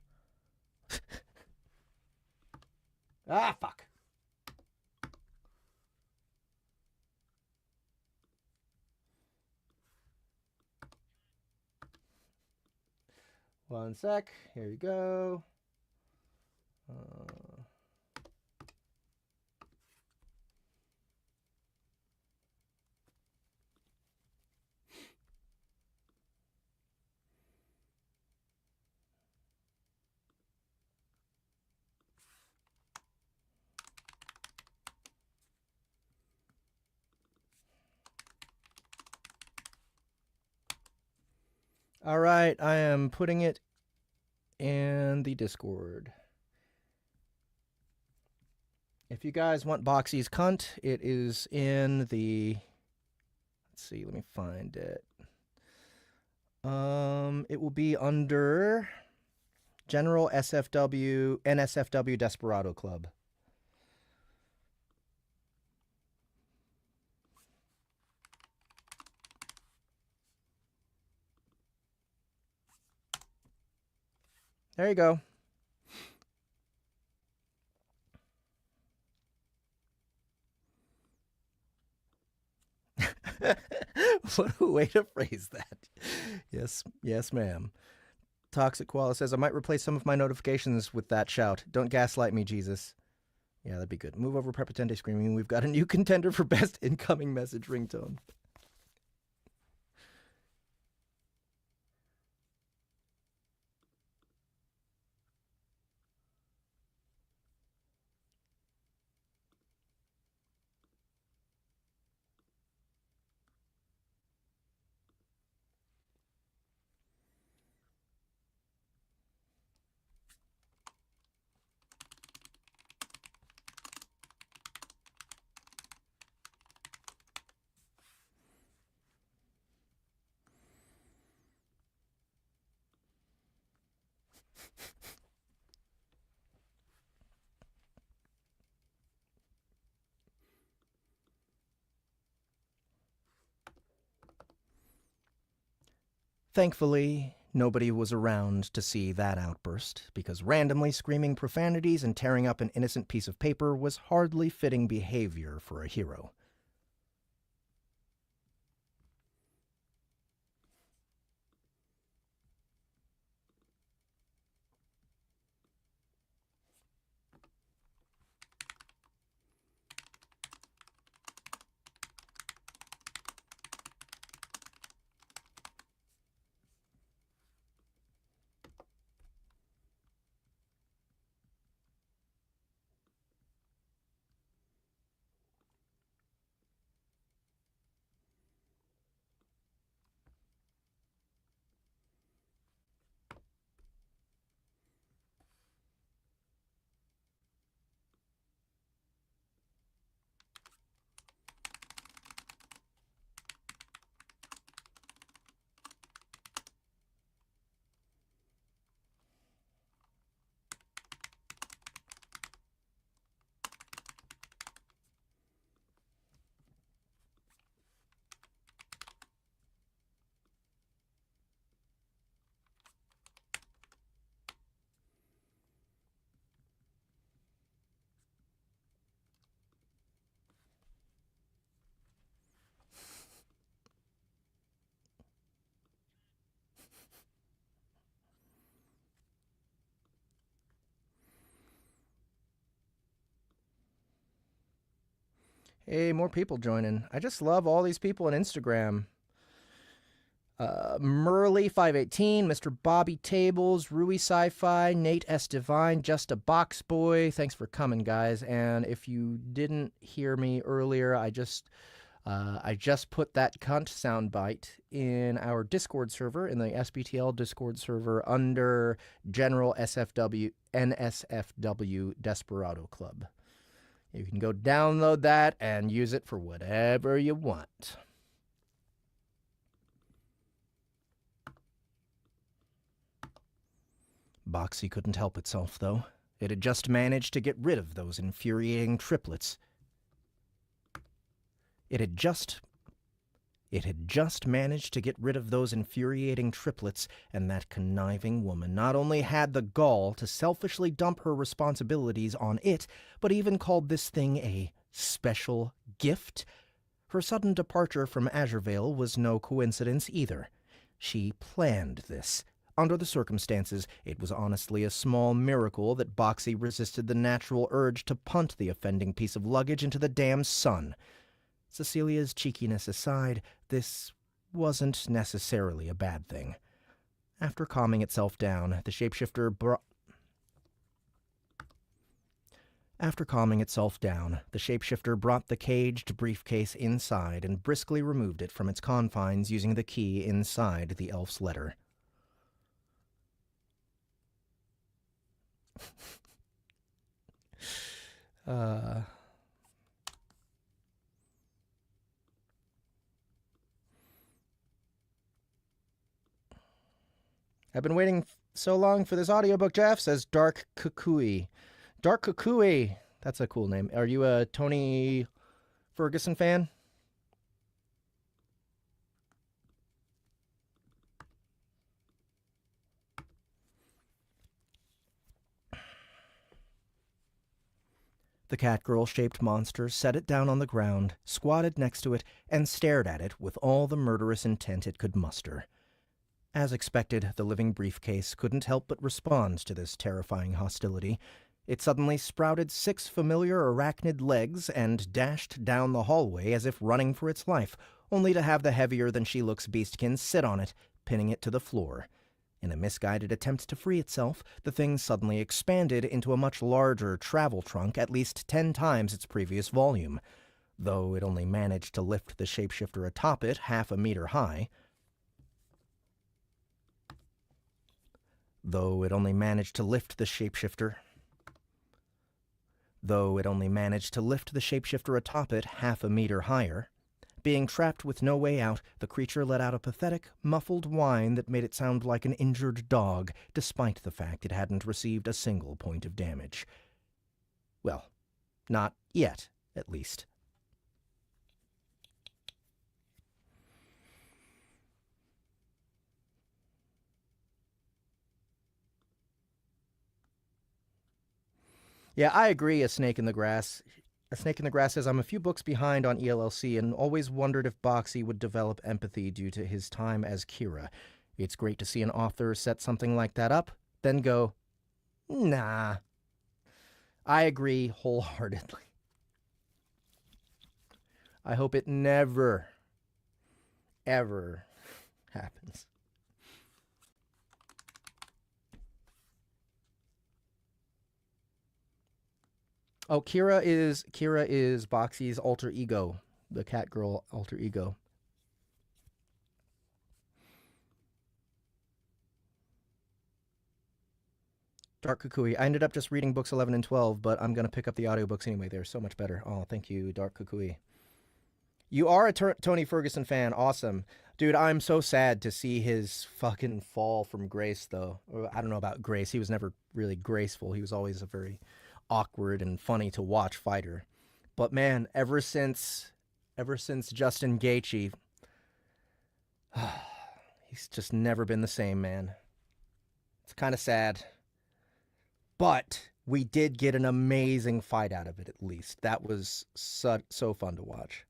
Ah, fuck. One sec. Here you go. All right, I am putting it in the Discord. If you guys want Boxy's cunt, it is in the... Let's see, let me find it. It will be under General SFW, NSFW Desperado Club. There you go. What a way to phrase that. Yes, ma'am. Toxic Koala says, I might replace some of my notifications with that shout. Don't gaslight me, Jesus. Yeah, that'd be good. Move over Prepotente screaming. We've got a new contender for best incoming message ringtone. Thankfully, nobody was around to see that outburst, because randomly screaming profanities and tearing up an innocent piece of paper was hardly fitting behavior for a hero. Hey, more people joining. I just love all these people on Instagram. Merly518, Mr. Bobby Tables, Rui Sci-Fi, Nate S. Divine, Just a Box Boy. Thanks for coming, guys. And if you didn't hear me earlier, I just put that cunt soundbite in our Discord server, in the SBTL Discord server, under General SFW, NSFW Desperado Club. You can go download that and use it for whatever you want. Boxy couldn't help itself, though. It had just managed to get rid of those infuriating triplets. It had just managed to get rid of those infuriating triplets, and that conniving woman not only had the gall to selfishly dump her responsibilities on it, but even called this thing a special gift. Her sudden departure from Azurevale was no coincidence either. She planned this. Under the circumstances, it was honestly a small miracle that Boxy resisted the natural urge to punt the offending piece of luggage into the damn sun. Cecilia's cheekiness aside, this wasn't necessarily a bad thing. After calming itself down, the shapeshifter brought the caged briefcase inside and briskly removed it from its confines using the key inside the elf's letter. I've been waiting so long for this audiobook, Jeff, says Dark Kukui. Dark Kukui. That's a cool name. Are you a Tony Ferguson fan? The catgirl-shaped monster set it down on the ground, squatted next to it, and stared at it with all the murderous intent it could muster. As expected, the living briefcase couldn't help but respond to this terrifying hostility. It suddenly sprouted 6 familiar arachnid legs and dashed down the hallway as if running for its life, only to have the heavier-than-she-looks beastkin sit on it, pinning it to the floor. In a misguided attempt to free itself, the thing suddenly expanded into a much larger travel trunk, at least 10 times its previous volume. Though it only managed to lift the shapeshifter atop it half a meter high, Though it only managed to lift the shapeshifter atop it half a meter higher. Being trapped with no way out, the creature let out a pathetic, muffled whine that made it sound like an injured dog, despite the fact it hadn't received a single point of damage. Well, not yet, at least. Yeah, I agree. A Snake in the Grass. A Snake in the Grass says, I'm a few books behind on ELLC and always wondered if Boxy would develop empathy due to his time as Keira. It's great to see an author set something like that up, then go, nah. I agree wholeheartedly. I hope it never, ever happens. Oh, Keira is Boxy's alter ego, the cat girl alter ego. Dark Kukui. I ended up just reading books 11 and 12, but I'm going to pick up the audiobooks anyway. They're so much better. Oh, thank you, Dark Kukui. You are a Tony Ferguson fan. Awesome. Dude, I'm so sad to see his fucking fall from grace, though. I don't know about grace. He was never really graceful. He was always a very awkward and funny to watch fighter. But man, ever since Justin Gaethje, he's just never been the same, man. It's kind of sad. But we did get an amazing fight out of it, at least. That was so fun to watch.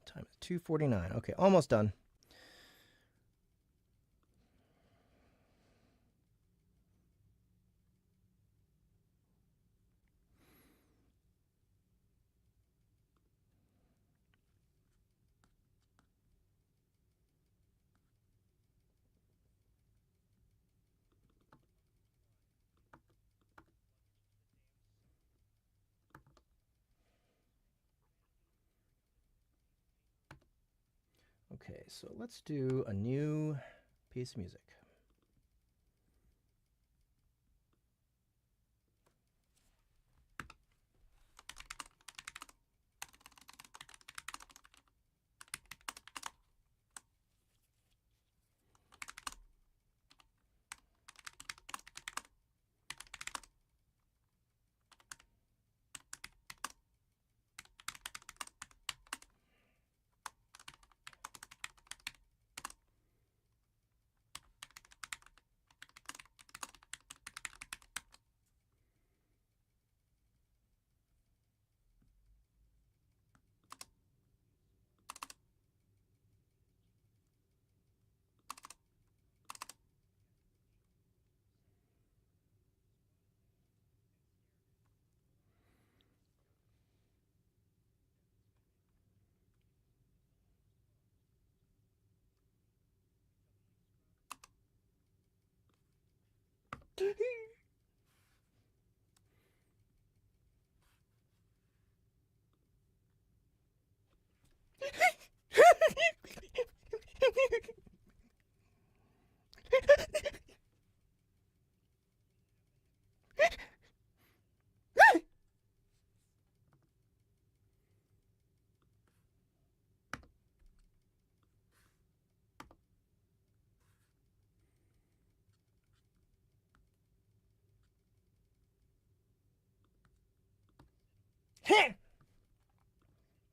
Time is 2:49. Okay, almost done. Okay, so let's do a new piece of music.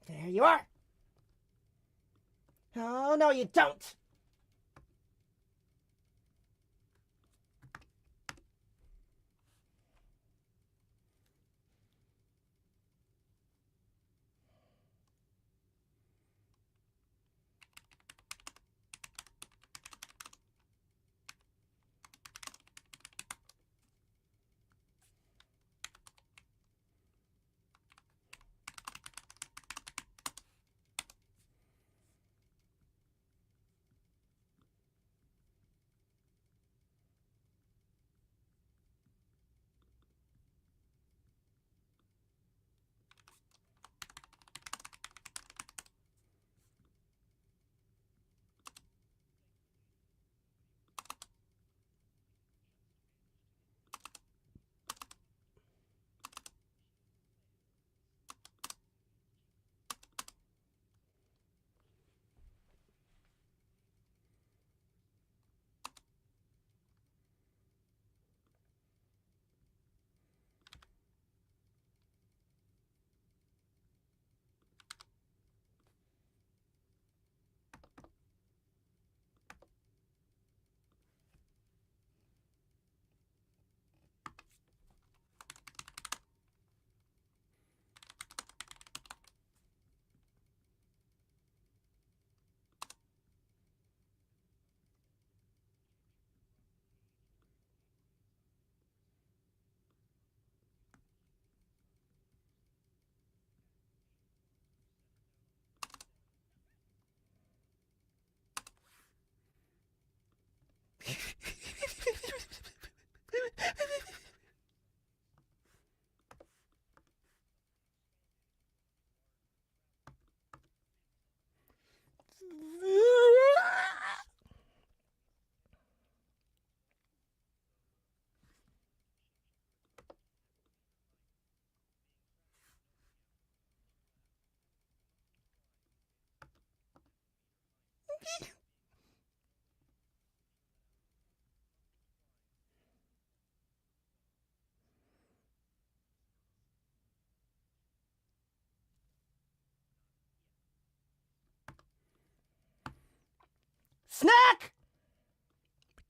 There you are. Oh, no, you don't.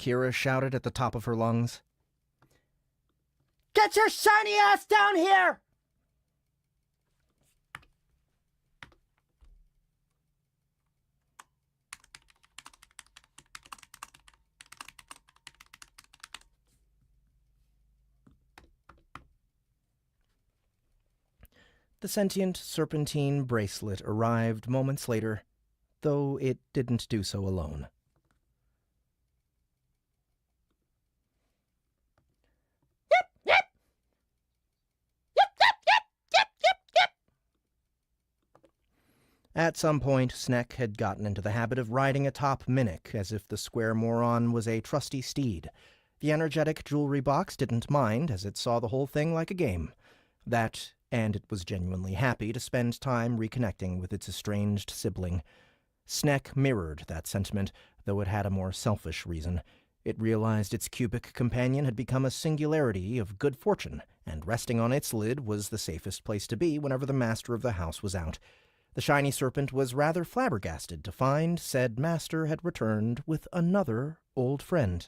Keira shouted at the top of her lungs. Get your shiny ass down here! The sentient serpentine bracelet arrived moments later, though it didn't do so alone. At some point, Sneck had gotten into the habit of riding atop Minnick, as if the square moron was a trusty steed. The energetic jewelry box didn't mind, as it saw the whole thing like a game. That, and it was genuinely happy to spend time reconnecting with its estranged sibling. Sneck mirrored that sentiment, though it had a more selfish reason. It realized its cubic companion had become a singularity of good fortune, and resting on its lid was the safest place to be whenever the master of the house was out. The shiny serpent was rather flabbergasted to find said master had returned with another old friend.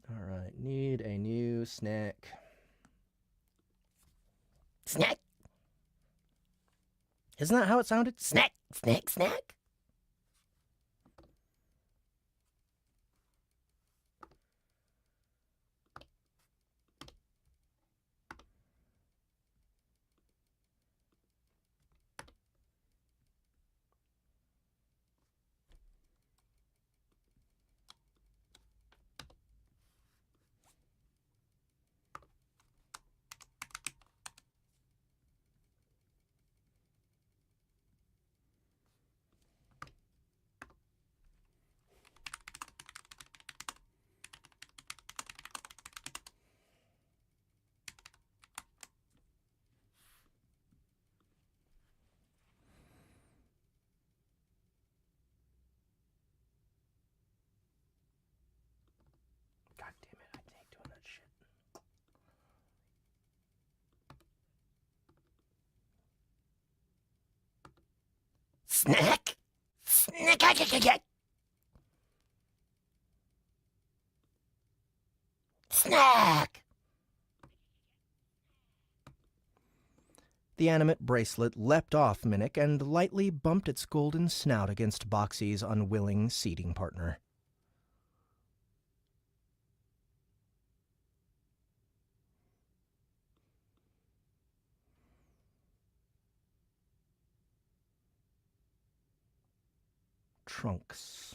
All right, need a new snack. Snack, Isn't that how it sounded? snack, snack, snack. God damn it, I hate doing that shit. Snack, snack, snack. The animate bracelet leapt off Minnick and lightly bumped its golden snout against Boxy's unwilling seating partner. Trunks.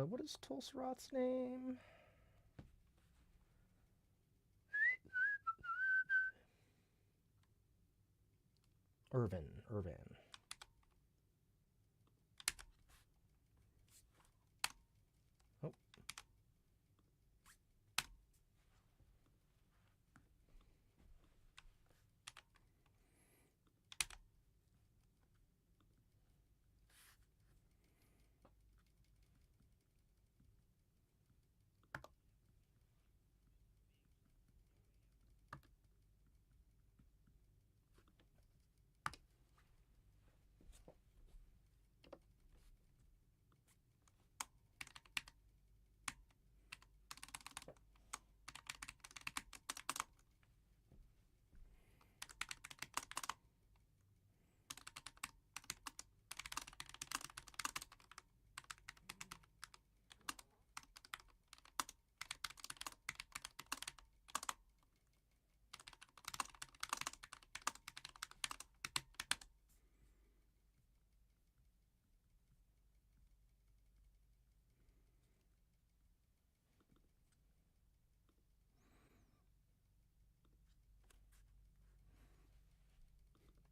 What is TOL-SAROTH's name? Irvin. Oh.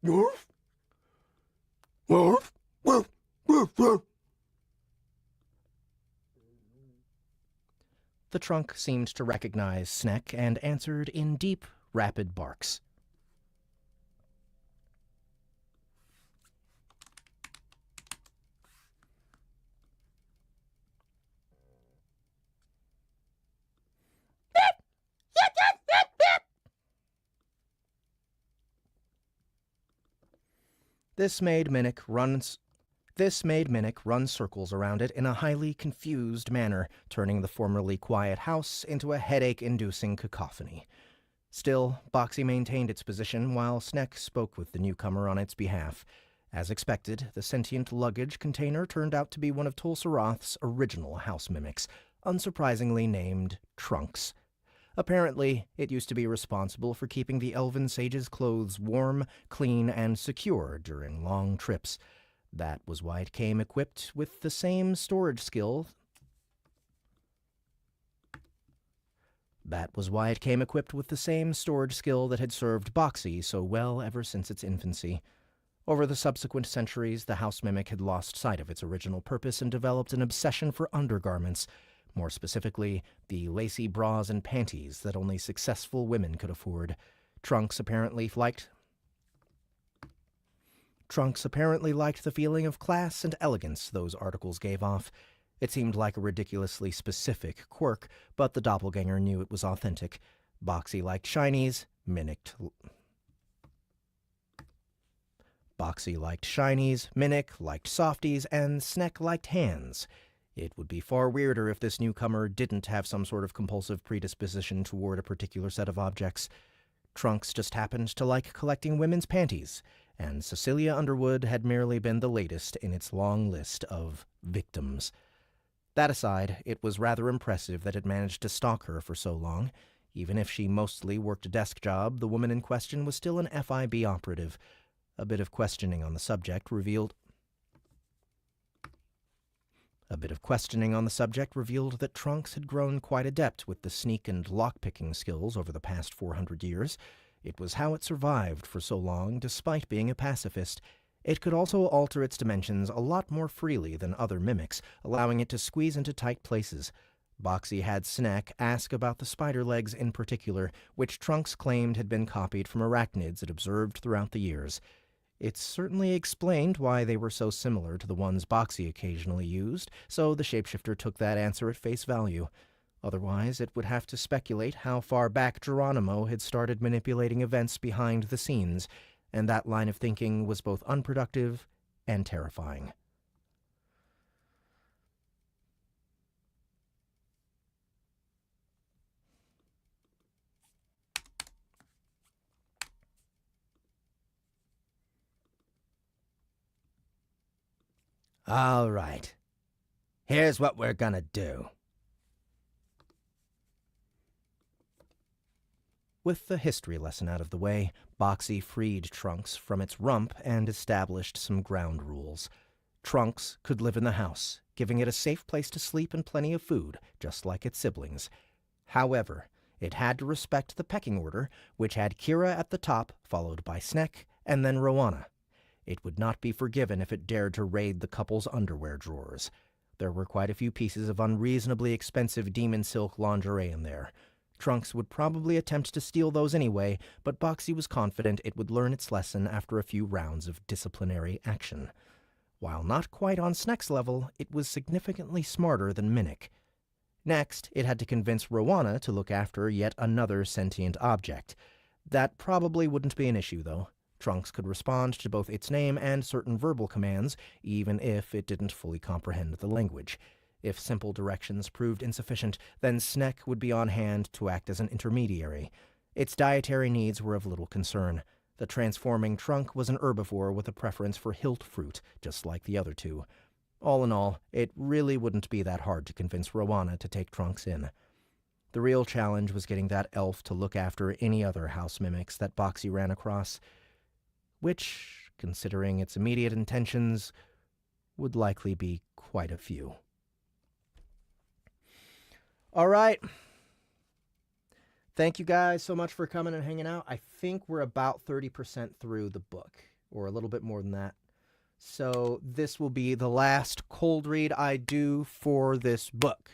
Woof. Woof. Woof. Woof. Woof. The trunk seemed to recognize Sneck and answered in deep, rapid barks. This made Minnick run circles around it in a highly confused manner, turning the formerly quiet house into a headache-inducing cacophony. Still, Boxy maintained its position while Sneck spoke with the newcomer on its behalf. As expected, the sentient luggage container turned out to be one of TOL-SAROTH's original house mimics, unsurprisingly named Trunks. Apparently, it used to be responsible for keeping the elven sage's clothes warm, clean, and secure during long trips. That was why it came equipped with the same storage skill that had served Boxy so well ever since its infancy. Over the subsequent centuries, the house mimic had lost sight of its original purpose and developed an obsession for undergarments, more specifically, the lacy bras and panties that only successful women could afford. Trunks apparently liked the feeling of class and elegance those articles gave off. It seemed like a ridiculously specific quirk, but the doppelganger knew it was authentic. Boxy liked shinies, Minnick liked softies, and Sneck liked hands. It would be far weirder if this newcomer didn't have some sort of compulsive predisposition toward a particular set of objects. Trunks just happened to like collecting women's panties, and Cecilia Underwood had merely been the latest in its long list of victims. That aside, it was rather impressive that it managed to stalk her for so long. Even if she mostly worked a desk job, the woman in question was still an FIB operative. A bit of questioning on the subject revealed that Trunks had grown quite adept with the sneak and lock-picking skills over the past 400 years. It was how it survived for so long, despite being a pacifist. It could also alter its dimensions a lot more freely than other mimics, allowing it to squeeze into tight places. Boxy had Sneck ask about the spider legs in particular, which Trunks claimed had been copied from arachnids it observed throughout the years. It certainly explained why they were so similar to the ones Boxy occasionally used, so the shapeshifter took that answer at face value. Otherwise, it would have to speculate how far back Geronimo had started manipulating events behind the scenes, and that line of thinking was both unproductive and terrifying. All right. Here's what we're gonna do. With the history lesson out of the way, Boxy freed Trunks from its rump and established some ground rules. Trunks could live in the house, giving it a safe place to sleep and plenty of food, just like its siblings. However, it had to respect the pecking order, which had Keira at the top, followed by Sneck, and then Rowana. It would not be forgiven if it dared to raid the couple's underwear drawers. There were quite a few pieces of unreasonably expensive demon silk lingerie in there. Trunks would probably attempt to steal those anyway, but Boxy was confident it would learn its lesson after a few rounds of disciplinary action. While not quite on Sneck's level, it was significantly smarter than Minnick. Next, it had to convince Rowana to look after yet another sentient object. That probably wouldn't be an issue, though. Trunks could respond to both its name and certain verbal commands, even if it didn't fully comprehend the language. If simple directions proved insufficient, then Sneck would be on hand to act as an intermediary. Its dietary needs were of little concern. The transforming trunk was an herbivore with a preference for hilt fruit, just like the other two. All in all, it really wouldn't be that hard to convince Rowana to take Trunks in. The real challenge was getting that elf to look after any other house mimics that Boxy ran across, which, considering its immediate intentions, would likely be quite a few. All right. Thank you guys so much for coming and hanging out. I think we're about 30% through the book. or a little bit more than that. So this will be the last cold read I do for this book.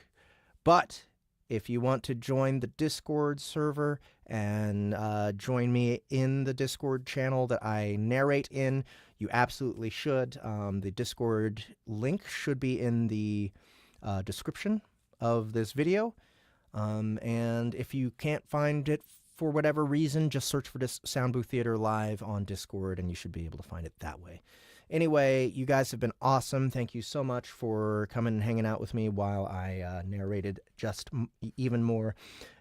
But if you want to join the Discord server and join me in the Discord channel that I narrate in, you absolutely should. The Discord link should be in the description of this video. And if you can't find it for whatever reason, just search for this Sound Booth Theater Live on Discord, and you should be able to find it that way. Anyway, you guys have been awesome. Thank you so much for coming and hanging out with me while I narrated just even more.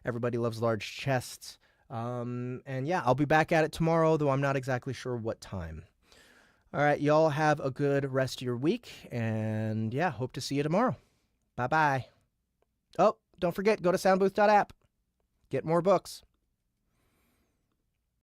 Everybody loves large chests. And yeah, I'll be back at it tomorrow, though I'm not exactly sure what time. All right, y'all have a good rest of your week. And yeah, hope to see you tomorrow. Bye-bye. Oh, don't forget, go to soundbooth.app. Get more books.